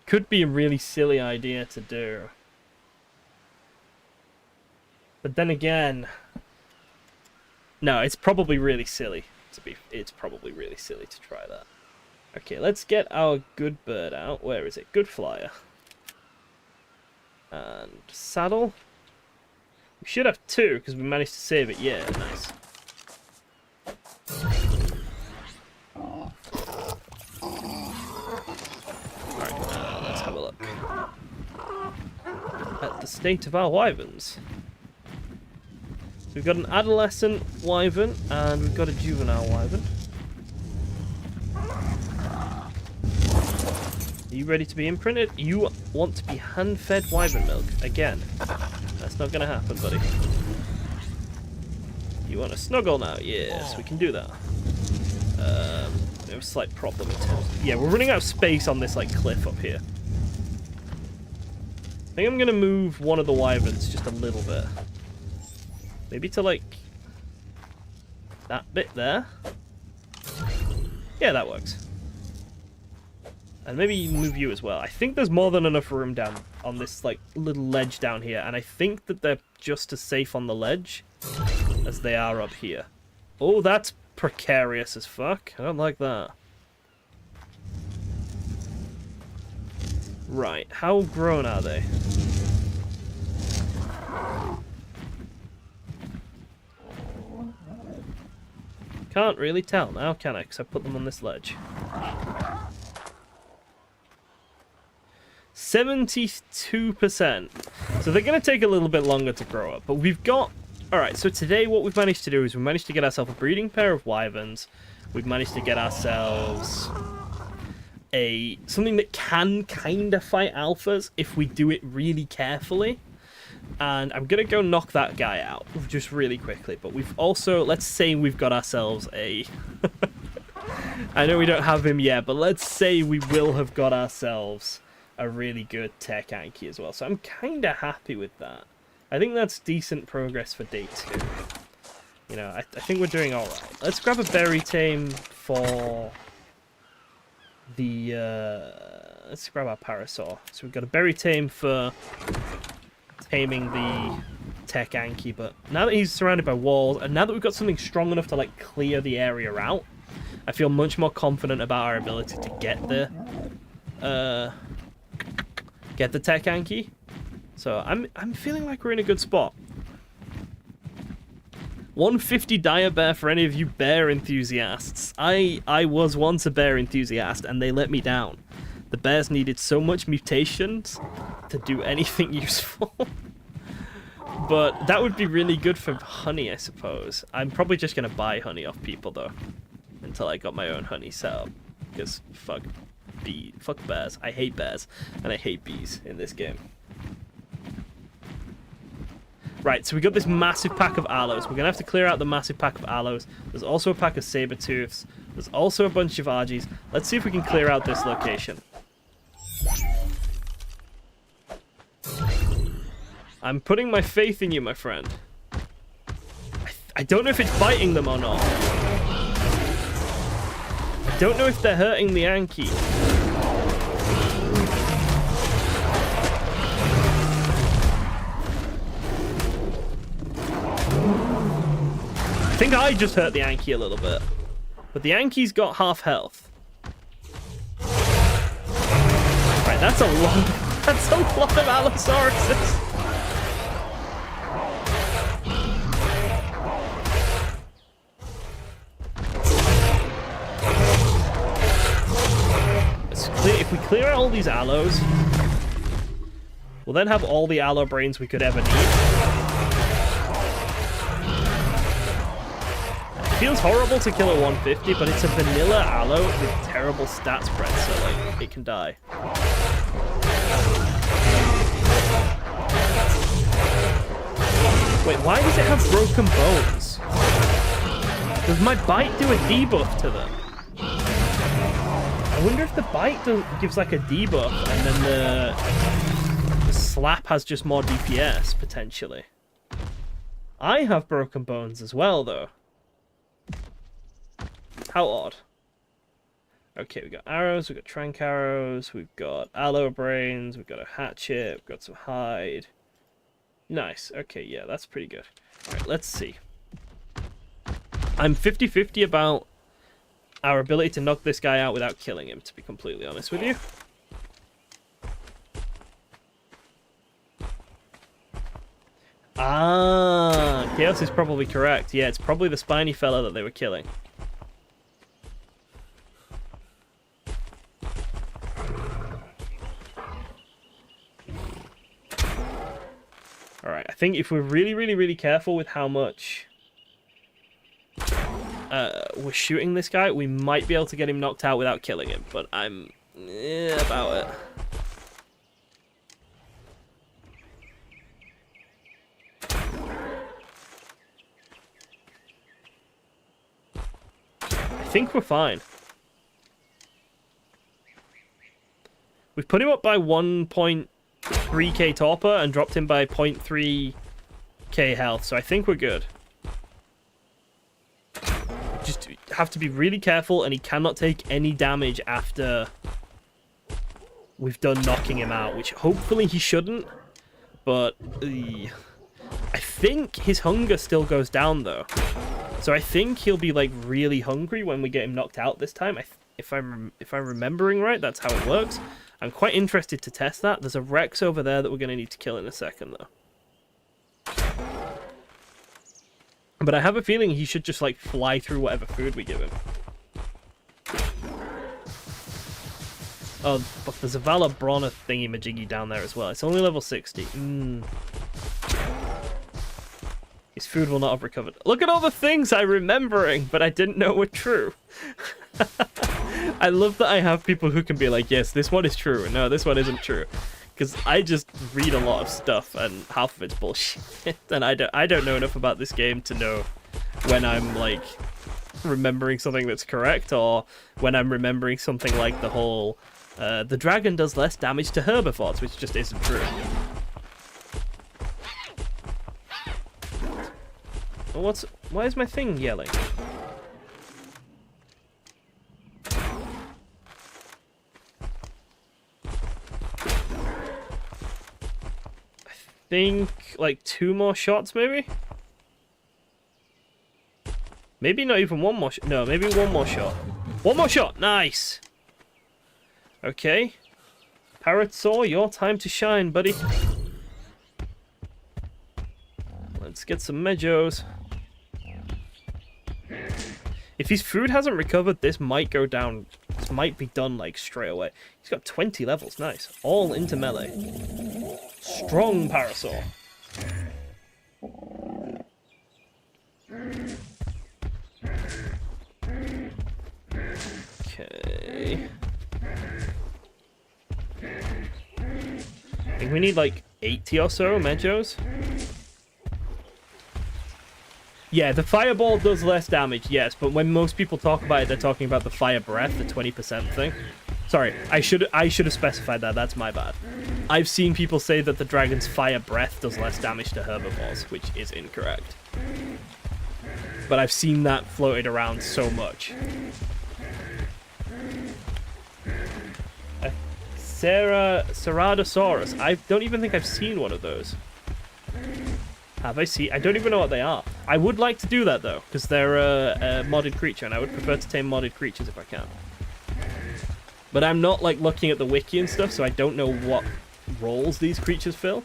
Speaker 1: Could be a really silly idea to do. But then again... No, it's probably really silly. It's probably really silly to try that. Okay, let's get our good bird out. Where is it? Good flyer. And saddle. We should have two, because we managed to save it. Yeah, nice. Alright, let's have a look at the state of our wyverns. So we've got an adolescent wyvern, and we've got a juvenile wyvern. Are you ready to be imprinted? You want to be hand-fed wyvern milk again. That's not going to happen, buddy. You want to snuggle now? Yes, we can do that. We have a slight problem in terms of... Yeah, we're running out of space on this like cliff up here. I think I'm going to move one of the wyverns just a little bit. Maybe to like... that bit there? Yeah, that works. And maybe move you as well. I think there's more than enough room down on this like little ledge down here, and I think that they're just as safe on the ledge as they are up here. Oh, that's precarious as fuck. I don't like that. Right, how grown are they? Can't really tell now, can I? Because I put them on this ledge. 72%. So they're going to take a little bit longer to grow up. But we've got... Alright, so today what we've managed to do is we've managed to get ourselves a breeding pair of wyverns. We've managed to get ourselves something that can kind of fight alphas if we do it really carefully. And I'm going to go knock that guy out just really quickly. But we've also, let's say we've got ourselves a... I know we don't have him yet, but let's say we will have got ourselves a really good tech Anki as well. So I'm kind of happy with that. I think that's decent progress for day 2. You know, I think we're doing alright. Let's grab a berry tame for the... let's grab our parasaur. So we've got a berry tame for taming the tech Anki, but now that he's surrounded by walls, and now that we've got something strong enough to like clear the area out, I feel much more confident about our ability to get the tech Anki. So I'm feeling like we're in a good spot. 150 dire bear for any of you bear enthusiasts. I was once a bear enthusiast and they let me down. The bears needed so much mutations to do anything useful. But that would be really good for honey, I suppose. I'm probably just going to buy honey off people, though, until I got my own honey set up. Because fuck bears. I hate bears, and I hate bees in this game. Right, so we got this massive pack of aloes. We're going to have to clear out the massive pack of aloes. There's also a pack of saber-tooths. There's also a bunch of Argies. Let's see if we can clear out this location. I'm putting my faith in you, my friend. I don't know if it's biting them or not. I don't know if they're hurting the Anki. I think I just hurt the Anki a little bit. But the Anki's got half health. Right, that's a lot of Allosauruses. If we clear out all these aloes, we'll then have all the aloe brains we could ever need. It feels horrible to kill a 150, but it's a vanilla aloe with terrible stat spread, so like it can die. Wait, why does it have broken bones? Does my bite do a debuff to them? I wonder if the bite gives like a debuff and then the slap has just more DPS, potentially. I have broken bones as well, though. How odd. Okay, we've got arrows, we've got trank arrows, we've got aloe brains, we've got a hatchet, we've got some hide. Nice. Okay, yeah, that's pretty good. Alright, let's see. I'm 50-50 about our ability to knock this guy out without killing him, to be completely honest with you. Ah, Chaos is probably correct. Yeah, it's probably the spiny fella that they were killing. Alright, I think if we're really careful with how much we're shooting this guy, we might be able to get him knocked out without killing him, but I'm about it. I think we're fine. We've put him up by 1.3k torpor and dropped him by 0.3k health, so I think we're good. Just have to be really careful, and he cannot take any damage after we've done knocking him out, which hopefully he shouldn't, but I think his hunger still goes down, though. So I think he'll be like really hungry when we get him knocked out this time. If I'm remembering right, that's how it works. I'm quite interested to test that. There's a Rex over there that we're going to need to kill in a second, though. But I have a feeling he should just like fly through whatever food we give him. Oh, but there's a Valor Bronner thingy-majiggy down there as well. It's only level 60. He's His food will not have recovered. Look at all the things I'm remembering, but I didn't know were true. I love that I have people who can be like, yes, this one is true. No, this one isn't true. Because I just read a lot of stuff, and half of it's bullshit. And I don't know enough about this game to know when I'm, like, remembering something that's correct, or when I'm remembering something like the whole, the dragon does less damage to herbivores, which just isn't true. Why is my thing yelling? I think like 2 more shots, maybe? Maybe not even 1 more shot. No, maybe 1 more shot. 1 more shot! Nice! Okay. Parrot Saw, your time to shine, buddy. Let's get some Medjos. If his food hasn't recovered, this might go down. This might be done, like, straight away. He's got 20 levels. Nice. All into melee. Strong Parasaur. Okay. I think we need, like, 80 or so Medjos. Yeah, the fireball does less damage, yes, but when most people talk about it, they're talking about the fire breath, the 20% thing. Sorry, I should have specified that. That's my bad. I've seen people say that the dragon's fire breath does less damage to herbivores, which is incorrect. But I've seen that floated around so much. Ceratosaurus. I don't even think I've seen one of those. Have I seen? I don't even know what they are. I would like to do that, though, because they're a modded creature, and I would prefer to tame modded creatures if I can. But I'm not, like, looking at the wiki and stuff, so I don't know what roles these creatures fill.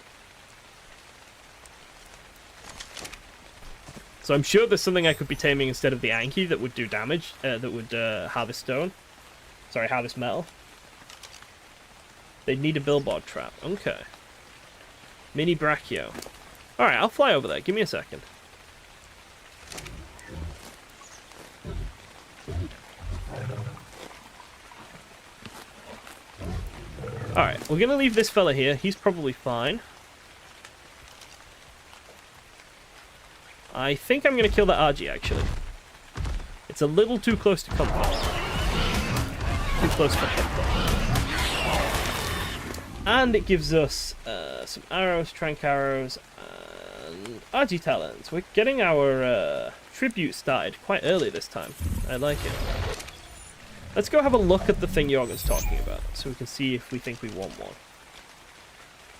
Speaker 1: So I'm sure there's something I could be taming instead of the Anki that would do damage, that would harvest stone. Sorry, harvest metal. They'd need a billboard trap. Okay. Mini Brachio. Alright, I'll fly over there. Give me a second. Alright, we're gonna leave this fella here. He's probably fine. I think I'm gonna kill that RG, actually. It's a little too close to comfort. Too close for comfort. And it gives us some arrows, trank arrows, and RG talents. We're getting our tribute started quite early this time. I like it. Let's go have a look at the thing Jorgen's talking about, so we can see if we think we want one.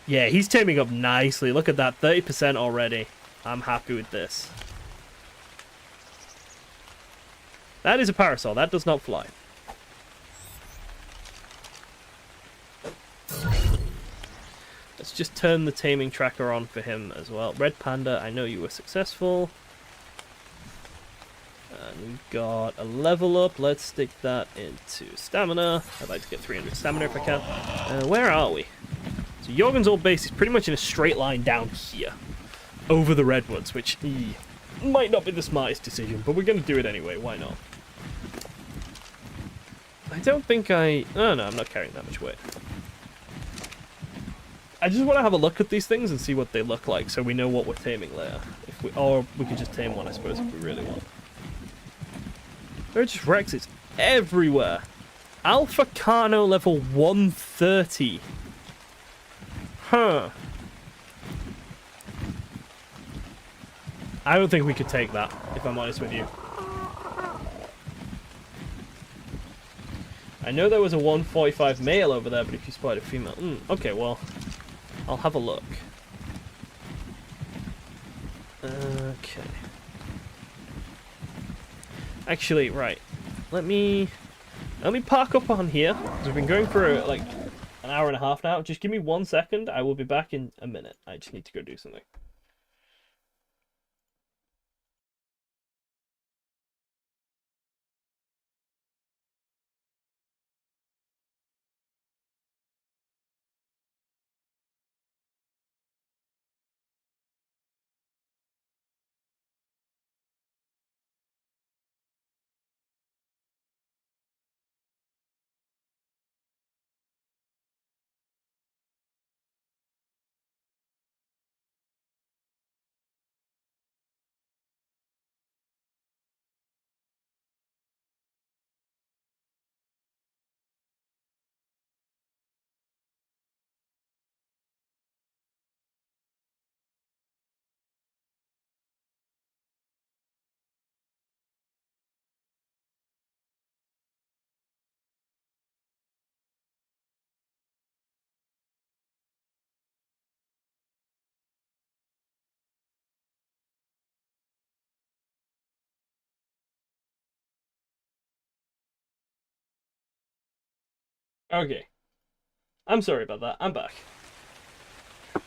Speaker 1: Yeah, he's taming up nicely. Look at that, 30% already. I'm happy with this. That is a parasol. That does not fly. Let's just turn the taming tracker on for him as well. Red Panda, I know you were successful. And we've got a level up. Let's stick that into stamina. I'd like to get 300 stamina if I can. Where are we? So Jorgen's old base is pretty much in a straight line down here. Over the redwoods, which might not be the smartest decision, but we're going to do it anyway. Why not? I don't think I... Oh, no, I'm not carrying that much weight. I just want to have a look at these things and see what they look like, so we know what we're taming later. Or we could just tame one, I suppose, if we really want. There are just Rexes everywhere. Alpha Carno level 130. Huh. I don't think we could take that, if I'm honest with you. I know there was a 145 male over there, but if you spotted a female... okay, well, I'll have a look. Okay. Actually, right. Let me park up on here, because we've been going for like an hour and a half now. Just give me 1 second. I will be back in a minute. I just need to go do something. Okay. I'm sorry about that. I'm back.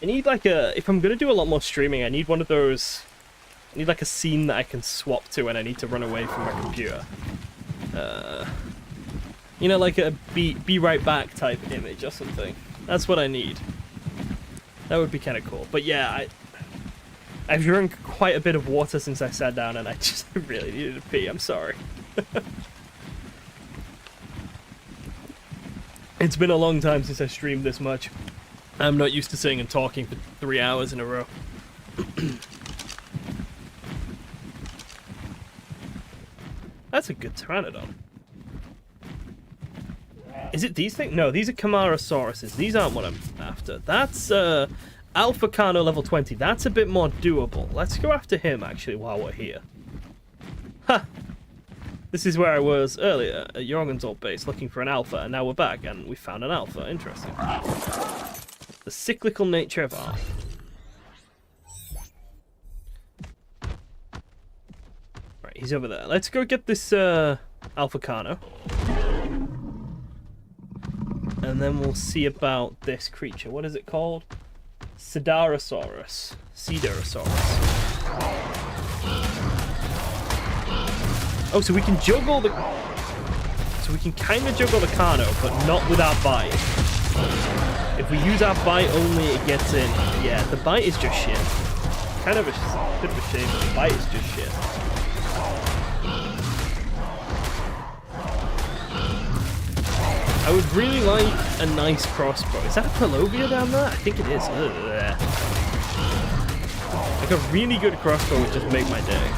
Speaker 1: I need like a... If I'm going to do a lot more streaming, I need one of those... I need like a scene that I can swap to when I need to run away from my computer. You know, like a be right back type image or something. That's what I need. That would be kind of cool. But yeah, I've drunk quite a bit of water since I sat down and I just really needed to pee. I'm sorry. It's been a long time since I streamed this much. I'm not used to sitting and talking for 3 hours in a row. That's a good pteranodon. Is it these things? No, these are Camarosauruses. These aren't what I'm after. That's Alpha Carno level 20. That's a bit more doable. Let's go after him, actually, while we're here. Ha! This is where I was earlier, at Jorgen's old base, looking for an alpha, and now we're back, and we found an alpha. Interesting. The cyclical nature of art. Right, he's over there. Let's go get this Alpha Carno. And then we'll see about this creature. What is it called? Sidarosaurus. Oh, so we can juggle the... So we can kind of juggle the Carno, but not with our bite. If we use our bite only, it gets in. Yeah, the bite is just shit. Kind of a bit of a shame, but the bite is just shit. I would really like a nice crossbow. Is that a Pelovia down there? I think it is. Ugh. Like a really good crossbow would just make my day.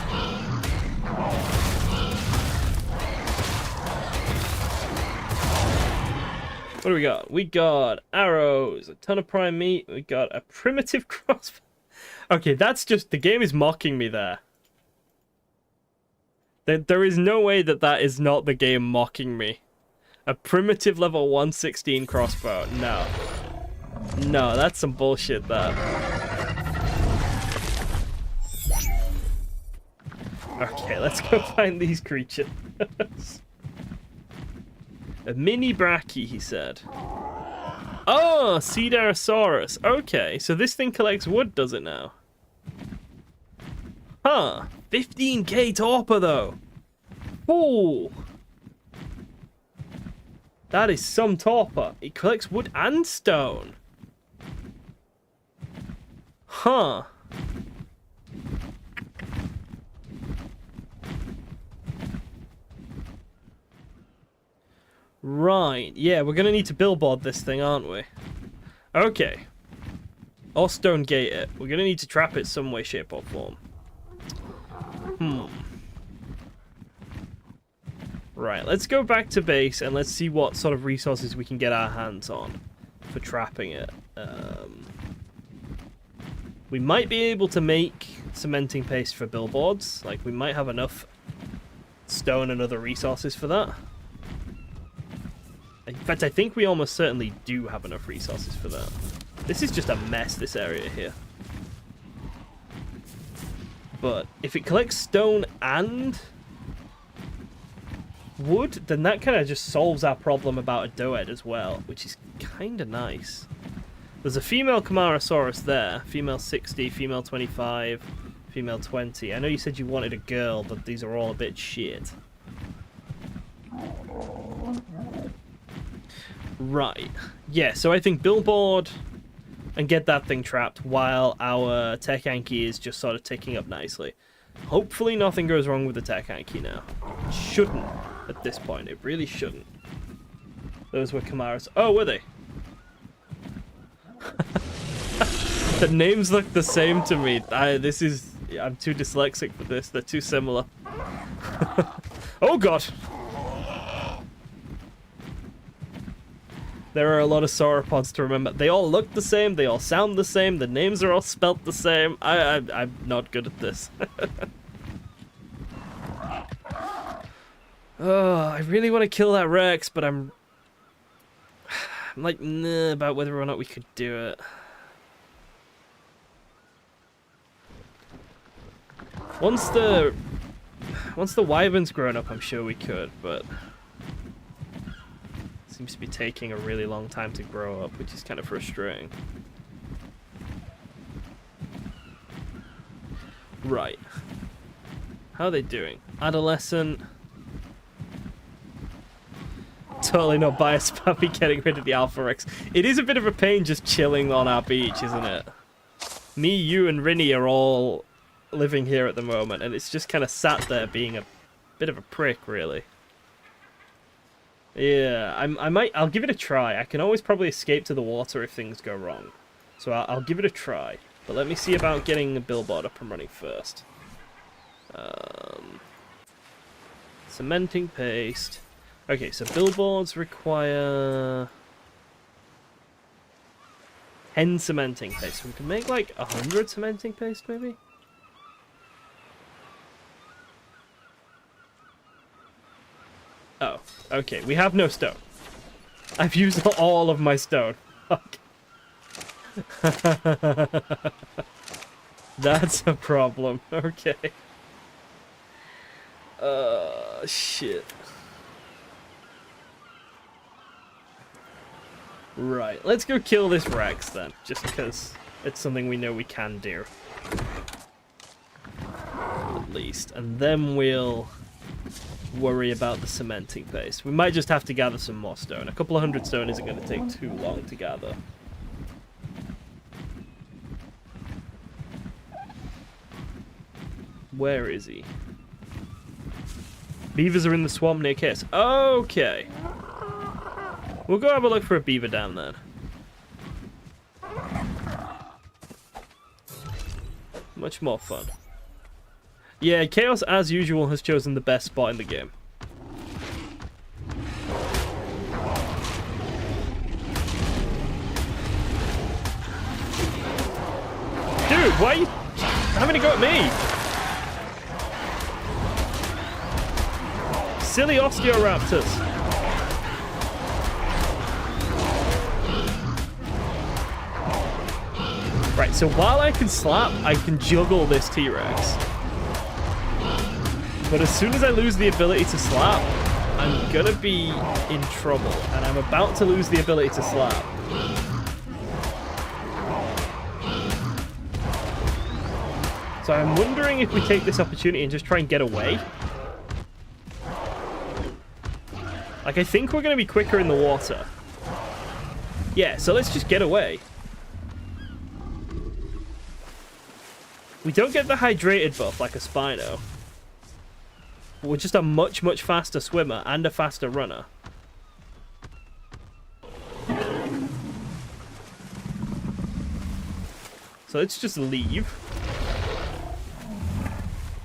Speaker 1: What do we got? We got arrows, a ton of prime meat. We got a primitive crossbow. Okay, that's just... The game is mocking me there. There is no way that that is not the game mocking me. A primitive level 116 crossbow. No. No, that's some bullshit, that. Okay, let's go find these creatures. A mini brachy, he said. Oh, Sidarosaurus. Okay, so this thing collects wood, does it now? Huh. 15k torpor, though. Ooh. That is some torpor. It collects wood and stone. Huh. Right. Yeah, we're gonna need to billboard this thing, aren't we? Okay. Or stone gate it. We're gonna need to trap it some way, shape, or form. Right, let's go back to base and let's see what sort of resources we can get our hands on for trapping it. We might be able to make cementing paste for billboards. Like, we might have enough stone and other resources for that. In fact, I think we almost certainly do have enough resources for that. This is just a mess, this area here. But if it collects stone and wood, then that kind of just solves our problem about a doed as well, which is kind of nice. There's a female Camarasaurus there. Female 60, female 25, female 20. I know you said you wanted a girl, but these are all a bit shit. Right. Yeah, so I think billboard and get that thing trapped while our tech Anki is just sort of ticking up nicely. Hopefully nothing goes wrong with the tech Anki now. It shouldn't at this point. It really shouldn't. Those were Camaras. Oh, were they? The names look the same to me. I'm too dyslexic for this. They're too similar. Oh, God. There are a lot of sauropods to remember. They all look the same. They all sound the same. The names are all spelt the same. I'm not good at this. Oh, I really want to kill that Rex, but I'm like, nah, about whether or not we could do it. Once the Wyvern's grown up, I'm sure we could, but... Seems to be taking a really long time to grow up, which is kind of frustrating. Right. How are they doing? Adolescent. Totally not biased about me getting rid of the Alpha Rex. It is a bit of a pain just chilling on our beach, isn't it? Me, you, and Rinny are all living here at the moment, and it's just kind of sat there being a bit of a prick, really. Yeah, I'll give it a try. I can always probably escape to the water if things go wrong. So I'll give it a try. But let me see about getting a billboard up and running first. Cementing paste. Okay, so billboards require 10 cementing paste. So we can make like 100 cementing paste, maybe? Oh, okay. We have no stone. I've used all of my stone. Fuck. That's a problem. Okay. Shit. Right. Let's go kill this Rex then. Just because it's something we know we can do. At least. And then we'll worry about the cementing paste. We might just have to gather some more stone. A couple of 100 stone isn't going to take too long to gather. Where is he? Beavers are in the swamp near Kiss. Okay. We'll go have a look for a beaver down there. Much more fun. Yeah, Chaos, as usual, has chosen the best spot in the game. Dude, why are you having to go at me? Silly Osteoraptors. Right, so while I can slap, I can juggle this T-Rex. But as soon as I lose the ability to slap, I'm gonna be in trouble. And I'm about to lose the ability to slap. So I'm wondering if we take this opportunity and just try and get away. Like, I think we're gonna be quicker in the water. Yeah, so let's just get away. We don't get the hydrated buff like a Spino. We're just a much, much faster swimmer and a faster runner. So let's just leave.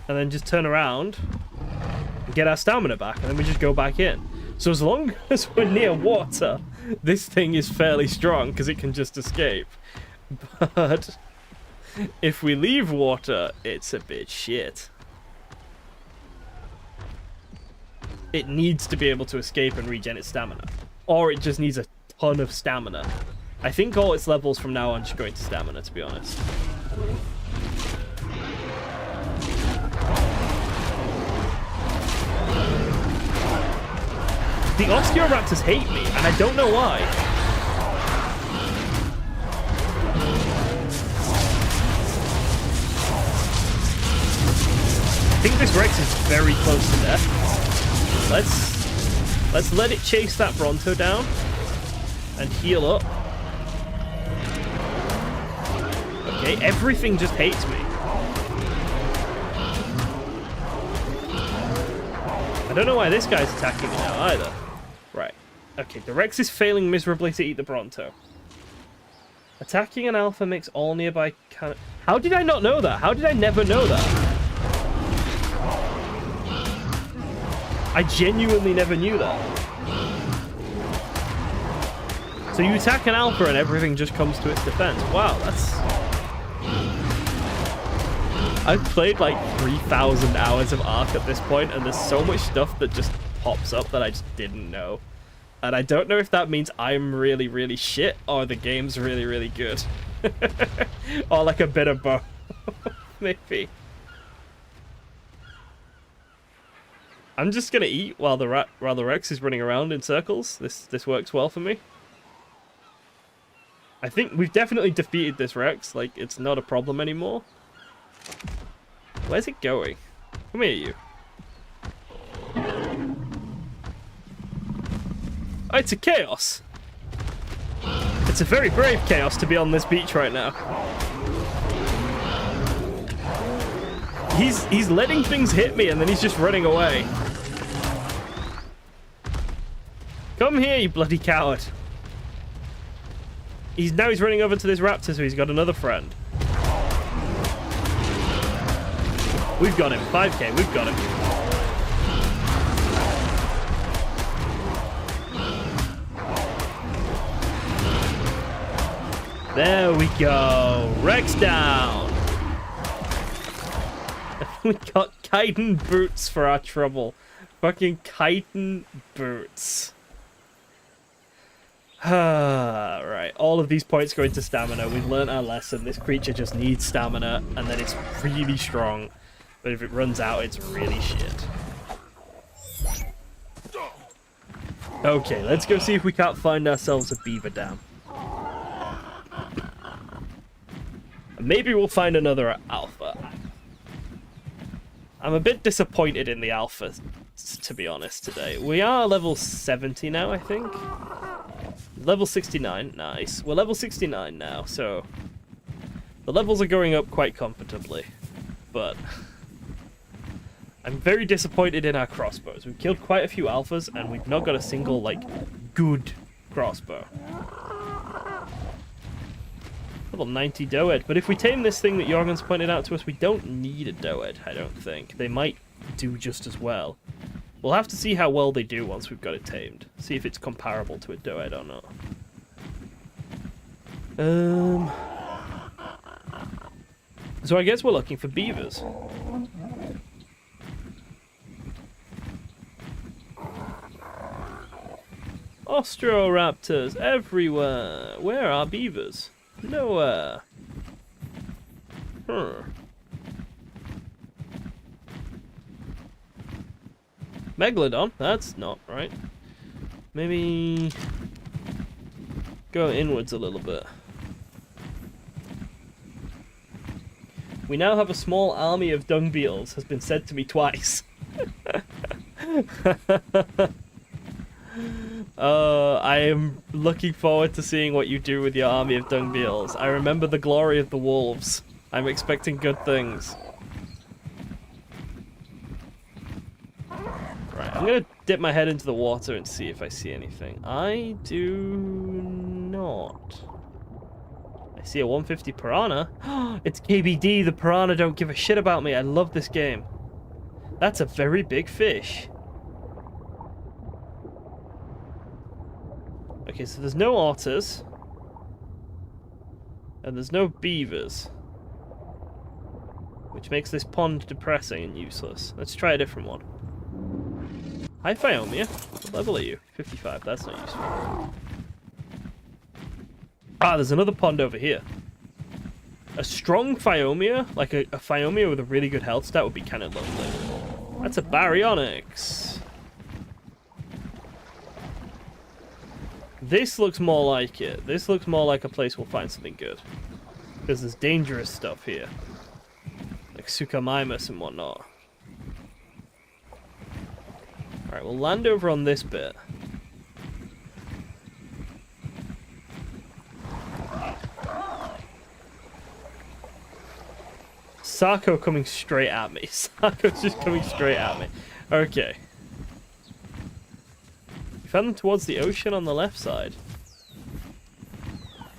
Speaker 1: And then just turn around and get our stamina back. And then we just go back in. So as long as we're near water, this thing is fairly strong because it can just escape. But if we leave water, it's a bit shit. It needs to be able to escape and regen its stamina. Or it just needs a ton of stamina. I think all its levels from now on should go into stamina, to be honest. The Osteoraptors hate me, and I don't know why. I think this Rex is very close to death. Let's let it chase that Bronto down and heal up. Okay, everything just hates me. I don't know why this guy's attacking me now either. Right. Okay, the Rex is failing miserably to eat the Bronto. Attacking an alpha makes all nearby How did I not know that? How did I never know that? I genuinely never knew that. So you attack an alpha and everything just comes to its defense. Wow, that's... I've played like 3,000 hours of ARK at this point, and there's so much stuff that just pops up that I just didn't know. And I don't know if that means I'm really, really shit, or the game's really, really good. Or like a bit of both. Maybe. I'm just gonna eat while the Rex is running around in circles. This works well for me. I think we've definitely defeated this Rex. Like, it's not a problem anymore. Where's it going? Come here, you. Oh, it's a chaos. It's a very brave chaos to be on this beach right now. He's letting things hit me and then he's just running away. Come here, you bloody coward. Now he's running over to this raptor, so he's got another friend. We've got him. 5k, we've got him. There we go. Rex down. We got chitin boots for our trouble. Fucking chitin boots. Right, all of these points go into stamina. We've learned our lesson. This creature just needs stamina, and then it's really strong. But if it runs out, it's really shit. Okay, let's go see if we can't find ourselves a beaver dam. Maybe we'll find another alpha. I'm a bit disappointed in the alpha, to be honest, today. We are level 70 now, I think. Level 69, nice. We're level 69 now, so the levels are going up quite comfortably. But I'm very disappointed in our crossbows. We've killed quite a few alphas, and we've not got a single, like, good crossbow. Level 90 Doed. But if we tame this thing that Jorgen's pointed out to us, we don't need a Doed, I don't think. They might do just as well. We'll have to see how well they do once we've got it tamed. See if it's comparable to a Doed or not. So I guess we're looking for beavers. Ostroraptors everywhere. Where are beavers? Nowhere. Megalodon? That's not right. Maybe go inwards a little bit. We now have a small army of dung beetles, has been said to me twice. I am looking forward to seeing what you do with your army of dung beetles. I remember the glory of the wolves. I'm expecting good things. Right, I'm gonna dip my head into the water and see if I see anything. I do not. I see a 150 piranha. It's KBD, the piranha don't give a shit about me. I love this game. That's a very big fish. Okay, so there's no otters. And there's no beavers. Which makes this pond depressing and useless. Let's try a different one. Hi, Phiomia. What level are you? 55, that's not useful. Ah, there's another pond over here. A strong Phiomia, like a Phiomia with a really good health stat would be kind of lovely. That's a Baryonyx. This looks more like it. This looks more like a place we'll find something good. Because there's dangerous stuff here. Like Suchomimus and whatnot. Alright, we'll land over on this bit. Sarko coming straight at me. Sarko's just coming straight at me. Okay. We found them towards the ocean on the left side.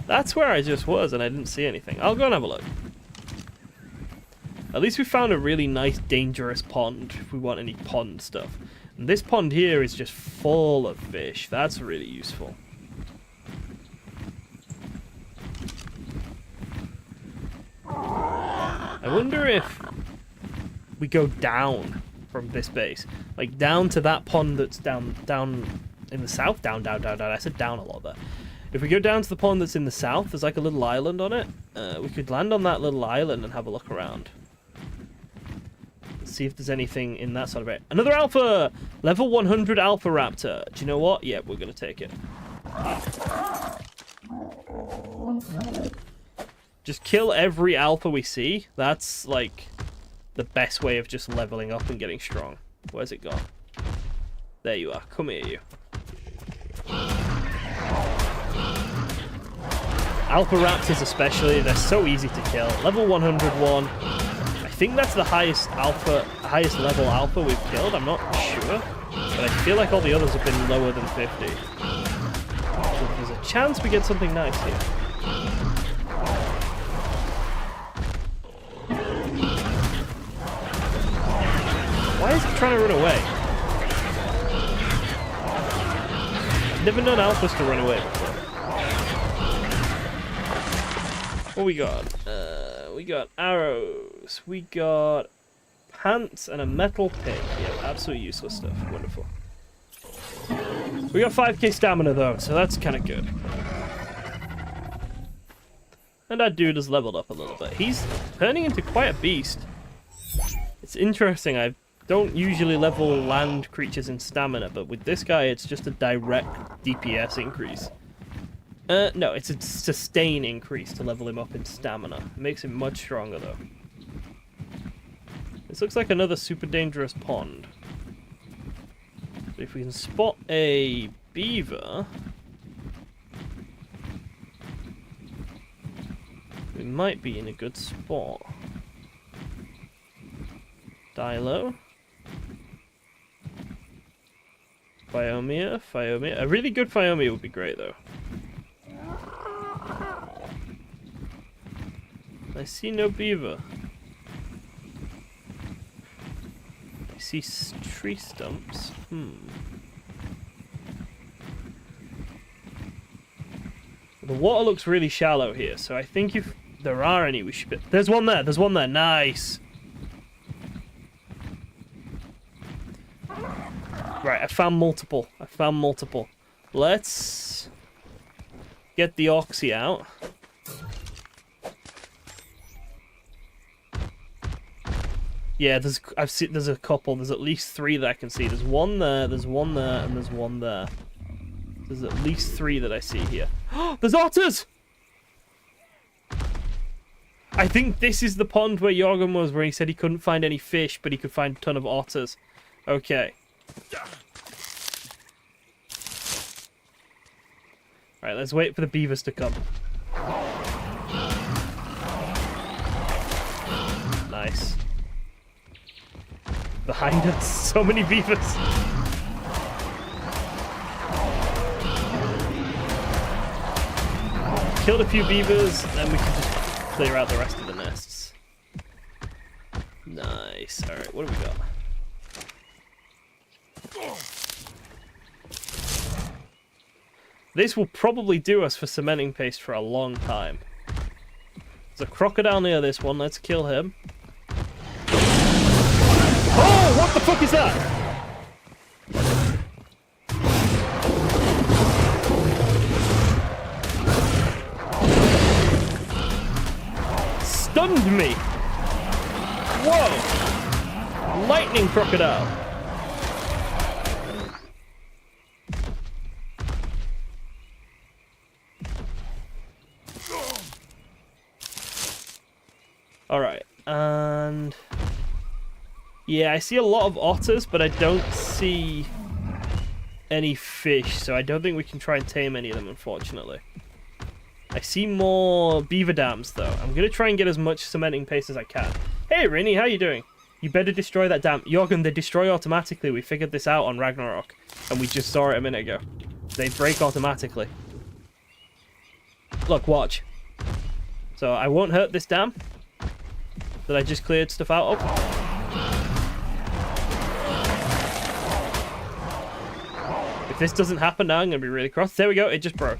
Speaker 1: That's where I just was and I didn't see anything. I'll go and have a look. At least we found a really nice, dangerous pond if we want any pond stuff. And this pond here is just full of fish. That's really useful. I wonder if we go down from this base. Like down to that pond that's down in the south. Down. I said down a lot there. If we go down to the pond that's in the south, there's like a little island on it. We could land on that little island and have a look around. see if there's anything in that sort of area. Another alpha! Level 100 alpha raptor. Do you know what? Yeah, we're going to take it. Just kill every alpha we see. That's, like, the best way of just leveling up and getting strong. Where's it gone? There you are. Come here, you. Alpha raptors especially, they're so easy to kill. Level 101. I think that's the highest level alpha we've killed. I'm not sure. But I feel like all the others have been lower than 50. So there's a chance we get something nice here. Why is it trying to run away? I've never known alphas to run away before. What we got? We got arrows. We got pants and a metal pick. Yeah, absolutely useless stuff. Wonderful. We got 5k stamina though, so that's kind of good. And that dude has leveled up a little bit. He's turning into quite a beast. It's interesting. I don't usually level land creatures in stamina, but with this guy, it's just a direct DPS increase. No, it's a sustain increase to level him up in stamina. It makes him much stronger, though. This looks like another super dangerous pond. So if we can spot a beaver, we might be in a good spot. Dilo. Phiomia. A really good Phiomia would be great, though. I see no beaver. I see tree stumps. The water looks really shallow here, so I think if there are any, we should be... There's one there. There's one there. Nice. Right, I found multiple. Let's get the oxy out. Yeah, there's a couple. There's at least 3 that I can see. There's one there, there's one there, and there's one there. There's at least 3 that I see here. There's otters! I think this is the pond where Jorgen was, where he said he couldn't find any fish, but he could find a ton of otters. Okay. Right, let's wait for the beavers to come. Nice. Behind us, so many beavers. Killed a few beavers, then we can just clear out the rest of the nests. Nice. Alright, what do we got? This will probably do us for cementing paste for a long time. There's a crocodile near this one. Let's kill him. Oh, what the fuck is that? Stunned me. Whoa. Lightning crocodile. Alright, and... yeah, I see a lot of otters, but I don't see any fish, so I don't think we can try and tame any of them, unfortunately. I see more beaver dams, though. I'm going to try and get as much cementing paste as I can. Hey, Rini, how you doing? You better destroy that dam. Jorgen, they destroy automatically. We figured this out on Ragnarok, and we just saw it a minute ago. They break automatically. Look, watch. So I won't hurt this dam that I just cleared stuff out of. If this doesn't happen now, I'm going to be really cross. There we go, it just broke.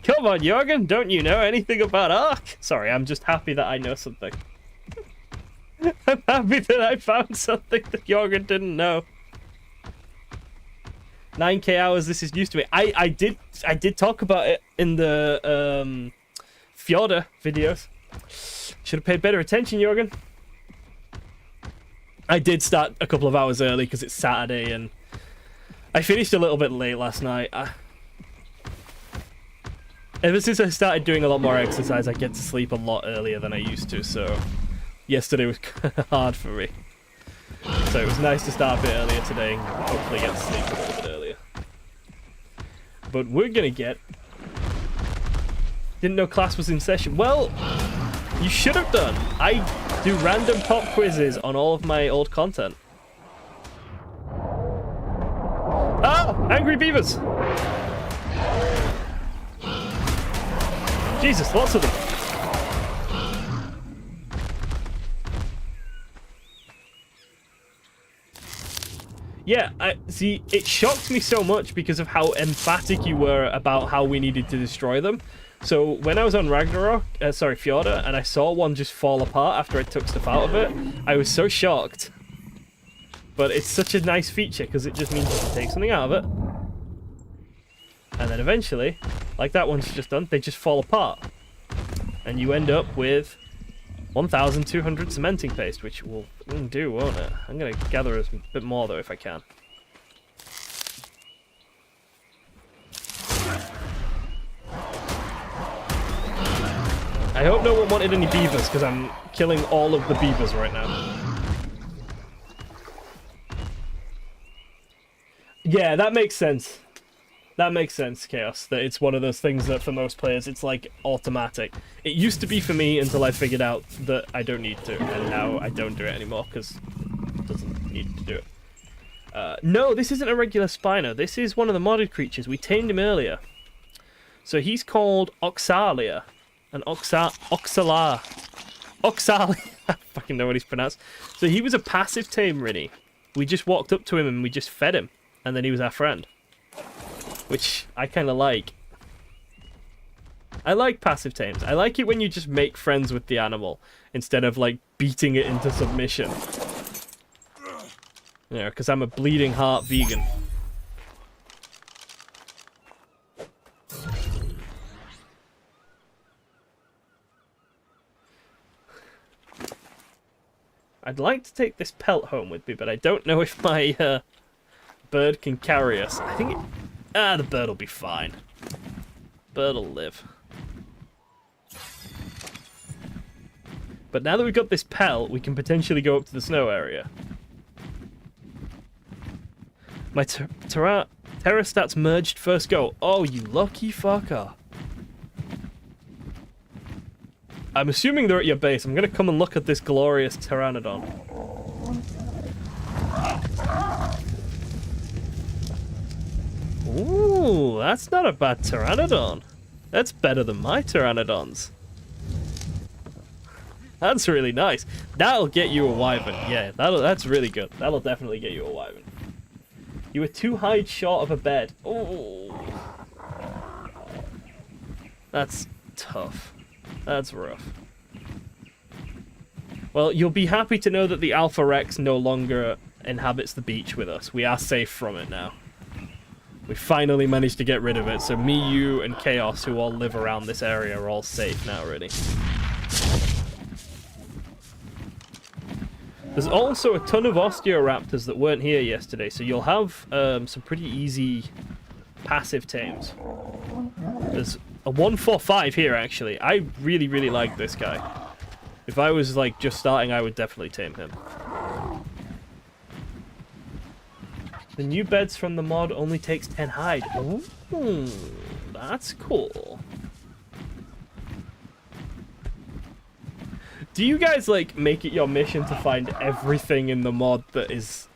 Speaker 1: Come on, Jorgen, don't you know anything about ARK? Sorry, I'm just happy that I know something. I'm happy that I found something that Jorgen didn't know. 9k hours, this is news to me. I did talk about it in the Fjorda videos. Should have paid better attention, Jorgen. I did start a couple of hours early because it's Saturday, and I finished a little bit late last night. Ever since I started doing a lot more exercise, I get to sleep a lot earlier than I used to, so yesterday was kind of hard for me. So it was nice to start a bit earlier today and hopefully get to sleep a little bit earlier. But we're gonna get... Didn't know class was in session. Well, you should have done. I do random pop quizzes on all of my old content. Ah! Angry beavers! Jesus, lots of them. Yeah, see, it shocked me so much because of how emphatic you were about how we needed to destroy them. So when I was on Ragnarok, Fjorda, and I saw one just fall apart after I took stuff out of it, I was so shocked. But it's such a nice feature because it just means you can take something out of it. And then eventually, like that one's just done, they just fall apart. And you end up with 1,200 cementing paste, which will do, won't it? I'm going to gather a bit more, though, if I can. I hope no one wanted any beavers, because I'm killing all of the beavers right now. Yeah, that makes sense. That makes sense, Chaos, that it's one of those things that for most players it's like automatic. It used to be for me until I figured out that I don't need to, and now I don't do it anymore because it doesn't need to do it. No, this isn't a regular Spino. This is one of the modded creatures. We tamed him earlier. So he's called Oxalia. And Oxalia. I fucking know what he's pronounced. So he was a passive tame, Rinny. We just walked up to him and we just fed him. And then he was our friend. Which I kind of like. I like passive tames. I like it when you just make friends with the animal instead of like beating it into submission. Yeah, because I'm a bleeding heart vegan. I'd like to take this pelt home with me, but I don't know if my bird can carry us. I think the bird will be fine. Bird will live. But now that we've got this pelt, we can potentially go up to the snow area. My Terrastats merged first go. Oh, you lucky fucker. I'm assuming they're at your base. I'm going to come and look at this glorious Pteranodon. Ooh, that's not a bad Pteranodon. That's better than my Pteranodons. That's really nice. That'll get you a wyvern. Yeah, that's really good. That'll definitely get you a wyvern. You were 2 hides short of a bed. Ooh. That's tough. That's rough. Well, you'll be happy to know that the Alpha Rex no longer inhabits the beach with us. We are safe from it now. We finally managed to get rid of it, so me, you, and Chaos, who all live around this area, are all safe now, really. There's also a ton of Osteoraptors that weren't here yesterday, so you'll have some pretty easy passive tames. There's a 145 here, actually. I really, really like this guy. If I was, like, just starting, I would definitely tame him. The new beds from the mod only takes 10 hide. Ooh, that's cool. Do you guys, like, make it your mission to find everything in the mod that is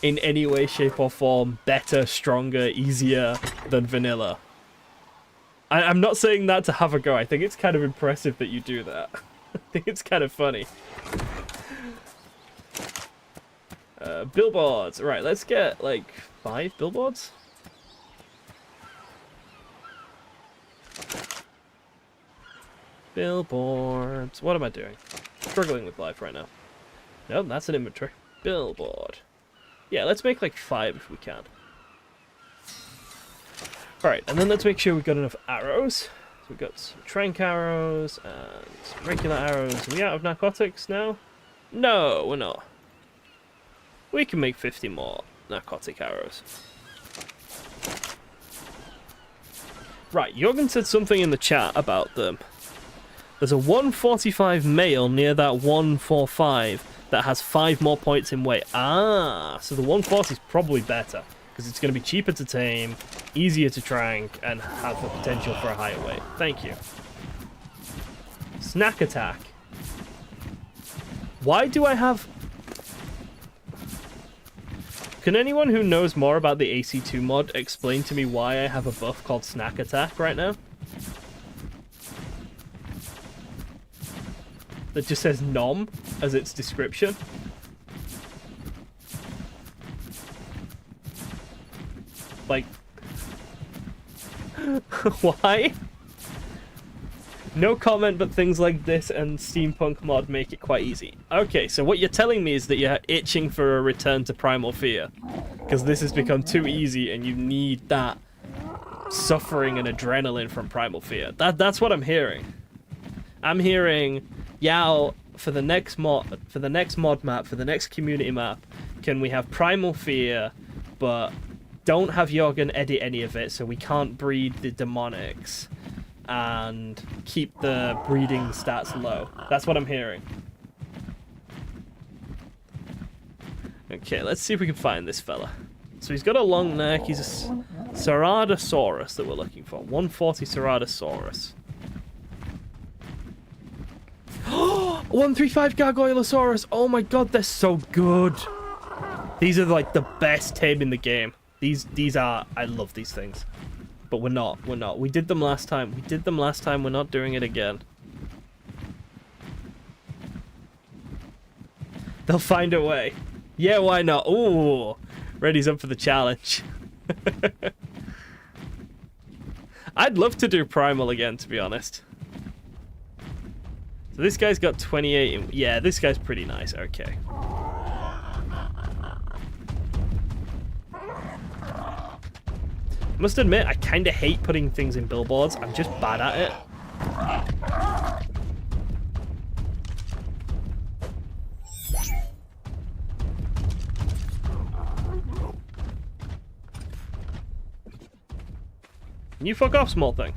Speaker 1: in any way, shape, or form better, stronger, easier than vanilla? I'm not saying that to have a go. I think it's kind of impressive that you do that. I think it's kind of funny. Billboards. Right, let's get, like, 5 billboards. Billboards. What am I doing? Struggling with life right now. No, that's an inventory. Billboard. Yeah, let's make, like, 5 if we can. Alright, and then let's make sure we've got enough arrows. we've got some trank arrows and some regular arrows. Are we out of narcotics now? No, we're not. We can make 50 more narcotic arrows. Right, Jorgen said something in the chat about them. There's a 145 male near that 145 that has 5 more points in weight. Ah, so the 140 is probably better, because it's going to be cheaper to tame, easier to trank, and have the potential for a higher weight. Thank you. Snack attack. Why do I have... Can anyone who knows more about the AC2 mod explain to me why I have a buff called Snack Attack right now? That just says nom as its description. Like... Why? No comment, but things like this and Steampunk mod make it quite easy. Okay, so what you're telling me is that you're itching for a return to Primal Fear. Because this has become too easy and you need that suffering and adrenaline from Primal Fear. That's what I'm hearing. I'm hearing, Yao, for the next mod map, for the next community map, can we have Primal Fear, but don't have Jorgen edit any of it so we can't breed the demonics. And keep the breeding stats low. That's what I'm hearing. Okay, let's see if we can find this fella. So he's got a long neck. He's a Ceratosaurus that we're looking for. 140 Ceratosaurus. 135 Gargoylosaurus. Oh my god, they're so good. These are like the best tame in the game. These are... I love these things. But we're not. We did them last time. We're not doing it again. They'll find a way. Yeah, why not? Ooh, Reddy's up for the challenge. I'd love to do Primal again, to be honest. So this guy's got 28. Yeah, this guy's pretty nice. Okay. I must admit, I kind of hate putting things in billboards. I'm just bad at it. Can you fuck off, small thing?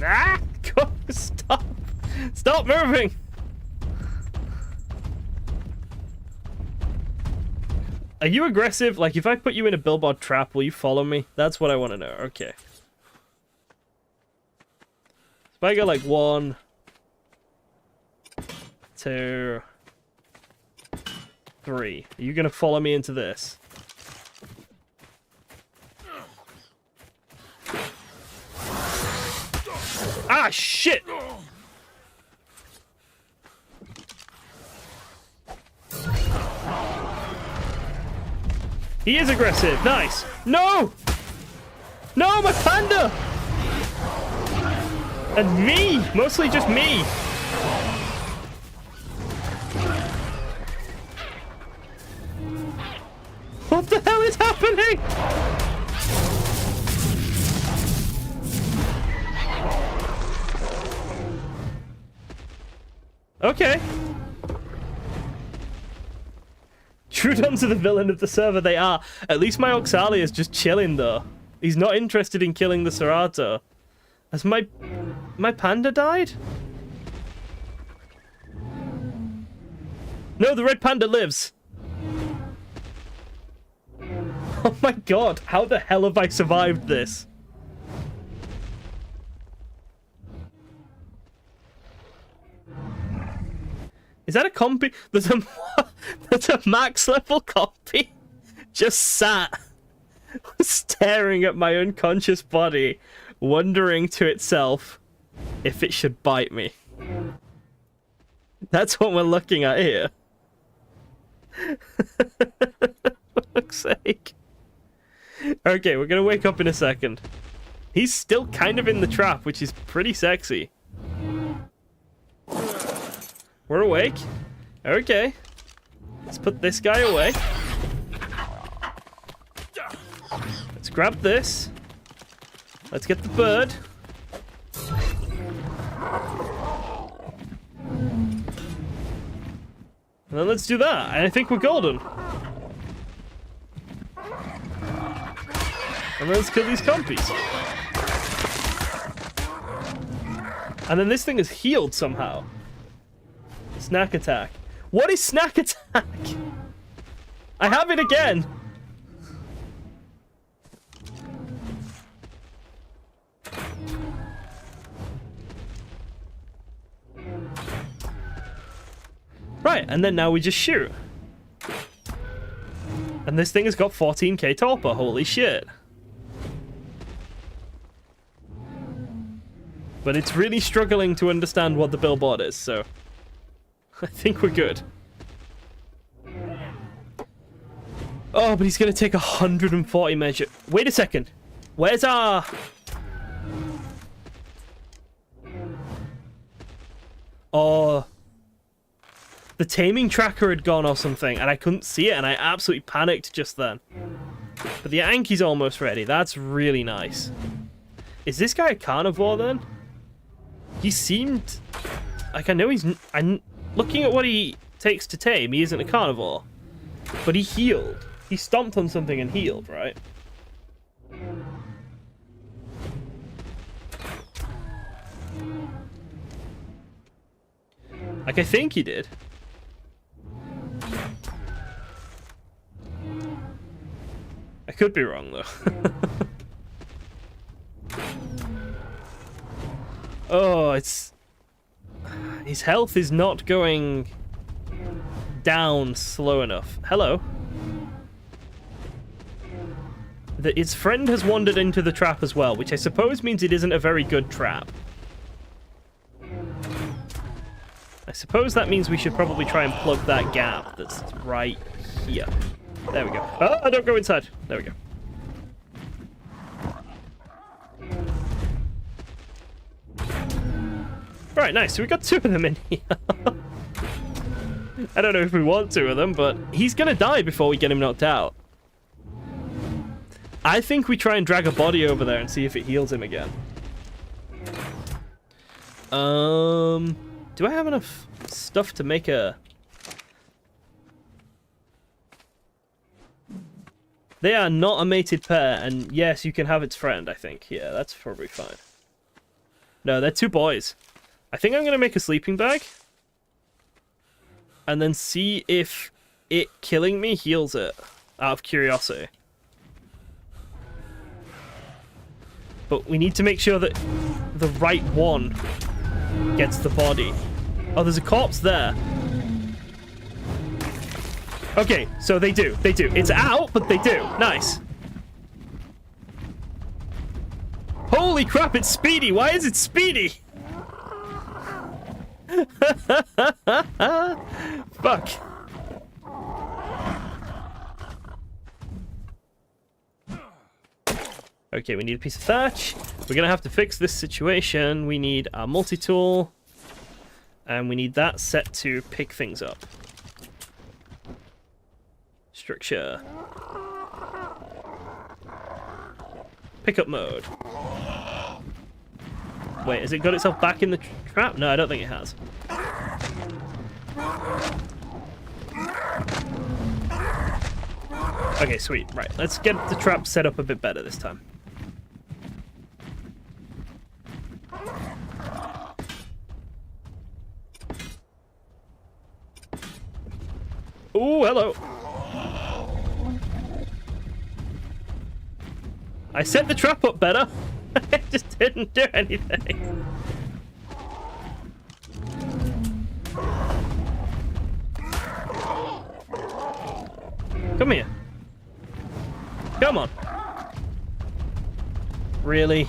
Speaker 1: Ah! Go, stop! Stop moving! Are you aggressive? Like, if I put you in a billboard trap, will you follow me? That's what I want to know. Okay. If I go like 1, 2, 3, are you gonna follow me into this? Ah, shit! He is aggressive. Nice. No! No, my panda! And me! Mostly just me. What the hell is happening? Okay. Trudons are the villain of the server. They are. At least my Oxalia is just chilling, though. He's not interested in killing the Cerato. Has my panda died? No, the red panda lives. Oh my god, how the hell have I survived this? Is that a compy? There's a max level compy just sat staring at my unconscious body, wondering to itself if it should bite me. That's what we're looking at here. For fuck's sake. Okay, we're gonna wake up in a second. He's still kind of in the trap, which is pretty sexy. We're awake. Okay. Let's put this guy away. Let's grab this. Let's get the bird. And then let's do that. And I think we're golden. And then let's kill these compies. And then this thing is healed somehow. Snack attack. What is snack attack? I have it again. Right, and then now we just shoot. And this thing has got 14k torpor, holy shit. But it's really struggling to understand what the billboard is, so I think we're good. Oh, but he's gonna take 140 measure. Wait a second. Where's our... Oh... The taming tracker had gone or something, and I couldn't see it, and I absolutely panicked just then. But the Anki's almost ready. That's really nice. Is this guy a carnivore, then? He seemed... Like, I know he's... I'm looking at what he takes to tame, he isn't a carnivore. But he healed. He stomped on something and healed, right? Like, I think he did. I could be wrong, though. Oh, it's... His health is not going down slow enough. Hello. Its friend has wandered into the trap as well, which I suppose means it isn't a very good trap. I suppose that means we should probably try and plug that gap that's right here. There we go. Oh, don't go inside. There we go. Right, nice. So we got two of them in here. I don't know if we want two of them, but he's gonna die before we get him knocked out. I think we try and drag a body over there and see if it heals him again. Do I have enough stuff to make a... They are not a mated pair, and yes, you can have its friend, I think. Yeah, that's probably fine. No, they're two boys. I think I'm going to make a sleeping bag. And then see if it killing me heals it, out of curiosity. But we need to make sure that the right one gets the body. Oh, there's a corpse there. Okay, so they do. They do. It's out, but they do. Nice. Holy crap, it's speedy. Why is it speedy? Fuck. Okay, we need a piece of thatch. We're gonna have to fix this situation. We need our multi-tool. And we need that set to pick things up. Structure. Pickup mode. Wait, has it got itself back in the trap? No, I don't think it has. Okay, sweet. Right, let's get the trap set up a bit better this time. Ooh, hello. I set the trap up better. It just didn't do anything. Come here. Come on. Really?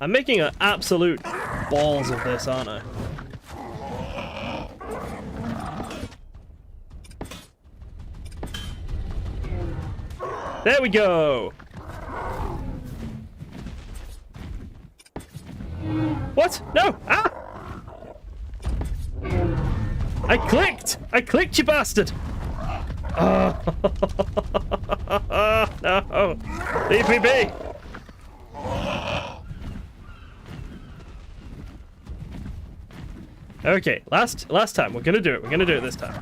Speaker 1: I'm making an absolute balls of this, aren't I? There we go! What? No! Ah! I clicked! I clicked, you bastard! Oh. No! Leave me be! Okay, last time. We're gonna do it. We're gonna do it this time.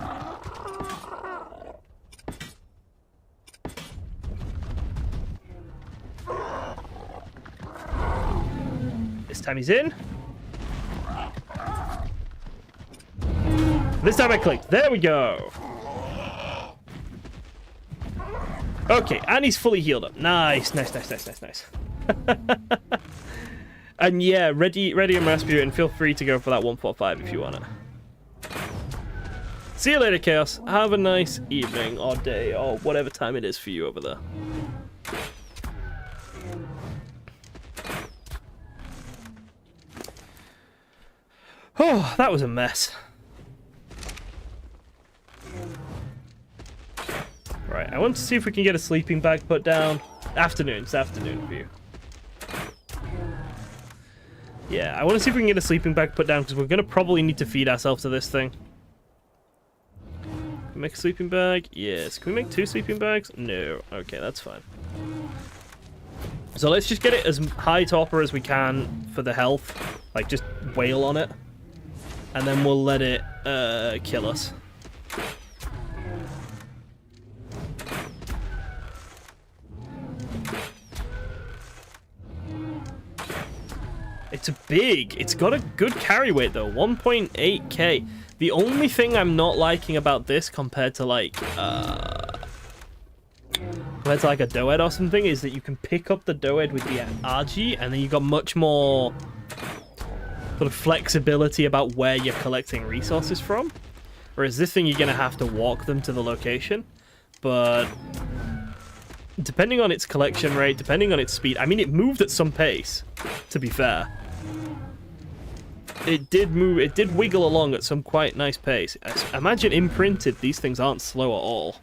Speaker 1: This time he's in. This time I clicked. There we go. Okay, and he's fully healed up. Nice. And yeah, ready and Rasputin, feel free to go for that 145 if you want it. See you later, Chaos. Have a nice evening or day or whatever time it is for you over there. Oh, that was a mess. Right, I want to see if we can get a sleeping bag put down. It's afternoon for you. Yeah, I want to see if we can get a sleeping bag put down because we're going to probably need to feed ourselves to this thing. Can we make a sleeping bag? Yes. Can we make 2 sleeping bags? No. Okay, that's fine. So let's just get it as high topper as we can for the health. Like, just wail on it. And then we'll let it kill us. It's got a good carry weight though, 1.8k. The only thing I'm not liking about this compared to like a Doed or something is that you can pick up the Doed with the RG and then you got much more sort of flexibility about where you're collecting resources from. Whereas this thing, you're going to have to walk them to the location. But depending on its collection rate, depending on its speed, I mean, it moved at some pace, to be fair. It did move, it did wiggle along at some quite nice pace. I imagine imprinted, these things aren't slow at all.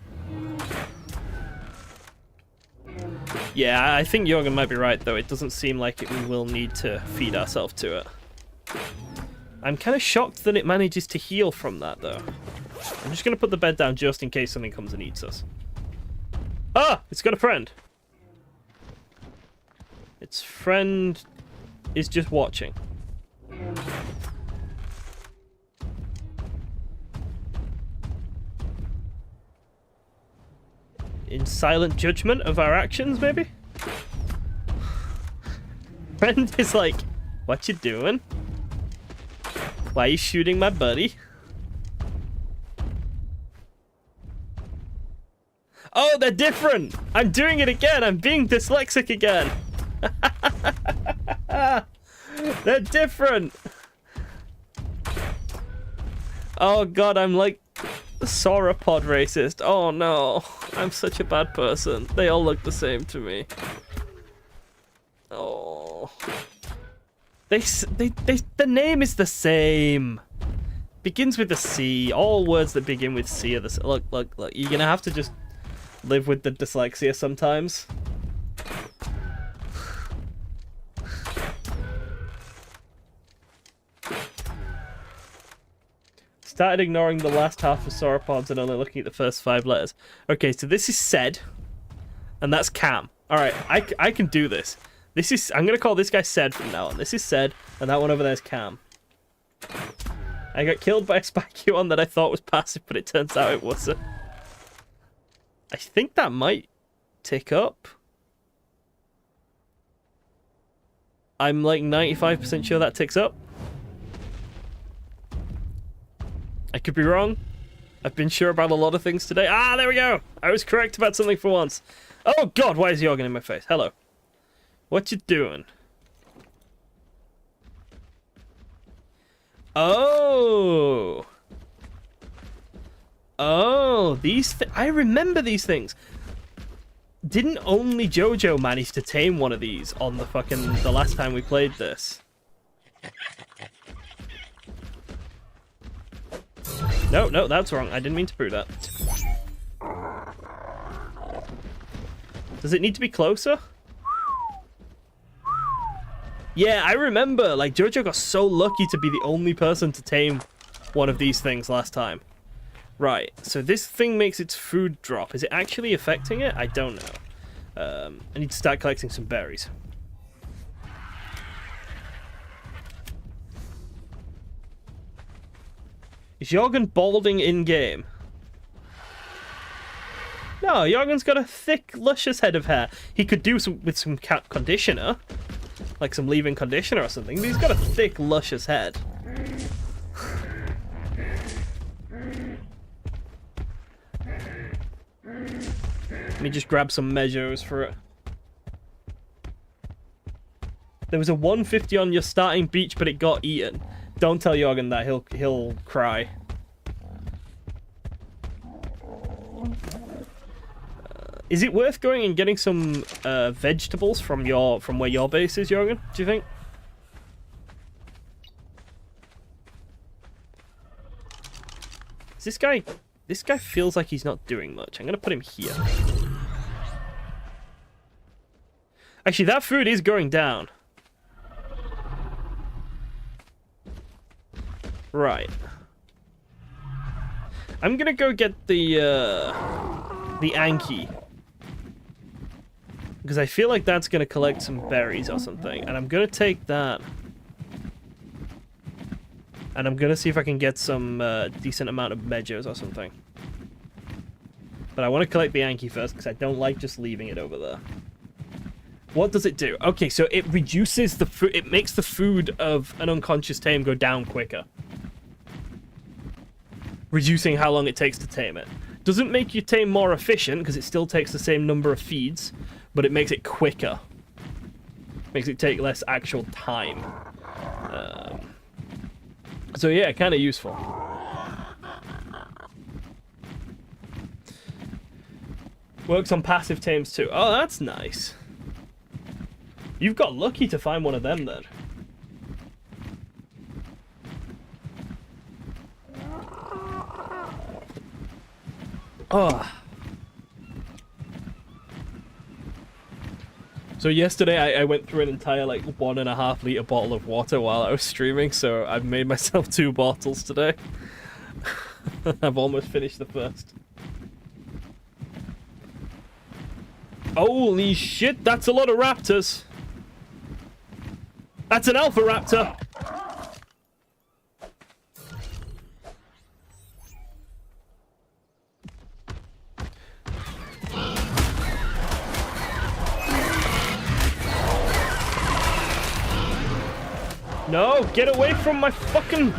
Speaker 1: Yeah, I think Jorgen might be right, though. It doesn't seem like we will need to feed ourselves to it. I'm kind of shocked that it manages to heal from that, though. I'm just going to put the bed down just in case something comes and eats us. Ah! It's got a friend. Its friend is just watching. In silent judgment of our actions, maybe? Friend is like, what you doing? Why are you shooting my buddy? Oh, they're different! I'm doing it again! I'm being dyslexic again! They're different! Oh god, I'm like sauropod racist. Oh no, I'm such a bad person. They all look the same to me. Oh. The name is the same. Begins with a C. All words that begin with C are the same. Look. You're gonna have to just live with the dyslexia sometimes. Started ignoring the last half of sauropods and only looking at the first 5 letters. Okay, so this is said, and that's Cam. Alright, I can do this. I'm going to call this guy Said from now on. This is Said, and that one over there is Cam. I got killed by a spiky one that I thought was passive, but it turns out it wasn't. I think that might tick up. I'm like 95% sure that ticks up. I could be wrong. I've been sure about a lot of things today. Ah, there we go! I was correct about something for once. Oh god, why is Jorgen in my face? Hello. What you doing? Oh! Oh, I remember these things. Didn't only Jojo manage to tame one of these on the last time we played this? No, that's wrong. I didn't mean to brew that. Does it need to be closer? Yeah, I remember, like, Jojo got so lucky to be the only person to tame one of these things last time. Right, so this thing makes its food drop. Is it actually affecting it? I don't know. I need to start collecting some berries. Is Jorgen balding in-game? No, Jorgen's got a thick, luscious head of hair. He could do some with some conditioner. Like some leave-in conditioner or something. But he's got a thick, luscious head. Let me just grab some measures for it. There was a 150 on your starting beach, but it got eaten. Don't tell Jorgen that. He'll cry. Is it worth going and getting some vegetables from where your base is, Jorgen? Do you think? Is this guy? This guy feels like he's not doing much. I'm gonna put him here. Actually, that food is going down. Right. I'm gonna go get the Anki. Because I feel like that's gonna collect some berries or something. And I'm gonna take that. And I'm gonna see if I can get some decent amount of measures or something. But I want to collect the Anki first because I don't like just leaving it over there. What does it do? Okay, so it reduces the food. It makes the food of an unconscious tame go down quicker. Reducing how long it takes to tame it. Doesn't make your tame more efficient because it still takes the same number of feeds, but it makes it quicker. Makes it take less actual time. So yeah, kind of useful. Works on passive tames too. Oh, that's nice. You've got lucky to find one of them then. Oh. So yesterday I went through an entire like 1.5 liter bottle of water while I was streaming, so I've made myself 2 bottles today. I've almost finished the first. Holy shit, that's a lot of raptors. That's an alpha raptor. No, get away from my fucking...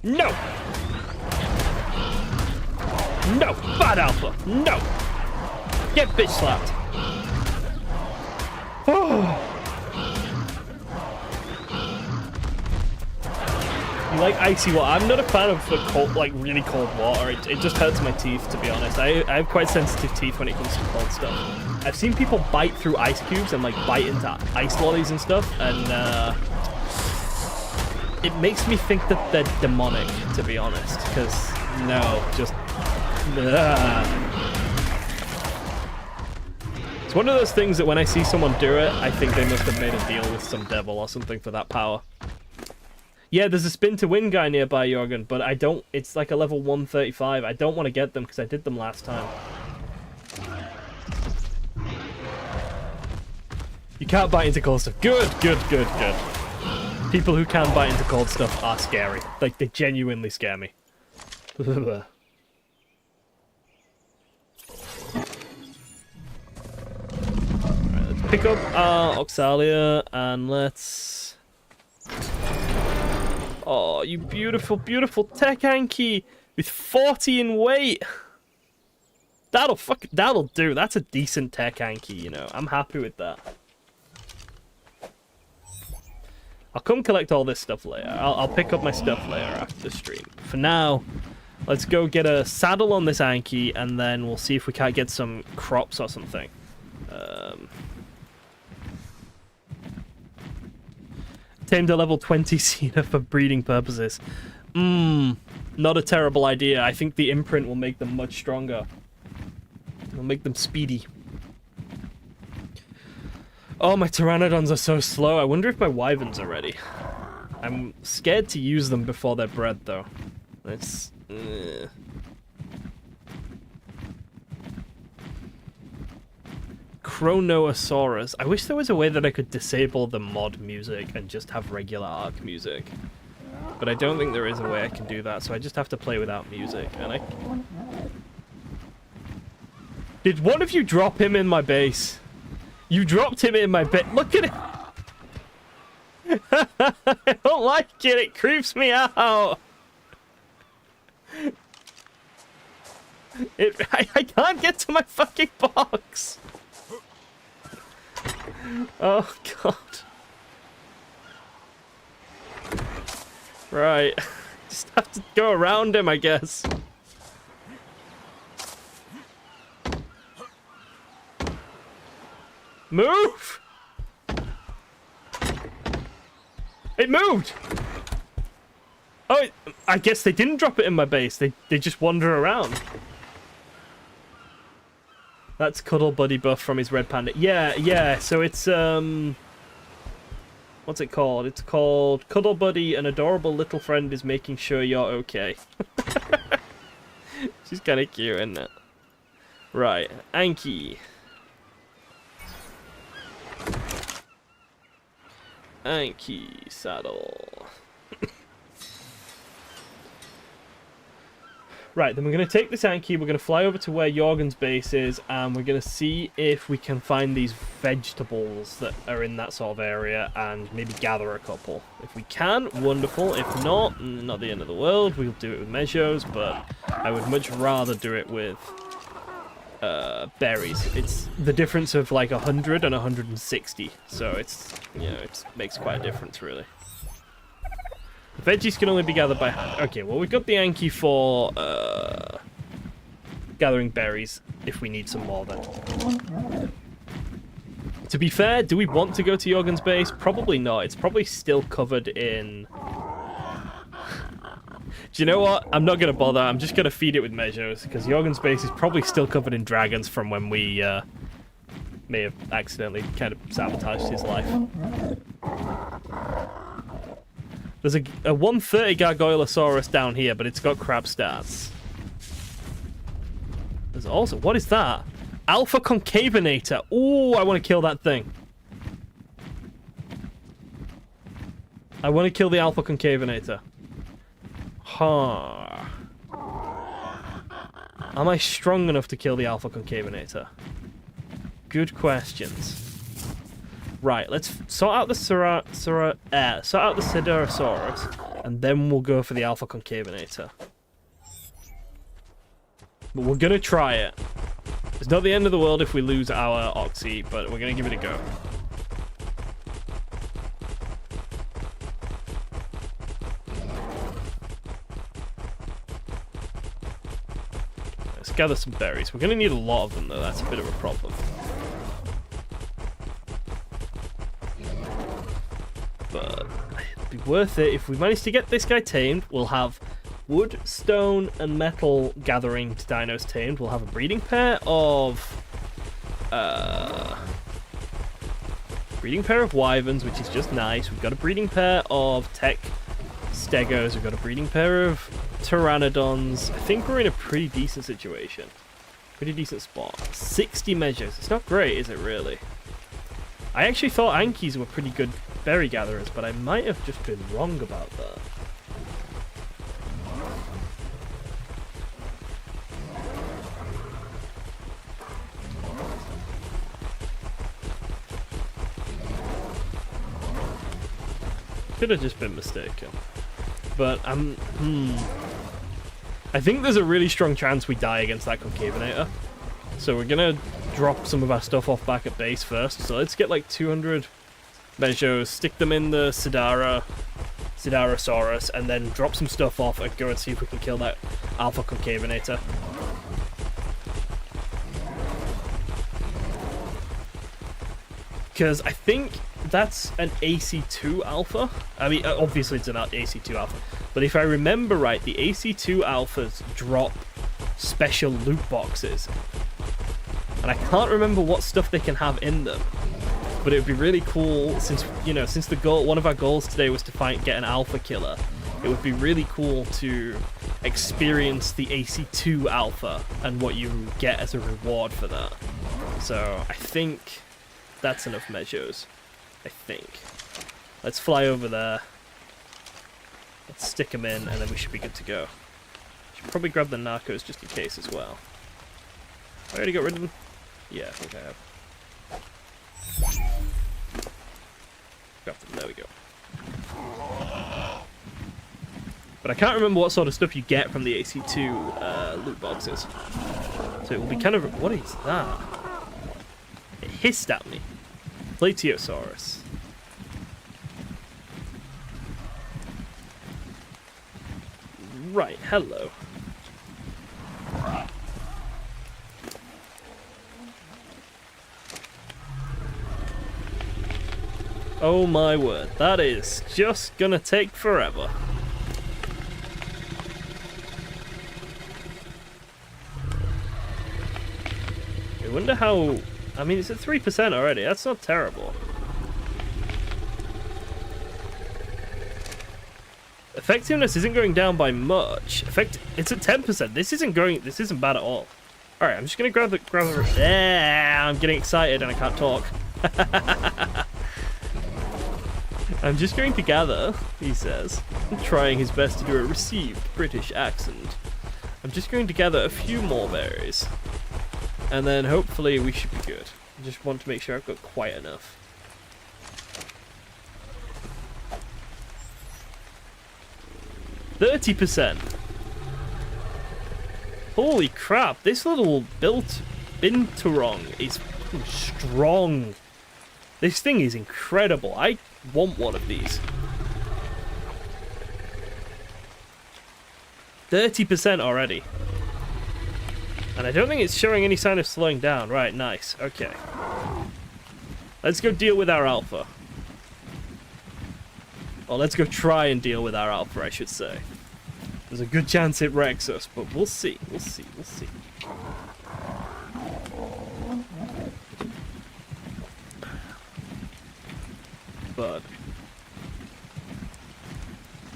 Speaker 1: No! No! Bad alpha! No! Get bitch slapped! Oh. You like icy water? I'm not a fan of the cold, like really cold water. It just hurts my teeth, to be honest. I have quite sensitive teeth when it comes to cold stuff. I've seen people bite through ice cubes and like bite into ice lollies and stuff, and it makes me think that they're demonic, to be honest. Because no, just. It's one of those things that when I see someone do it, I think they must have made a deal with some devil or something for that power. Yeah, there's a spin to win guy nearby, Jorgen, but I don't... It's like a level 135. I don't want to get them because I did them last time. You can't bite into cold stuff. Good, good, good, good. People who can bite into cold stuff are scary. Like, they genuinely scare me. Alright, let's pick up our Oxalia and let's... Oh, you beautiful, beautiful tech Anki with 40 in weight. That'll do. That's a decent tech Anki, you know. I'm happy with that. I'll come collect all this stuff later. I'll pick up my stuff later after the stream. For now, let's go get a saddle on this Anki, and then we'll see if we can't get some crops or something. Tamed a level 20 Cena for breeding purposes. Not a terrible idea. I think the imprint will make them much stronger. It'll make them speedy. Oh, my pteranodons are so slow. I wonder if my wyverns are ready. I'm scared to use them before they're bred, though. Let's... Chronosaurus. I wish there was a way that I could disable the mod music and just have regular ARK music. But I don't think there is a way I can do that, so I just have to play without music. And I... Did one of you drop him in my base? You dropped him in my base. Look at it! I don't like it. It creeps me out. I can't get to my fucking box. Oh, God. Right. Just have to go around him, I guess. Move! It moved! Oh, I guess they didn't drop it in my base. They just wander around. That's Cuddle Buddy buff from his red panda. Yeah, so it's, what's it called? It's called Cuddle Buddy, an adorable little friend is making sure you're okay. She's kind of cute, isn't it? Right, Anki. Anki saddle. Right, then we're going to take this Anki, we're going to fly over to where Jorgen's base is, and we're going to see if we can find these vegetables that are in that sort of area, and maybe gather a couple. If we can, wonderful. If not, not the end of the world. We'll do it with Mejos, but I would much rather do it with berries. It's the difference of like 100 and 160, so it's, you know, it makes quite a difference, really. The veggies can only be gathered by hand. Okay, well, we've got the Anki for gathering berries if we need some more, then. To be fair, do we want to go to Jorgen's base? Probably not. It's probably still covered in... Do you know what? I'm not going to bother. I'm just going to feed it with Mejos, because Jorgen's base is probably still covered in dragons from when we may have accidentally kind of sabotaged his life. There's a 130 Gargoylosaurus down here, but it's got crab stats. There's also... What is that? Alpha Concavenator. Ooh, I want to kill that thing. I want to kill the Alpha Concavenator. Huh. Am I strong enough to kill the Alpha Concavenator? Good questions. Right, let's sort out the Siderosaurus, and then we'll go for the Alpha Concavenator. But we're gonna try it. It's not the end of the world if we lose our Oxy, but we're gonna give it a go. Let's gather some berries. We're gonna need a lot of them, though. That's a bit of a problem. But it'll be worth it. If we manage to get this guy tamed, we'll have wood, stone, and metal gathering to dinos tamed. We'll have a breeding pair of wyverns, which is just nice. We've got a breeding pair of tech stegos. We've got a breeding pair of pteranodons. I think we're in a pretty decent situation. Pretty decent spot. 60 measures. It's not great, is it really? I actually thought Ankis were pretty good berry gatherers, but I might have just been wrong about that. Could have just been mistaken. But I think there's a really strong chance we die against that Concavenator. So we're gonna drop some of our stuff off back at base first. So let's get like 200 Mejos, stick them in the Siderosaurus, and then drop some stuff off and go and see if we can kill that Alpha Concavenator. Because I think that's an AC2 Alpha. I mean, obviously it's an AC2 Alpha. But if I remember right, the AC2 Alphas drop special loot boxes. And I can't remember what stuff they can have in them. But it would be really cool, since, you know, since the goal, one of our goals today was to get an alpha killer. It would be really cool to experience the AC2 alpha and what you get as a reward for that. So I think that's enough measures. I think. Let's fly over there. Let's stick them in, and then we should be good to go. Should probably grab the narcos just in case as well. I already got rid of them? Yeah, I think I have. Grab them, there we go. But I can't remember what sort of stuff you get from the AC2 loot boxes. So it will be kind of... What is that? It hissed at me. Platiosaurus. Right, hello. Oh my word, that is just gonna take forever. I wonder how... I mean, it's at 3% already, that's not terrible. Effectiveness isn't going down by much. It's at 10%. This isn't bad at all. Alright, I'm just gonna grab the yeah, I'm getting excited and I can't talk. I'm just going to gather, he says, trying his best to do a received British accent. I'm just going to gather a few more berries. And then hopefully we should be good. I just want to make sure I've got quite enough. %. Holy crap, this little binturong is strong. This thing is incredible. I want one of these. 30% already. And I don't think it's showing any sign of slowing down. Right, nice. Okay. Let's go deal with our alpha. Or let's go try and deal with our alpha, I should say. There's a good chance it wrecks us, but we'll see. We'll see. We'll see. But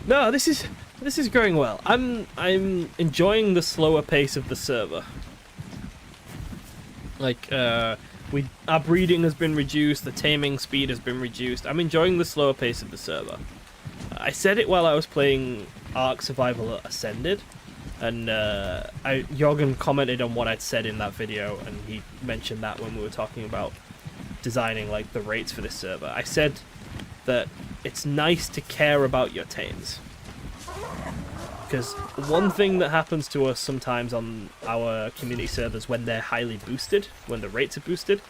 Speaker 1: no, this is going well. I'm enjoying the slower pace of the server. Like our breeding has been reduced, the taming speed has been reduced. I'm enjoying the slower pace of the server. I said it while I was playing Ark Survival Ascended, and Jorgen commented on what I'd said in that video, and he mentioned that when we were talking about designing like the rates for this server. I said that it's nice to care about your tames, because one thing that happens to us sometimes on our community servers when they're highly boosted, when the rates are boosted,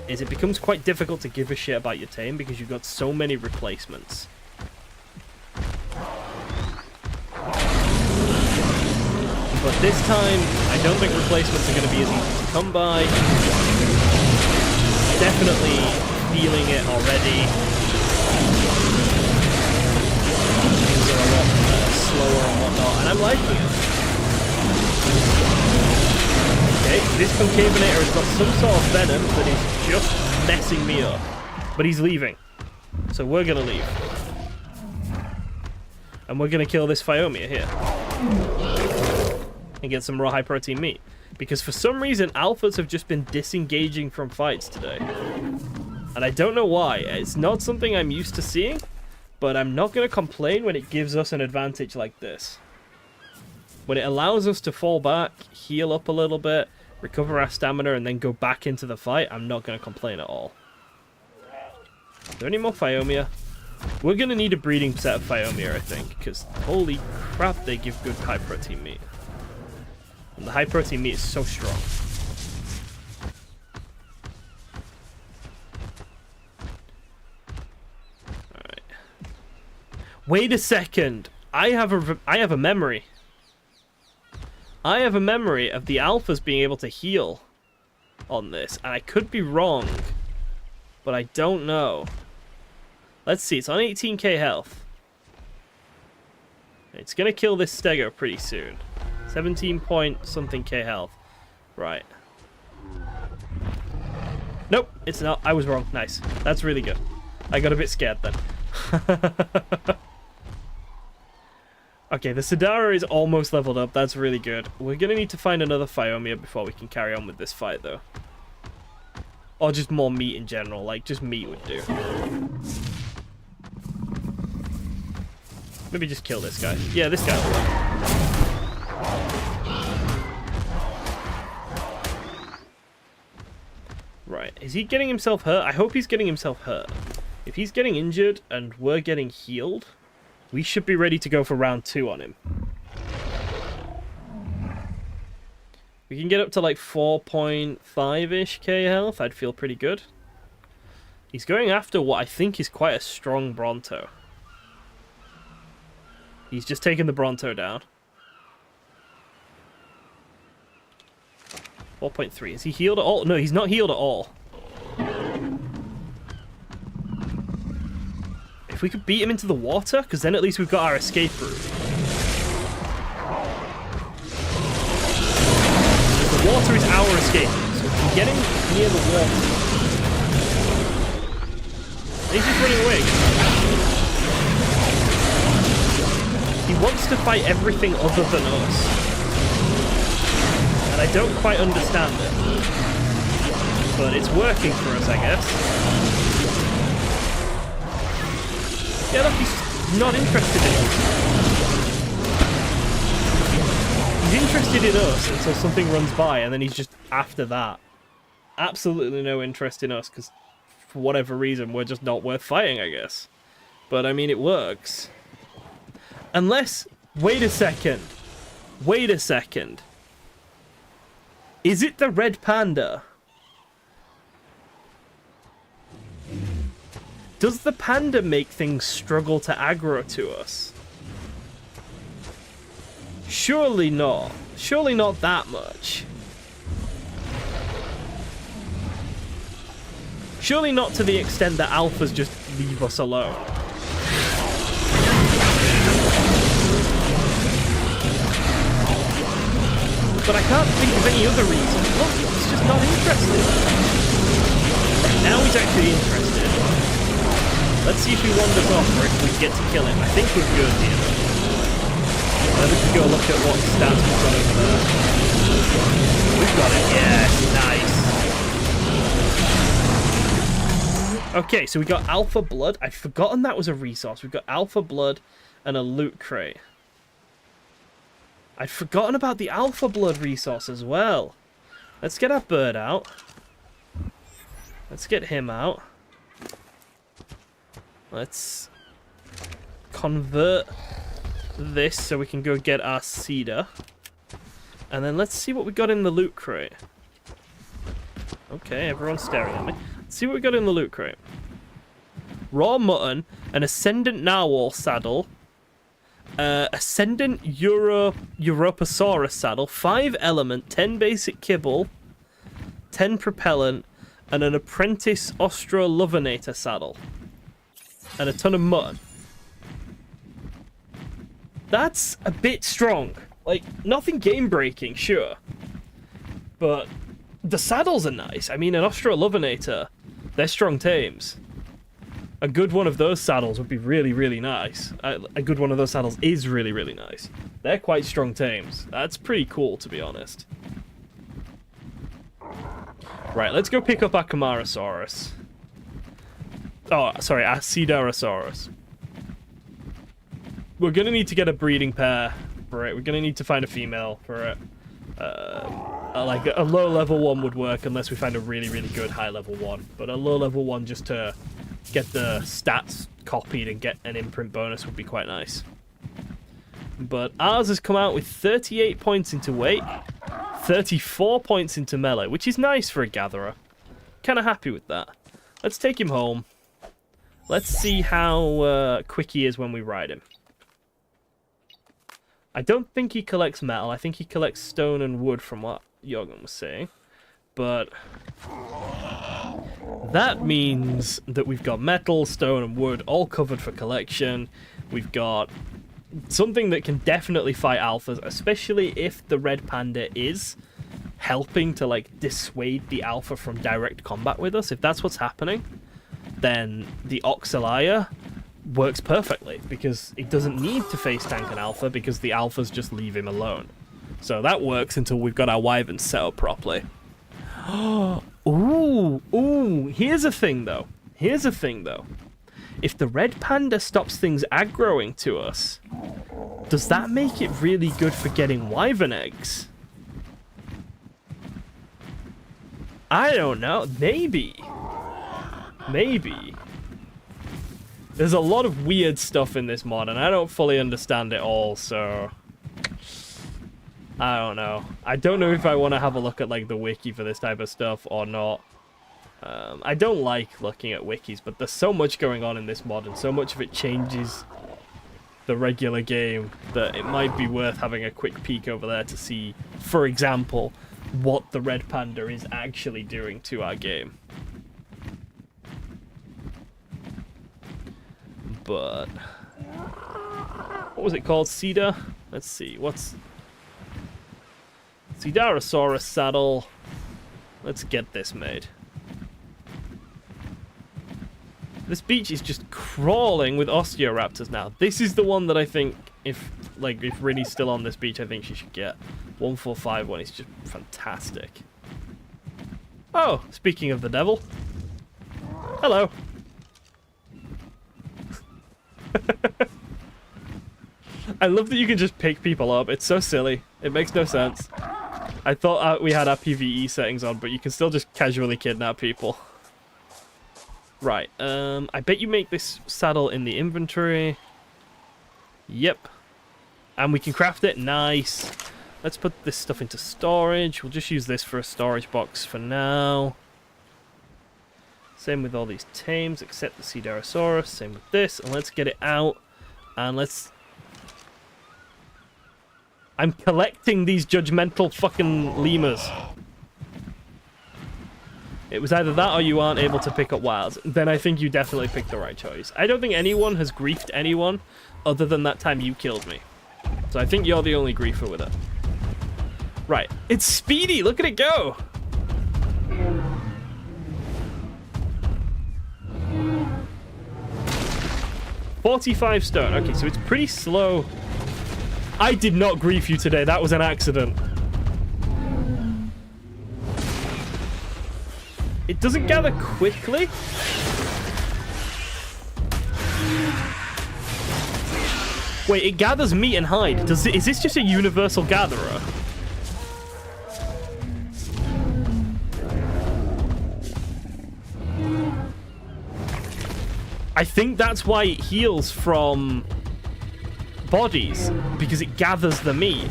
Speaker 1: is it becomes quite difficult to give a shit about your tame because you've got so many replacements. But this time, I don't think replacements are going to be as easy to come by. Definitely feeling it already. Things are a lot slower and whatnot, and I'm liking it. Okay, this Concavenator has got some sort of venom that is just messing me up. But he's leaving. So we're going to leave. And we're going to kill this Phiomia here. And get some raw high protein meat. Because for some reason, alphas have just been disengaging from fights today. And I don't know why. It's not something I'm used to seeing, but I'm not going to complain when it gives us an advantage like this. When it allows us to fall back, heal up a little bit, recover our stamina, and then go back into the fight, I'm not going to complain at all. Are there any more Phiomia? We're going to need a breeding set of Phiomia, I think, because holy crap, they give good high protein meat. And the high protein meat is so strong. Alright. Wait a second. I have a memory. I have a memory of the alphas being able to heal on this. And I could be wrong. But I don't know. Let's see. It's on 18k health. It's going to kill this Stego pretty soon. 17 point something k health. Right. Nope, it's not. I was wrong. Nice. That's really good. I got a bit scared then. Okay, the Sidara is almost leveled up. That's really good. We're going to need to find another Phiomia before we can carry on with this fight, though. Or just more meat in general. Like, just meat would do. Maybe just kill this guy. Yeah, this guy will work. Right. Is he getting himself hurt? I hope he's getting himself hurt. If he's getting injured and we're getting healed, we should be ready to go for round 2 on him. We can get up to like 4.5-ish K health. I'd feel pretty good. He's going after what I think is quite a strong Bronto. He's just taken the Bronto down. 4.3. Is he healed at all? No, he's not healed at all. If we could beat him into the water, because then at least we've got our escape route. The water is our escape route, so if we get him near the water... He's just running away again. He wants to fight everything other than us. And I don't quite understand it. But it's working for us, I guess. Yeah, look, he's not interested in us. He's interested in us until something runs by, and then he's just after that. Absolutely no interest in us, because for whatever reason, we're just not worth fighting, I guess. But, I mean, it works. Unless... Wait a second. Wait a second. Is it the red panda? Does the panda make things struggle to aggro to us? Surely not. Surely not that much. Surely not to the extent that alphas just leave us alone. But I can't think of any other reason. Look, he's just not interested. Right, now he's actually interested. Let's see if he wanders off or if we get to kill him. I think we're good here. Then we can go look at what stats we've got over there. We've got it, yes, nice. Okay, so we got Alpha Blood. I'd forgotten that was a resource. We've got Alpha Blood and a loot crate. I'd forgotten about the Alpha Blood resource as well. Let's get our bird out. Let's get him out. Let's convert this so we can go get our cedar. And then let's see what we got in the loot crate. Okay, everyone's staring at me. Let's see what we got in the loot crate. Raw mutton, an Ascendant Narwhal saddle, Ascendant Europasaurus saddle, 5 element, 10 basic kibble, 10 propellant, and an Apprentice Australovenator saddle. And a ton of mutton. That's a bit strong. Like, nothing game-breaking, sure. But the saddles are nice. I mean, an Australovenator, they're strong tames. A good one of those saddles would be really, really nice. A good one of those saddles is really, really nice. They're quite strong tames. That's pretty cool, to be honest. Right, let's go pick up our Camarasaurus. Oh, sorry, our Cedarosaurus. We're going to need to get a breeding pair for it. We're going to need to find a female for it. Like, a low-level one would work unless we find a really, really good high-level one. But a low-level one just to get the stats copied and get an imprint bonus would be quite nice. But ours has come out with 38 points into weight, 34 points into melee, which is nice for a gatherer. Kind of happy with that. Let's take him home. Let's see how quick he is when we ride him. I don't think he collects metal. I think he collects stone and wood from what Jorgen was saying. But that means that we've got metal, stone, and wood all covered for collection. We've got something that can definitely fight alphas, especially if the red panda is helping to like dissuade the alpha from direct combat with us, if that's what's happening, then the Auxilia works perfectly, because it doesn't need to face tank an alpha, because the alphas just leave him alone. So that works until we've got our wyverns set up properly. Ooh, here's a thing though. If the red panda stops things aggroing to us, does that make it really good for getting wyvern eggs? I don't know. Maybe. There's a lot of weird stuff in this mod, and I don't fully understand it all, so I don't know. I don't know if I want to have a look at like the wiki for this type of stuff or not. I don't like looking at wikis, but there's so much going on in this mod, and so much of it changes the regular game, that it might be worth having a quick peek over there to see, for example, what the red panda is actually doing to our game. But what was it called? Cedar? Let's see. What's Cedarosaurus saddle? Let's get this made. This beach is just crawling with Osteoraptors now. This is the one that I think, if Rinny's still on this beach, I think she should get. 1451 is just fantastic. Oh, speaking of the devil. Hello. I love that you can just pick people up. It's so silly. It makes no sense. I thought we had our PvE settings on, but you can still just casually kidnap people. Right, I bet you make this saddle in the inventory. Yep. And we can craft it. Nice. Let's put this stuff into storage. We'll just use this for a storage box for now. Same with all these tames, except the Cedarosaurus. Same with this. And let's get it out. And let's... I'm collecting these judgmental fucking lemurs. It was either that or you aren't able to pick up wilds. Then I think you definitely picked the right choice. I don't think anyone has griefed anyone other than that time you killed me. So I think you're the only griefer with it. Right. It's speedy! Look at it go! $45 stone. Okay, so it's pretty slow. I did not grief you today. That was an accident. It doesn't gather quickly. Wait, it gathers meat and hide. Is this just a universal gatherer? I think that's why it heals from bodies, because it gathers the meat.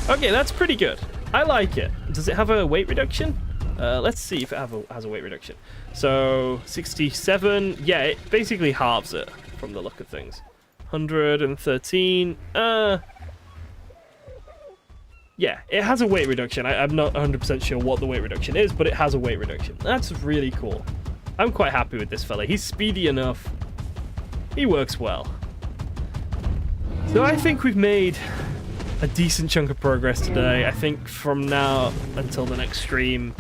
Speaker 1: Okay, that's pretty good. I like it. Does it have a weight reduction? Let's see if it has a weight reduction. So, 67. Yeah, it basically halves it from the look of things. 113. Yeah, it has a weight reduction. I'm not 100% sure what the weight reduction is, but it has a weight reduction. That's really cool. I'm quite happy with this fella. He's speedy enough. He works well. So I think we've made a decent chunk of progress today. I think from now until the next stream,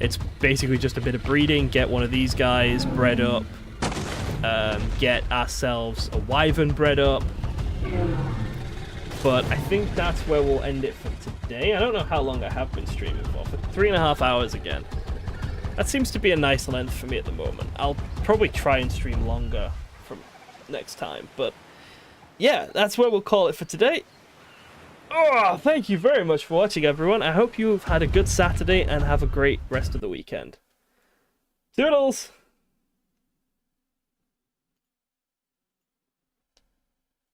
Speaker 1: it's basically just a bit of breeding. Get one of these guys bred up. Get ourselves a wyvern bred up. But I think that's where we'll end it for today. I don't know how long I have been streaming for 3.5 hours again. That seems to be a nice length for me at the moment. I'll probably try and stream longer from next time. But yeah, that's where we'll call it for today. Oh, thank you very much for watching, everyone. I hope you've had a good Saturday and have a great rest of the weekend. Toodles!